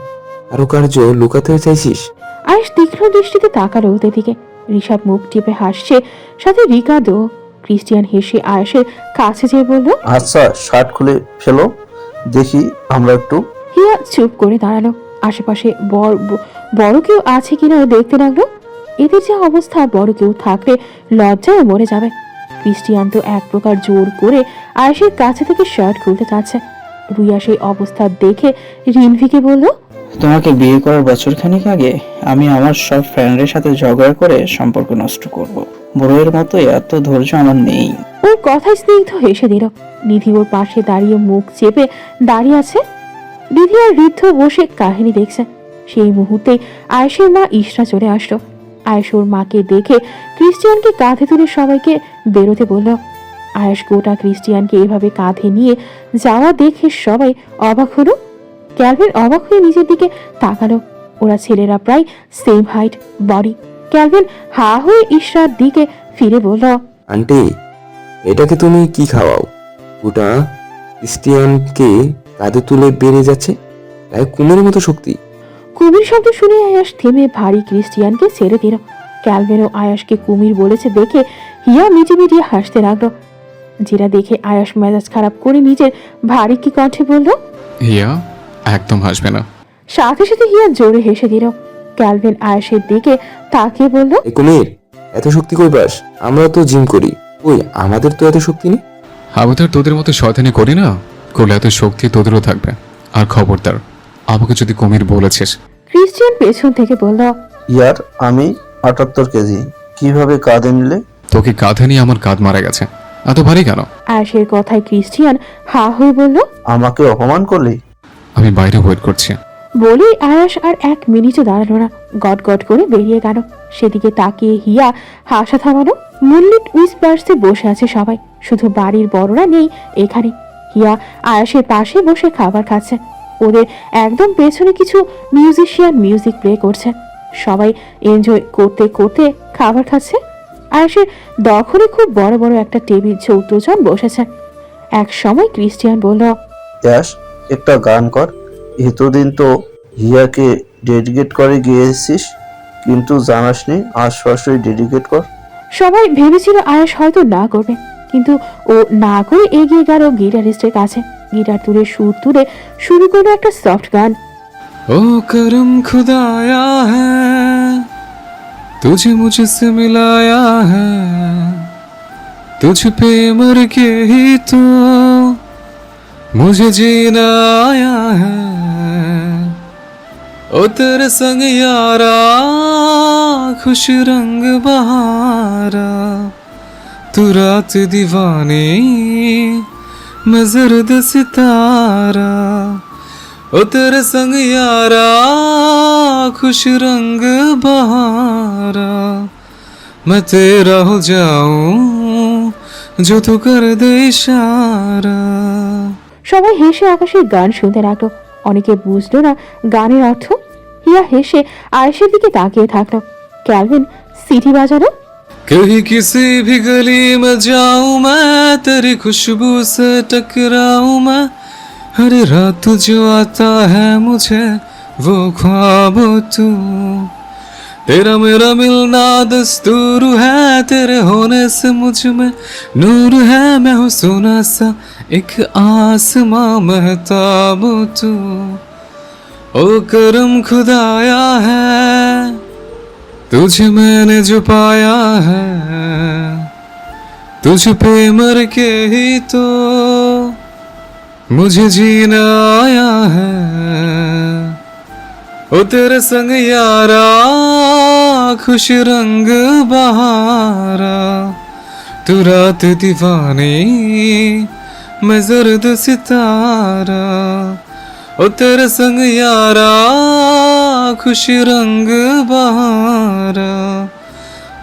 কারুকার্য লুকাতে চাইছিস? আয়াস তীক্ষ্ণ দৃষ্টিতে তাকালো ওদের দিকে। ঋষভ মুখ টিপে হাসছে, সাথে রিকার্ডো। ক্রিস্টিয়ান হেসে আয়াসের কাছে যেয়ে বলল, আচ্ছা শার্ট খুলে ফেলো, দেখি আমরা একটু। হিয়া চুপ করে দাঁড়ালো। আশেপাশে বড় কেউ আছে কিনা দেখতে লাগলো। এদের যে অবস্থা, বড় কেউ থাকলে লজ্জায় মরে যাবে। ক্রিস্টিয়ান তো এক প্রকার জোর করে আয়েশের কাছে থেকে শার্ট খুলতে চাচ্ছে। রুইয়া সেই অবস্থা দেখে রিনভিকে বলল, তোমাকে বিয়ে করার বছর খানিক আগে আমি আমার সব ফ্রেন্ডের সাথে ঝগড়া করে সম্পর্ক নষ্ট করব। বড়ের মতো এত ধৈর্য আমার নেই। ওর কথায় স্নিগ্ধ হেসে দিল। নিধি ওর পাশে দাঁড়িয়ে মুখ চেপে দাঁড়িয়ে আছে। নিধি আর ঋদ্ধ বসে কাহিনী দেখছে। সেই মুহূর্তে আয়েশের মা ইশরা চলে আসলো। আয়েশ ওর মাকে দেখে ক্রিস্টিয়ানকে কাঁধে তুলে সবাইকে বেরোতে বলল। আয়েশ গোটা ক্রিস্টিয়ানকে এভাবে কাঁধে নিয়ে যাওয়া দেখে সবাই অবাক হলো। ক্যালভিন অবাক হয়ে নিজের দিকে তাকালো। ওরা ছেলেরা প্রায় সেম হাইট, বডি। ক্যালভিন হা হয়ে ইশরার দিকে ফিরে বলল, আন্টি, এটাকে তুমি কি খাওয়াও? ওটা ক্রিস্টিয়ানকে কাঁধে তুলে বেড়ে যাচ্ছে, তাই কুমিরের মতো শক্তি। কুমির শব্দ শুনে আয়াস থেমে ভারী ক্রিস্টিয়ানকে ছেড়ে দিল। ক্যালভিনও আয়াসকে কুমির বলেছে দেখে হিয়া মিটিমিটিয়ে হাসতে লাগলো, যেটা দেখে আয়াস মেজাজ খারাপ করে নিজের ভারী কি কণ্ঠে বলল, হিয়া একদম হাসবে না। সাথে সাথে হিয়া জোরে হেসে দিল। ক্যালভিন আয়াসের দিকে তাকিয়ে বলল, এই কুমির, এত শক্তি কই পাস? আমরা তো জিম করি, ওই আমাদের তো এত শক্তি নেই। আমি তো আর তোদের মতো শয়তানি করি না, করলে এত শক্তি তোদেরও থাকবে। আর খবরদার, আমাকে যদি কুমির বলেছিস। ক্রিস্টিয়ান পেছন থেকে বলল, ইয়ার আমি 78 কেজি, কিভাবে কাঁধে নিলে? তোকে কাঁধে নিয়ে আমার কাঁধ মারা গেছে, এত ভারী কেন? আয়াসের কথায় ক্রিস্টিয়ান হা হয়ে বলল, আমাকে অপমান করলি? আমি বাইরে ওয়েট করছি। বলেই আয়াস আর এক মিনিটও দাঁড়ালো না, গট গট করে বেরিয়ে গেল। সেদিকে তাকিয়ে হিয়া হাসা থামালো। মুনলিট উইসপার্সে বসে আছে সবাই, শুধু বাড়ির বড়রা নেই এখানে। হিয়া আয়াসের পাশে বসে খাবার খাচ্ছে। ওদের একদম পেছনে কিছু মিউজিশিয়ান মিউজিক প্লে করছে। সবাই এনজয় করতে করতে খাবার খাচ্ছে। আয়াসের দখলে খুব বড় বড় একটা টেবিল, 14 জন বসেছে। এক সময় ক্রিস্টিয়ান বলল, ইয়াস একটা গান কর। এতদিন তো হিয়াকে ডেডিকেট করে গিয়েছিস, কিন্তু জানাসনি আজ সরাসরি ডেডিকেট কর। সবাই ভেবেছিল আয়াস হয়তো না করবে, কিন্তু ও না করে এগিয়ে গেল গিটারিস্টের কাছে। গিটার তুলে সুর তুলে শুরু করলো একটা সফট গান। ओ करम खुदाया है तुझे मुझसे मिलाया है, तुझ पे मर के ही तो मुझे जीना आया है। ओ तेरे संग यारा खुश रंग बहारा, तू रात दीवानी मैं जर्द सितारा। ओ तेरे संग यारा खुश रंग बहारा, मैं तेरा हो जाऊं जो तू कर दे इशारा। সবাই হেসে আকাশের গান শুনতে লাগলো। অনেকে বুঝলো না গানের অর্থ। হিয়া হেসে আয়েশের দিকে তাকিয়ে থাকলো। ক্যালভিন সিটি বাজালো। कहीं किसी भी गली में जाऊं मैं, तेरी खुशबू से टकराऊं मैं। हर रात जो आता है मुझे वो ख्वाब तू, तेरा मेरा मिलना दस्तूर है। तेरे होने से मुझ में नूर है, मैं हूँ सोना सा एक आसमां महताब तू। ओ करम खुदाया है तुझे मैंने जो पाया है, तुझ पे मर के ही तो मुझे जीना आया है। ओ तेरे संग यारा खुश रंग बहारा, तू रात दीवानी मैं जर्द सितारा। ओ तेरे संग यारा खुश रंग बहारा,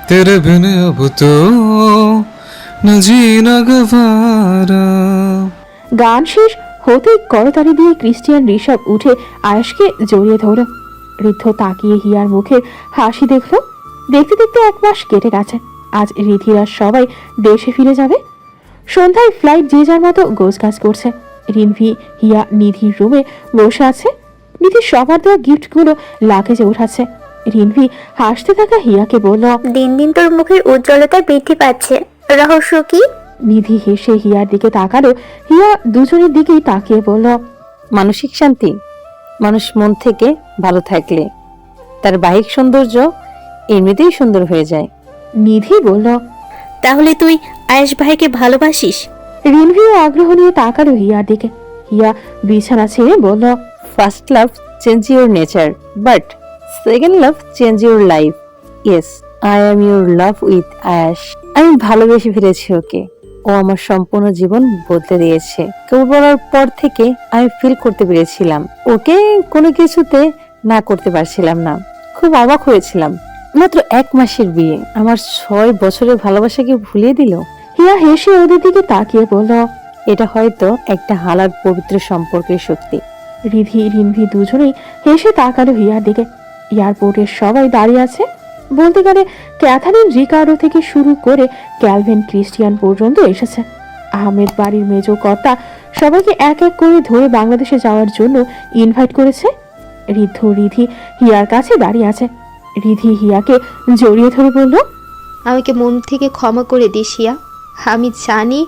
तेरे बिन अब तो न जीना गवारा। গান শেষ হতেই করতালি দিয়ে ক্রিস্টিয়ান ঋষভ উঠে আয়েশকে জড়িয়ে ধরল। ঋদ্ধ তাকিয়ে হিয়ার মুখের হাসি দেখলো। দেখতে দেখতে 1 মাস কেটে গেছে। আজ রিধিরা সবাই দেশে ফিরে যাবে। সন্ধ্যায় ফ্লাইট যে যার মতো গোছগাছ করছে। রিনভি, হিয়া নিধির রুমে বসে আছে। নিধি সবার দেওয়া গিফটগুলো লাগেজে উঠাচ্ছে। রিনভি হাসতে থাকা হিয়াকে বলল, দিন দিন তোর মুখের উজ্জ্বলতা বৃদ্ধি পাচ্ছে, রহস্য কি? নিধি হেসে হিয়ার দিকে তাকালো। হিয়া দুজনের দিকেই তাকিয়ে বলল, মানসিক শান্তি। মানুষ মন থেকে ভালো থাকলে তার বাহ্যিক সৌন্দর্য এমনিতেই সুন্দর হয়ে যায়। নিধি বলল, তাহলে তুই আয়েশ ভাইকে ভালোবাসিস? রিনভিও আগ্রহ নিয়ে তাকালো হিয়ার দিকে। হিয়া বিছানা ছেড়ে বলল, first love change your nature, but second love change your life. Yes, I am your love with Ayash. আমি ভালোবেসে ফেলেছি ওকে। ও আমার সম্পূর্ণ জীবন বদলে দিয়েছে। কেউ বলার পর থেকে আমি ফিল করতে পেরেছিলাম ওকে কোনো কিছুতে না করতে পারছিলাম না। খুব অবাক হয়েছিলাম। মাত্র 1 মাসের বিয়ে আমার 6 বছরের ভালোবাসাকে ভুলিয়ে দিল। হিয়া হেসে ওদের দিকে তাকিয়ে বলল, এটা হয়তো একটা হালাল পবিত্র সম্পর্কের শক্তি। রিধি রিনভি দুজনেই হেসে তাকালো হিয়ার দিকে। এয়ারপোর্টের সবাই দাঁড়িয়ে আছে। বলতে গেলে ক্যাথারিন রিকার্ডো থেকে শুরু করে ক্যালভিন ক্রিস্টিয়ান পর্যন্ত এসেছে। আহমেদ বাড়ির মেজ কর্তা সবাইকে এক এক করে ধরে বাংলাদেশে যাওয়ার জন্য ইনভাইট করেছে। ঋদ্ধ রিধি হিয়ার কাছে দাঁড়িয়ে আছে। রিধি হিয়াকে জড়িয়ে ধরে বলল, আমাকে মন থেকে ক্ষমা করে দিস হিয়া। আমি জানি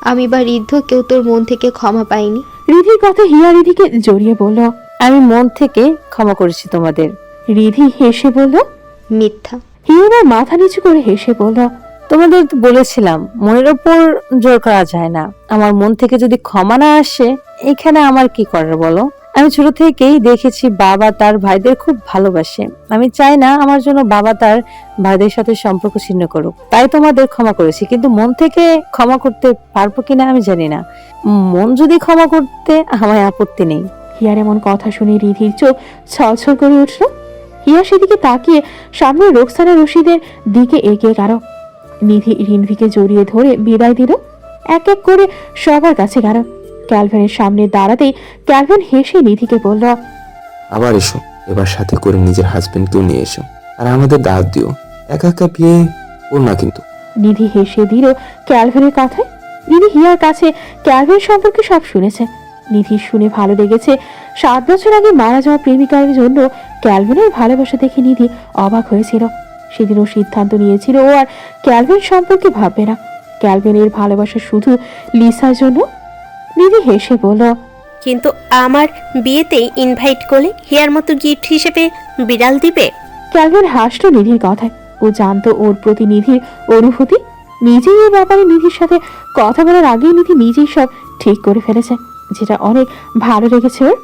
আমি বা ঋদ্ধ কেউ তোর মন থেকে ক্ষমা পাইনি। রিধির কথা হিয়া রিধিকে জড়িয়ে বলল, আমি মন থেকে ক্ষমা করেছি তোমাদের। রিধি হেসে বলল, মিথ্যা। হিয়ার মাথা নিচু করে হেসে বলল, তোমাদের তো বলেছিলাম মনের ওপর জোর করা যায় না। আমার মন থেকে যদি ক্ষমা না আসে এখানে আমার কি করার বলো? আমি ছোট থেকেই দেখেছি বাবা তার ভাইদের খুব ভালোবাসে। আমি চাই না আমার জন্য বাবা তার ভাইদের সাথে সম্পর্ক ছিন্ন করুক। তাই তোমাদের ক্ষমা করেছি, কিন্তু মন থেকে ক্ষমা করতে পারবো কিনা আমি জানি না। মন যদি ক্ষমা করতে আমার আপত্তি নেই। হিয়ার এমন কথা শুনে রিধির চোখ ছলছল করে উঠল। হিয়া সেদিকে তাকিয়ে সামনে রোকসানা রশিদের দিকে এগিয়ে গেল। নিধি রিনভিকে জড়িয়ে ধরে বিদায় দিল। এক এক করে সবার কাছে গেল। ক্যালভিনের সামনে দাঁড়াতেই ক্যালভিন হেসে নিধিকে বলল, আবার এসো, এবার সাথে করে নিজের হাজবেন্ডকেও নিয়ে এসো, আর আমাদের দাওয়াত দিও। একা একা বিয়ে ওর না কিন্তু। নিধি হেসে দিল ক্যালভিনের কথায়। নিধি হিয়ার কাছে ক্যালভিন সম্পর্কে সব শুনেছে। নিধি শুনে ভালো লেগেছে। 7 বছর আগে মারা যাওয়া প্রেমিকার জন্য ক্যালভিনের ভালোবাসা দেখে নিধি অবাক হয়েছিল। সেদিনও সিদ্ধান্ত নিয়েছিল ও আর ক্যালভিন সম্পর্কে ভাববে না। ক্যালভিনের ভালোবাসা শুধু লিসার জন্য। নিধি হেসে বলল, কিন্তু আমার বিয়েতে ইনভাইট করলে হিয়ার মতো গিফট হিসেবে বিড়াল দিবে? ক্যালভিন হাসলো নিধির কথায়। ও জানতো ওর প্রতি নিধির অনুভূতি। নিজেই এই ব্যাপারে নিধির সাথে কথা বলার আগেই নিধি নিজেই সব ঠিক করে ফেলেছে, যেটা অনেক ভালো লেগেছে ওর।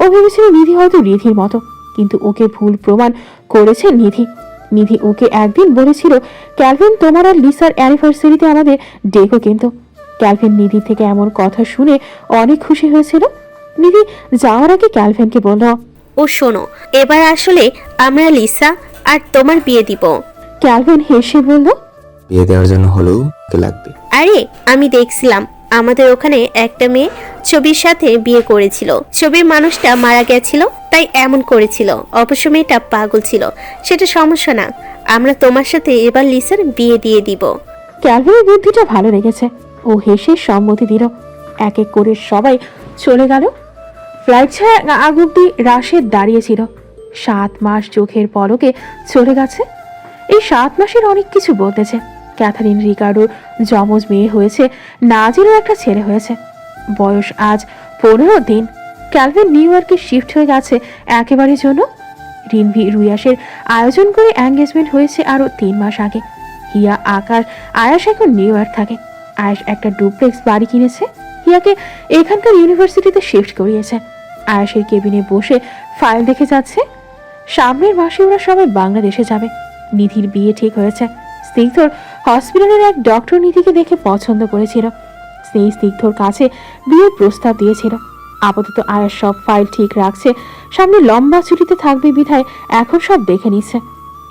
ও ভেবেছিল নিধি হয়তো রিধির মতো, কিন্তু ওকে ভুল প্রমাণ করেছে নিধি। নিধি ওকে একদিন বলেছিল, ক্যালভিন তোমার আর লিসার অ্যানিভার্সারিতে আমাদের ডেকো, কিন্তু ক্যালভিন নিধি থেকে এমন কথা শুনে অনেক খুশি হয়েছিল। নিধি যাওয়ার আগে ক্যালভিনকে বলল, ও শোনো, এবার আসলে আমরা লিসা আর তোমার বিয়ে দিব। ক্যালভিন হেসে বলল, বিয়ে দেওয়ার জন্য হলেও ওকে লাগবে। আরে আমি দেখছিলাম আমাদের ওখানে একটা মেয়ে ছবির সাথে বিয়ে করেছিল। ছবির মানুষটা মারা গেছিল, তাই এমন করেছিল। অবশ্য মেয়েটা পাগল ছিল, সেটা সমস্যা না। আমরা তোমার সাথে এবার লিসার বিয়ে দিয়ে দিব। ক্যালভিনের বুদ্ধিটা ভালো লেগেছে। ও হেসে সম্মতি দিল। এক এক করে সবাই চলে গেল। ফ্লাইট ছাড়া আগ অব্দি রাশেদ দাঁড়িয়েছিল। 7 মাস চোখের পলকে চলে গেছে। এই 7 মাসের অনেক কিছু বদলেছে। ক্যাথারিন রিকার্ডোর যমজ মেয়ে হয়েছে, নাজিরও একটা ছেলে হয়েছে। বয়স আজ 15 দিন। ক্যালভিন নিউ ইয়র্কে শিফট হয়ে গেছে একেবারের জন্য। রিনভি রুয়াসের আয়োজন করে এঙ্গেজমেন্ট হয়েছে আরো 3 মাস আগে। হিয়া, আকাশ, আয়াস এখন নিউ ইয়র্ক থাকে। আয়াস একটা ডুপ্লেক্স বাড়ি কিনেছে। হিয়াকে এখানকার ইউনিভার্সিটিতে শিফট করিয়েছে। আয়াসের কেবিনে বসে ফাইল দেখে যাচ্ছে। সামনের মাসে ওরা সবাই বাংলাদেশে যাবে। নিধির বিয়ে ঠিক হয়েছে। স্নিগ্ধর হসপিটালের এক ডক্টর নিধিকে দেখে পছন্দ করেছিল। সেই স্নিগ্ধর কাছে বিয়ের প্রস্তাব দিয়েছিল। আপাতত আয়াস সব ফাইল ঠিক রাখছে। সামনে লম্বা ছুটিতে থাকবে বিধায় এখন সব দেখে নিচ্ছে।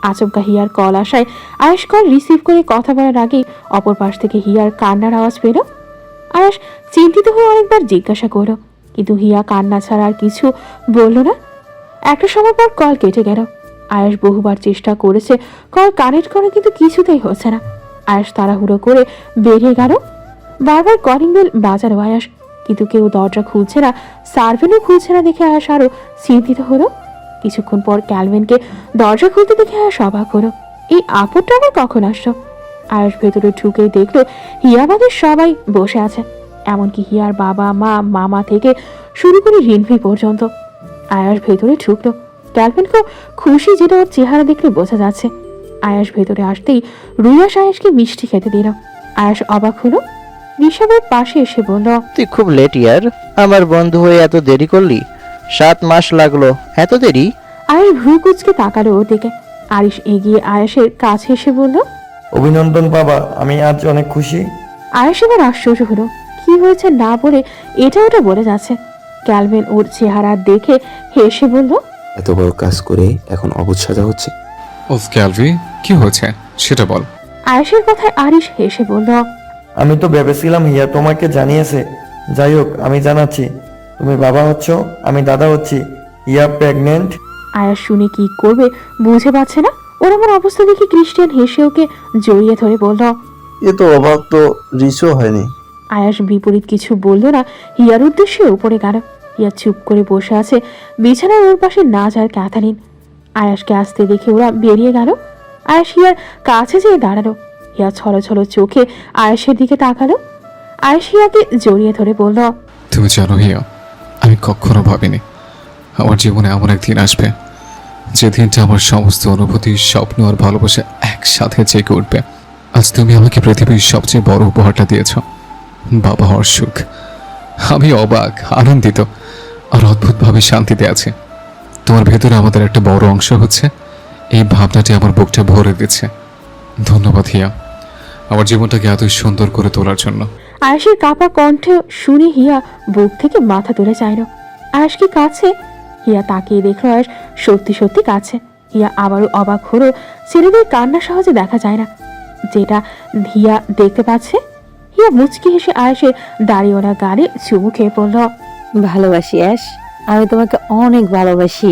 আচমকা হিয়ার কল আসায় আয়াস কল রিসিভ করে কথা বলার আগেই অপর পাশ থেকে হিয়ার কান্নার আওয়াজ পেল। আয়াস চিন্তিত হয়ে অনেকবার জিজ্ঞাসা করল, কিন্তু হিয়া কান্না ছাড়া আর কিছু বলল না। একটা সময় পর কল কেটে গেল। আয়াস বহুবার চেষ্টা করেছে কল কানেক্ট করে, কিন্তু কিছুতেই হচ্ছে না। আয়াস তাড়াহুড়ো করে বেরিয়ে গেল। বারবার কলিং বেল বাজালো আয়াস, কিন্তু কেউ দরজা খুলছে না, সার্ভেন্টও খুলছে না দেখে আয়াস আরো চিন্তিত হলো। কিছুক্ষণ পর ক্যালভিনকে দরজা খুলতে দেখে আয়াস অবাক হলো। এই আপদটা আবার কখন আসলো? আয়াস ভেতরে ঢুকেই দেখলো হিয়াবাদের সবাই বসে আছে, এমনকি হিয়ার বাবা মা মামা থেকে শুরু করে রিনভি পর্যন্ত। আয়াস ভেতরে ঢুকলো। ক্যালভিন খুব খুশি, যেটা ওর চেহারা দেখলে বোঝা যাচ্ছে। আয়াস ভেতরে আসতেই রুয়াস আয়াসকে মিষ্টি খেতে দিল। আয়াস অবাক হলো। ঋষভের পাশে এসে বলল, তুই খুব লেট ইয়ার, আমার বন্ধু হয়ে এত দেরি করলি? 7 মাস লাগলো, এত দেরি? আয়াস ভ্রু কুচকে তাকালো ওর দিকে। আরিশ এগিয়ে আয়াসের কাছে এসে বলল, অভিনন্দন বাবা, আমি আজ অনেক খুশি। আয়াস এবার আশ্চর্য হলো, কি হয়েছে না বলে এটা ওটা বলে যাচ্ছে। ক্যালভিন ওর চেহারা দেখে হেসে বলল, এত বড় কাজ করে এখন অবুঝ সাজা হচ্ছে। ওফ ক্যালভি, কি হয়েছে সেটা বল। আয়াসের কথায় আরিশ হেসে বলল, আমি তো ভেবেছিলাম হিয়া তোমাকে জানিয়েছে। যাই হোক, আমি জানাচ্ছি, তুমি বাবা হচ্ছ, আমি দাদা হচ্ছি। হিয়া প্রেগনেন্ট। আয়াস শুনে কি করবে বুঝে পাচ্ছে না। ওর এমন অবস্থা দেখে ক্রিস্টিয়ান হেসে ওকে জড়িয়ে ধরে বলল, এ তো অবাক তো রিসও হয়নি। আয়াস বিপরীত কিছু বলল না, হিয়ার উদ্দেশ্যে উপরে গেল। হিয়া চুপ করে বসে আছে বিছানার ওর পাশে, নাজ আর ক্যাথারিন। আয়াসকে আসতে দেখে ওরা বেরিয়ে গেল। আয়াস হিয়ার কাছে যেয়ে দাঁড়ালো। হিয়া ছলো ছলো চোখে আয়াসের দিকে তাকালো। আয়াস হিয়াকে জড়িয়ে ধরে বলল, তুমি জানো হিয়া, আমি কখনো ভাবিনি আমার জীবনে এমন একদিন আসবে যে দিনটা আমার সমস্ত অনুভূতি, স্বপ্ন আর ভালোবাসা একসাথে জেগে উঠবে। আজ তুমি আমাকে পৃথিবীর সবচেয়ে বড় উপহারটা দিয়েছ, বাবা হওয়ার সুখ। আমি অবাক, আনন্দিত আর অদ্ভুতভাবে শান্তিতে আছি। তোমার ভেতরে আমাদের একটা বড় অংশ হচ্ছে, এই ভাবনাটি আমার বুকটা ভরে দিচ্ছে। ধন্যবাদ হিয়া, আমার জীবনটাকে এত সুন্দর করে তোলার জন্য। আয়াসের কাপা কণ্ঠ শুনে হিয়া বুক থেকে মাথা তুলে চাইল। আয়াস কি কাছে? হিয়া তাকিয়ে দেখলো আয়াস সত্যি সত্যি কাছে। হিয়া আবারও অবাক হলো, ছেলেদের কান্না সহজে দেখা যায় না, যেটা হিয়া দেখতে পাচ্ছে। হিয়া মুচকি হেসে আয়াসের দাড়িওয়ালা গালে চুমু খেয়ে পড়ল। ভালোবাসি অ্যাশ, আমি তোমাকে অনেক ভালোবাসি।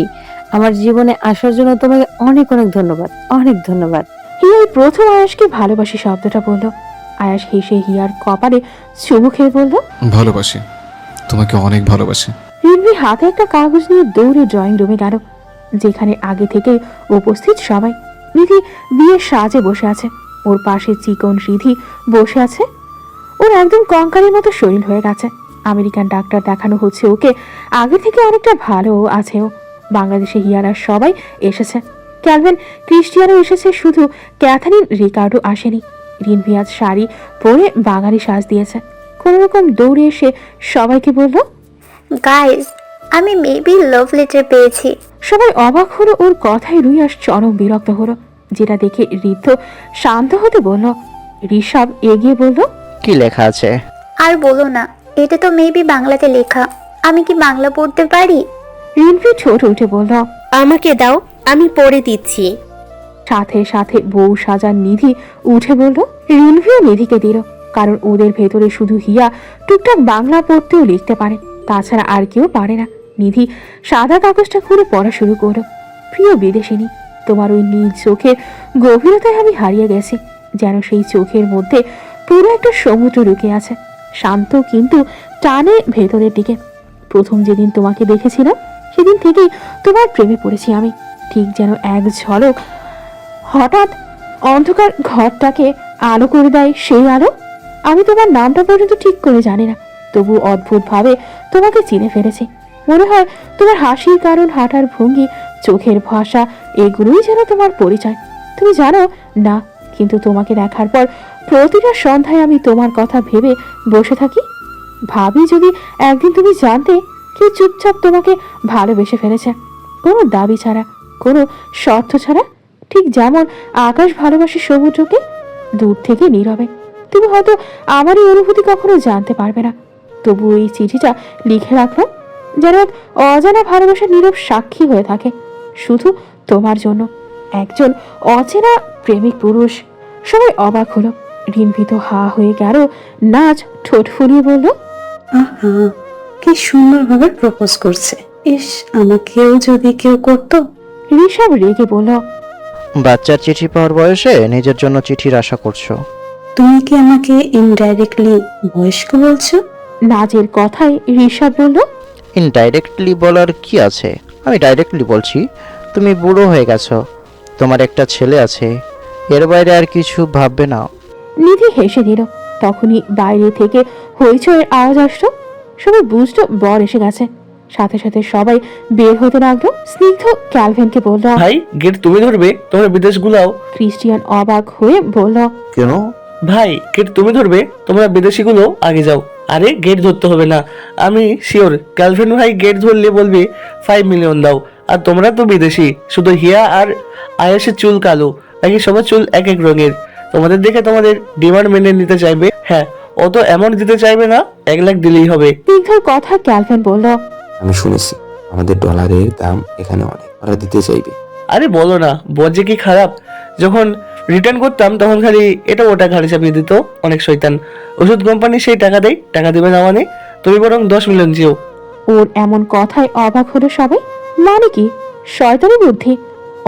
আমার জীবনে আসার জন্য তোমাকে অনেক অনেক ধন্যবাদ, অনেক ধন্যবাদ। হিয়া এই প্রথম আয়াসকে ভালোবাসি শব্দটা বলল। আয়াস হেসে হিয়ার কপালে চুমু খেয়ে বলল, ভালোবাসি, তোমাকে অনেক ভালোবাসি। রিনভি হাতে একটা কাগজ নিয়ে দৌড়ে ড্রয়িং রুমে গেল, যেখানে আগে থেকে উপস্থিত সবাই। নিধি বিয়ের সাজে বসে আছে, ওর পাশে চিকন রিধি বসে আছে। ওর একদম কঙ্কালের মতো শরীর হয়ে গেছে। আমেরিকান ডাক্তার দেখানো হচ্ছে ওকে, আগে থেকে অনেকটা ভালো আছে ও। বাংলাদেশে হিয়ারা সবাই এসেছে, ক্যালভিন ক্রিস্টিয়ানও এসেছে, শুধু ক্যাথারিন রিকার্ডো আসেনি। রিনভি আজ শাড়ি পরে বাঙালি সাজ দিয়েছে। কোনো রকম দৌড়ে এসে সবাইকে বলল, গাইস, আমি মেবি লাভ লেটার পেয়েছি। সবাই অবাক হলো ওর কথায়। রুইয়াস চরম বিরক্ত হলো, যেটা দেখে ঋদ্ধ শান্ত হতে বলল। ঋষভ এগিয়ে বলল, কি লেখা আছে? আর বলো না, এটা তো মেবি বাংলাতে লেখা। আমি কি বাংলা পড়তে পারি? রিনভি ছোট উঠে বলল, আমাকে দাও, আমি পড়ে দিচ্ছি। সাথে সাথে বউ সাজার নিধি উঠে বলল। রিনভিও নিধিকে দিল, কারণ ওদের ভেতরে শুধু হিয়া টুকটাক বাংলা পড়তেও লিখতে পারে, তাছাড়া আর কেউ পারে না। নিধি সাদা কাগজটা খুলে পড়া শুরু করলো। প্রিয় বিদেশিনী, তোমার ওই নীল চোখের গভীরতায় আমি হারিয়ে গেছি, যেন সেই চোখের মধ্যে পুরো একটা সমুদ্র লুকিয়ে আছে, শান্ত কিন্তু টানে ভেতরের দিকে। প্রথম যেদিন তোমাকে দেখেছিলাম সেদিন থেকেই তোমার প্রেমে পড়েছি আমি, ঠিক যেন এক ঝলক হঠাৎ অন্ধকার ঘরটাকে আলো করে দেয় সেই আলো। আমি তোমার নামটা পর্যন্ত ঠিক করে জানি না, তবু অদ্ভুতভাবে তোমাকে চিনে ফেলেছি। মনে হয় তোমার হাসির কারণ, হাঁটার ভঙ্গি, চোখের ভাষা, এগুলোই যেন তোমার পরিচয়। তুমি জানো না, কিন্তু তোমাকে দেখার পর প্রতিটা সন্ধ্যায় আমি তোমার কথা ভেবে বসে থাকি। ভাবি যদি একদিন তুমি জানতে কেউ চুপচাপ তোমাকে ভালোবেসে ফেলেছে, কোনো দাবি ছাড়া, কোনো শর্ত ছাড়া, ঠিক যেমন আকাশ ভালোবাসে সমুদ্রকে, দূর থেকে নীরবে। তুমি হয়তো আমার এই অনুভূতি কখনো জানতে পারবে না, তবু এই চিঠিটা লিখে রাখলাম, যেন এক অজানা ভালোবাসার নীরব সাক্ষী হয়ে থাকে, শুধু তোমার জন্য। একজন অচেনা প্রেমিক পুরুষ। সবাই অবাক হলো। রিনভি তো হা হয়ে গেল। নাচ ঠোঁট ফুলিয়ে বলল, আহা, কি সুন্দরভাবে প্রপোজ করছে। ইস, আমাকেও যদি কেউ করতো। ঋষভ রেগে বলল, বাচ্চার চিঠি পাওয়ার বয়সে নিজের জন্য চিঠির আশা করছো। তুমি কি আমাকে ইনডাইরেক্টলি বয়স্ক বলছো? নাজের কথায় ঋষভ বলল, ইনডাইরেক্টলি বলার কি আছে, আমি ডাইরেক্টলি বলছি, তুমি বুড়ো হয়ে গেছো, তোমার একটা ছেলে আছে, এর বাইরে আর কিছু ভাববে না। নিধি হেসে দিল। তখনই বাইরে থেকে হইচয়ের আওয়াজ আসলো। সবাই বুঝলো বর এসে গেছে। সাথে সাথে সবাই বের হতে লাগলো। স্নিগ্ধ ক্যালভিনকে বলল, ভাই গেট তুমি ধরবে, তোমরা বিদেশগুলাও। ক্রিস্টিয়ান অবাক হয়ে বলল, কেন? ভাই গেট তুমি ধরবে, তোমরা বিদেশিগুলো আগে যাও। আরে গেট ধরতে হবে না, আমি শিওর ক্যালভিন ভাই গেট ধরলে বলবে 5 মিলিয়ন দাও। আর তোমরা তো বিদেশি, শুধু হিয়া আর আয়াসের চুল কালো, বাকি সবার চুল এক এক রঙের। তোমাদের দেখে তোমাদের ডিমান্ড মেনে নিতে চাইবে। হ্যাঁ, ও তো অ্যামাউন্ট দিতে চাইবে না, 1 লাখ দিলেই হবে। স্নিগ্ধর কথা ক্যালভিন বলল, আমি শুনেছি আমাদের ডলারের দাম এখানে অনেক, ওরা দিতে চাইবে। আরে বলো না, বর যে কি খারাপ। যখন রিটার্ন করতাম তখন খালি এটা ওটা ঘাড়ে চাপিয়ে দিত, অনেক শয়তান। ওষুধ কোম্পানি সেই টাকা দেয়, টাকা দেবে না মানে? তুমি বরং 10 মিলিয়ন চেও। ওর এমন কথায় অবাক হলো সবাই। মানে কি শয়তানি বুদ্ধি?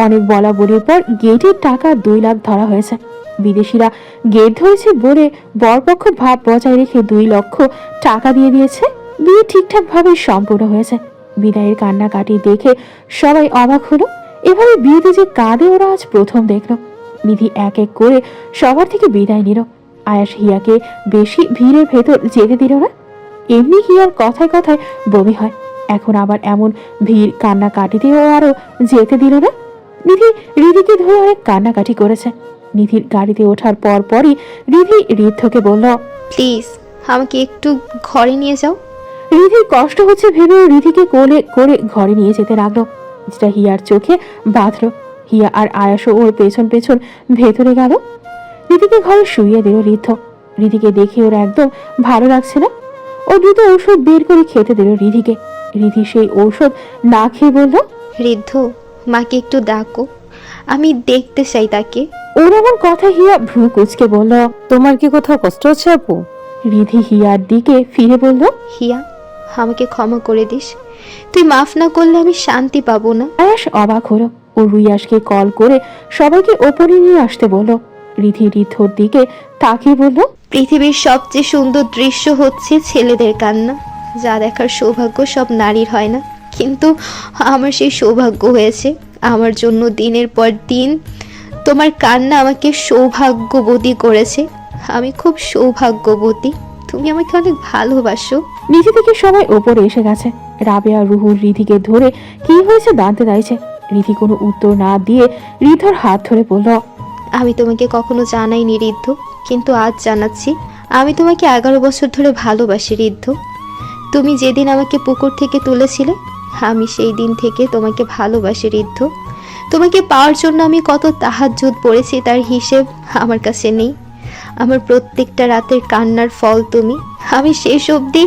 অনেক বলা বলির পর গেটের টাকা 2 লাখ ধরা হয়েছে। বিদেশিরা গেট ধরেছে বলে বরপক্ষ ভাব বজায় রেখে 2 লক্ষ টাকা দিয়ে দিয়েছে। বিয়ে ঠিকঠাক ভাবে সম্পূর্ণ হয়েছে। বিদায়ের কান্নাকাটি দেখে সবাই অবাক হলো। এভাবে বিয়েতে যে কাঁদে ওরা আজ প্রথম দেখলো। নিধি এক এক করে সবার থেকে বিদায় নিল। আয়াস হিয়াকে বেশি ভিড়ের ভেতর যেতে দিল না। এমনি হিয়ার কথায় কথায় বমি হয়, এখন আবার এমন ভিড় কান্নাকাটিতেও আরো যেতে দিল না। নিধি রিধিকে ধরে অনেক কান্নাকাটি করেছে। নিধির গাড়িতে ওঠার পর পরই রিধি ঋদ্ধকে বলল, প্লিজ আমাকে একটু ঘরে নিয়ে যাও। রিধির কষ্ট হচ্ছে ভেবেও রিধিকে কোলে করে ঘরে নিয়ে যেতে লাগলো, যেটা হিয়ার চোখে বাঁধলো। হিয়া আর আয়াসও ওর পেছন পেছন ভেতরে গেল। রিধিকে ঘরে শুইয়ে দিল ঋদ্ধ। রিধিকে দেখে ওর একদম ভালো লাগছে না। ও দ্রুত ঔষধ বের করে খেতে দিল রিধিকে। রিধি সেই ঔষধ না খেয়ে বলল, ঋদ্ধ, মাকে একটু ডাকো, আমি দেখতে চাই তাকে। ওর এমন কথা হিয়া ভ্রু কুচকে বলল, তোমার কি কোথাও কষ্ট হচ্ছে আপু? রিধি হিয়ার দিকে ফিরে বলল, হিয়া, আমাকে ক্ষমা করে দিস, তুই মাফ না করলে আমি শান্তি পাবো না। আয়াস অবাক হলো। ও রুইয়াসকে কল করে সবাইকে ওপরে নিয়ে আসতে বলল। রিধি ঋদ্ধর দিকে তাকিয়ে বলল, পৃথিবীর সবচেয়ে সুন্দর দৃশ্য হচ্ছে ছেলেদের কান্না, যা দেখার সৌভাগ্য সব নারীর হয় না, কিন্তু আমার সেই সৌভাগ্য হয়েছে। আমার জন্য দিনের পর দিন তোমার কান্না আমাকে সৌভাগ্যবতী করেছে। আমি খুব সৌভাগ্যবতী, তুমি আমাকে অনেক ভালোবাসো। নিচে থেকে সবাই ওপরে এসে গেছে। রাবেয়া রুহুর রিধিকে ধরে কি হয়েছে জানতে চাইছে। রিধি কোনো উত্তর না দিয়ে ঋদ্ধর হাত ধরে বলল, আমি তোমাকে কখনো জানাইনি ঋদ্ধ, কিন্তু আজ জানাচ্ছি, আমি তোমাকে 11 বছর ধরে ভালোবাসি ঋদ্ধ। তুমি যেদিন আমাকে পুকুর থেকে তুলেছিলে, আমি সেই দিন থেকে তোমাকে ভালোবাসি ঋদ্ধ। তোমাকে পাওয়ার জন্য আমি কত তাহাজ্জুদ পড়েছি তার হিসেব আমার কাছে নেই। আমার প্রত্যেকটা রাতের কান্নার ফল তুমি। আমি শেষ অবধি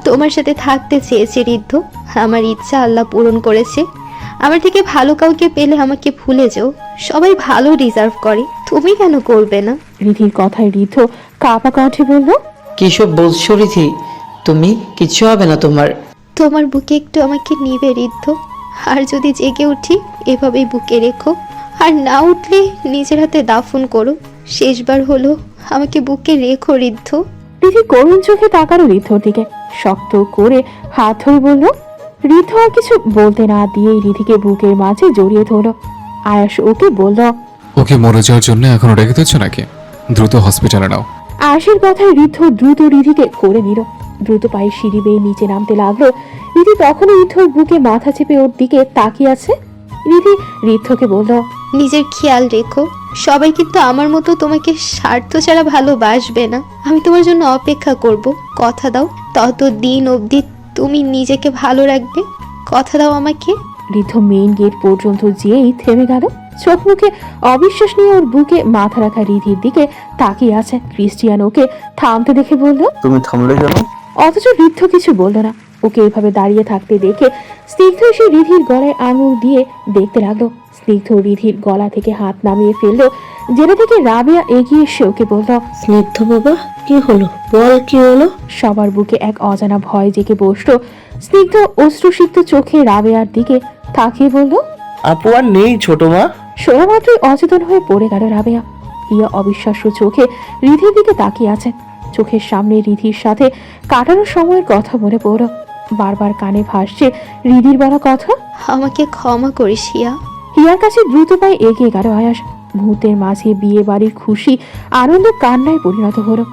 তোমার সাথে থাকতে চেয়েছি ঋদ্ধ। আমার ইচ্ছা আল্লাহ পূরণ করেছে। আমার থেকে ভালো কাউকে পেলে আমাকে ভুলে যাও, সবাই ভালো ডিজার্ভ করে, তুমি কেন করবে না? রিধির কথায় ঋদ্ধ কাঁপা কণ্ঠে বলল, কিসব বলছো রিধি, তুমি কিচ্ছু হবে না তোমার। তোমার বুকে একটু আমাকে নিবে ঋদ্ধ, আর যদি জেগে উঠি এভাবেই বুকে রেখো, আর না উঠলে নিজের হাতে দাফন করো। শেষবার হলো আমাকে বুকে রেখো ঋদ্ধ। রিধি করুণ চোখে তাকালো ঋদ্ধর দিকে, শক্ত করে হাত ধরে বলল। ঋদ্ধ আর কিছু বলতে না দিয়ে রিধিকে বুকের মাঝে জড়িয়ে ধরল। আয়াস ওকে বলল, ওকে মরে যাওয়ার জন্য এখনো রেখে দিচ্ছ নাকি? দ্রুত হসপিটালে নাও। আয়াসের কথায় ঋদ্ধ দ্রুত রিধিকে করে নিল। দ্রুত পায়ে সিঁড়ি বেয়ে নিচে নামতে লাগলো। রিধি তখনও ঋদ্ধর বুকে মাথা চেপে ওর দিকে তাকিয়ে আছে। রিধি ঋদ্ধকে বলল, নিজের খেয়াল রেখো, সবাই কিন্তু আমার মতো তোমাকে স্বার্থ ছাড়া ভালোবাসবে না। আমি তোমার জন্য অপেক্ষা করব, কথা দাও ততদিন অবধি তুমি নিজেকে ভালো রাখবে, কথা দাও আমাকে। ঋদ্ধ মেইন গেট পর্যন্ত যেয়েই থেমে গেল। চোখ মুখে অবিশ্বাস নিয়ে ওর বুকে মাথা রাখা রিধির দিকে তাকিয়ে আছে। ক্রিস্টিয়ান ওকে থামতে দেখে বলল, তুমি থামলে কেন? অথচ ঋদ্ধ কিছু বলল না। ওকে এভাবে দাঁড়িয়ে থাকতে দেখে স্নিগ্ধ এসে রিধির গলায় আঙুল দিয়ে দেখতে লাগলো। স্নিগ্ধ রিধির গলা থেকে হাত নামিয়ে ফেললো, যেটা থেকে রাবেয়া এগিয়ে এসে ওকে বলল, স্নিগ্ধ বাবা, কি হলো বল, কি হলো? সবার বুকে এক অজানা ভয় জেগে বসলো। স্নিগ্ধ অশ্রুসিক্ত চোখে রাবেয়ার দিকে তাকিয়ে বলল, আপু আর নেই ছোট মা। শোনা মাত্রই অচেতন হয়ে পড়ে গেল রাবেয়া। হিয়া অবিশ্বাস্য চোখে রিধির দিকে তাকিয়ে আছে। চোখের সামনে রিধির সাথে কাটানো সময়ের কথা মনে পড়ল। বারবার কানে ভাসছে রিধির বলা কথা। আমাকে ক্ষমা করিস হিয়া। হিয়ার কাছে দ্রুত পায়ে এগিয়ে গেল আয়াস। মুহূর্তের মাঝে বিয়ে বাড়ির খুশি আনন্দ কান্নায় পরিণত হলো।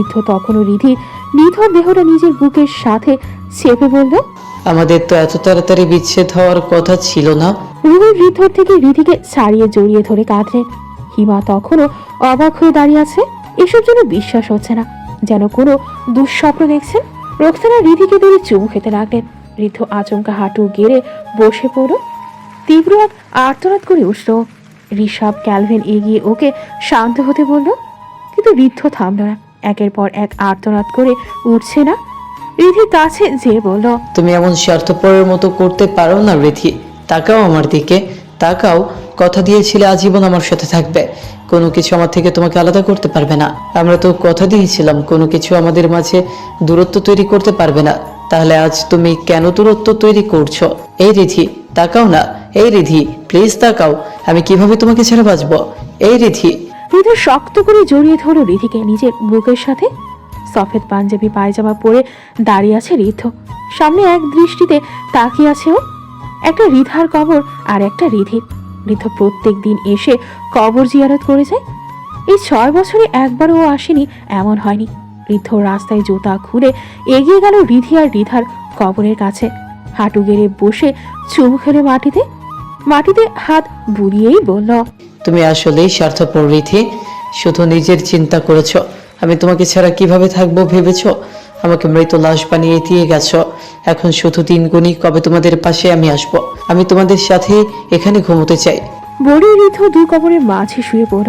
ঋদ্ধ তখনও রিধির নিথর দেহটা নিজের বুকের সাথে চেপে বলল, আমাদের তো এত তাড়াতাড়ি বিচ্ছেদ হওয়ার কথা ছিল না। রুহির হৃদয় থেকে রিধিকে ছাড়িয়ে জড়িয়ে ধরে কাঁদলেন। হিমা তখনও অবাক হয়ে দাঁড়িয়ে আছে। এসব যেন বিশ্বাস হচ্ছে না, যেন কোনো দুঃস্বপ্ন দেখছেন। রোকসানা রিধিকে ধরে চুমু খেতে লাগলেন। ঋদ্ধ আচমকা হাঁটু গেড়ে বসে পড়ল। তীব্র এক আর্তনাদ করে উঠল। ঋষভ ক্যালভিন এগিয়ে ওকে শান্ত হতে বলল, কিন্তু ঋদ্ধ থামল না। একের পর এক আর্তনাদ করে উঠছে না। রিধির কাছে যেয়ে বলল, তুমি এমন স্বার্থপরের মতো করতে পারো না রিধি। তাকাও আমার দিকে, তাকাও। কথা দিয়েছিলে আজীবন আমার সাথে থাকবে, কোনো কিছু আমার থেকে তোমাকে আলাদা করতে পারবে না। আমরা তো কথা দিয়েছিলাম কোনো কিছু আমাদের মাঝে দূরত্ব তৈরি করতে পারবে না। তাহলে আজ তুমি কেন দূরত্ব তৈরি করছো? এই রিধি তাকাও না, এই রিধি প্লিজ তাকাও। আমি কিভাবে তোমাকে ছেড়ে বাঁচবো? এই রিধি। রিধি শক্ত করে জড়িয়ে ধরল রিধিকে নিজের বুকের সাথে। সফেদ পাঞ্জাবি পায়জামা পরে দাঁড়িয়ে আছে ঋদ্ধ। সামনে এক দৃষ্টিতে তাকিয়ে আছে ও। একটা রিধার কবর আর একটা রিধির। ঋদ্ধ প্রত্যেক দিন এসে কবর জিয়ারত করে যায়। এই 6 বছরে একবারও ও আসেনি এমন হয়নি। ঋদ্ধ রাস্তায় জুতা খুলে এগিয়ে গেল রিধি আর রিধার কবরের কাছে। হাঁটু গেড়ে বসে চুমু খেলে মাটিতে হাত বুলিয়েই বলল, তুমি আসলেই স্বার্থপর রিধি, শুধু নিজের চিন্তা করেছো। আমি তোমাকে ছাড়া কিভাবে থাকবো ভেবেছো? আমাকে মৃত লাশ বানিয়ে দিয়ে গেছো। এখন শুধু দিন গুনি কবে তোমাদের পাশে আমি আসবো। আমি তোমাদের সাথে এখানে ঘুমোতে চাই। বড়ি ঋদ্ধ দুই কবরের মাঝে শুয়ে পড়ল।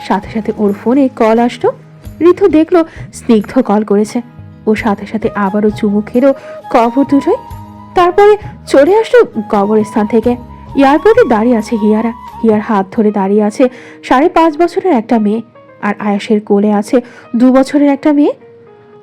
সাথে সাথে ওর ফোনে কল আসলো। ঋদ্ধ দেখলো স্নিগ্ধ কল করেছে। ও সাথে সাথে আবারও চুমু খেলো কবর দুটোয়। তারপরে চলে আসলো কবরস্থান থেকে। এয়ারপোর্টে দাঁড়িয়ে আছে হিয়ারা। হিয়ার হাত ধরে দাঁড়িয়ে আছে 5.5 বছরের একটা মেয়ে, আর আয়াসের কোলে আছে 2 বছরের একটা মেয়ে।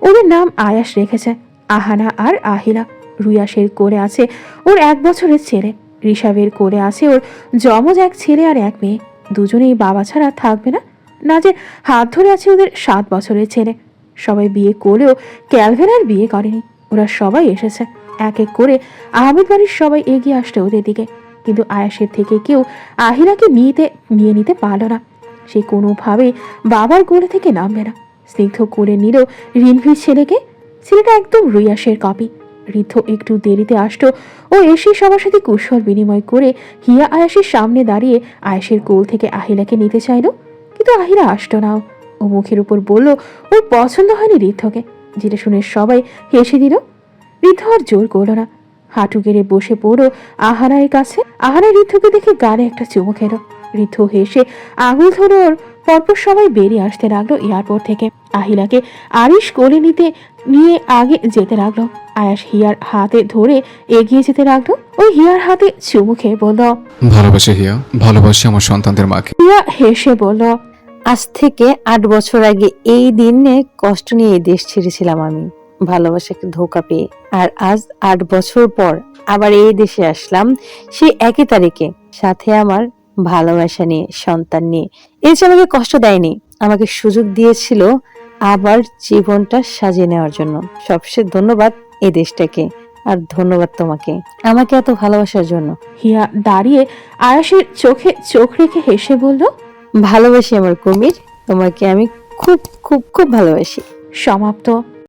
ওদের নাম আয়াস রেখেছে আহানা আর আহিলা। রুয়াসের কোলে আছে ওর 1 বছরের ছেলে। ঋষাবের কোলে আছে ওর যমজ এক ছেলে আর এক মেয়ে। দুজনেই বাবা ছাড়া থাকবে না। নাজের হাত ধরে আছে ওদের 7 বছরের ছেলে। সবাই বিয়ে করলেও ক্যালভিন আর বিয়ে করেনি। ওরা সবাই এসেছে এক এক করে। আহমেদ বাড়ির সবাই এগিয়ে আসলো ওদের দিকে, কিন্তু আয়াসের থেকে কেউ আহিলাকে নিয়ে নিতে পারল না। সে কোনোভাবেই বাবার কোলে থেকে নামবে না। স্নিগ্ধ কোলে নিল রিনভির ছেলেকে। ছেলেটা একদম রুয়াসের কপি। ঋদ্ধ একটু দেরিতে আসলো। ও এসে সবার সাথে কুশল বিনিময় করে হিয়া আয়াসের সামনে দাঁড়িয়ে আয়াসের কোল থেকে আহিলাকে নিতে চাইলো, কিন্তু আহিলা আসতো না। ও মুখের উপর বলল ওর পছন্দ হয়নি ঋদ্ধকে, যেটা শুনে সবাই হেসে দিল। ঋদ্ধ আর জোর করলো না, হাঁটু গেড়ে বসে পড়ো আহানার কাছে। আহানা ঋদ্ধকে দেখে গালে একটা চুমু খেলো। ঋদ্ধ হেসে আঙুল ধরে ওর। পরপর সবাই বেরিয়ে আসতে লাগলো এয়ারপোর্ট থেকে। আহিলাকে আরিশ কোলে নিয়ে আগে যেতে লাগলো। আয়াস হিয়ার হাতে ধরে এগিয়ে যেতে লাগলো। ওই হিয়ার হাতে চুমু খেয়ে বলল, ভালোবাসি হিয়া, ভালোবাসি আমার সন্তানদের মাকে। হিয়া হেসে বলল, আজ থেকে 8 বছর আগে এই দিনে কষ্ট নিয়ে এই দেশ ছেড়েছিলাম আমি, ভালোবাসাকে ধোঁকা পেয়ে। আর আজ 8 বছর পর আবার এই দেশে আসলাম সেই একই তারিখে, সাথে আমার ভালোবাসা নিয়ে, সন্তান নিয়ে। এই যে আমাকে কষ্ট দেয়নি, আমাকে সুযোগ দিয়েছিল আবার জীবনটা সাজিয়ে নেওয়ার জন্য। সবশেষ ধন্যবাদ এই দেশটাকে, আর ধন্যবাদ তোমাকে আমাকে এত ভালোবাসার জন্য। হিয়া দাঁড়িয়ে আয়াসের চোখে চোখ রেখে হেসে বলল, ভালোবাসি আমার কুমির, তোমাকে আমি খুব খুব খুব ভালোবাসি। সমাপ্ত।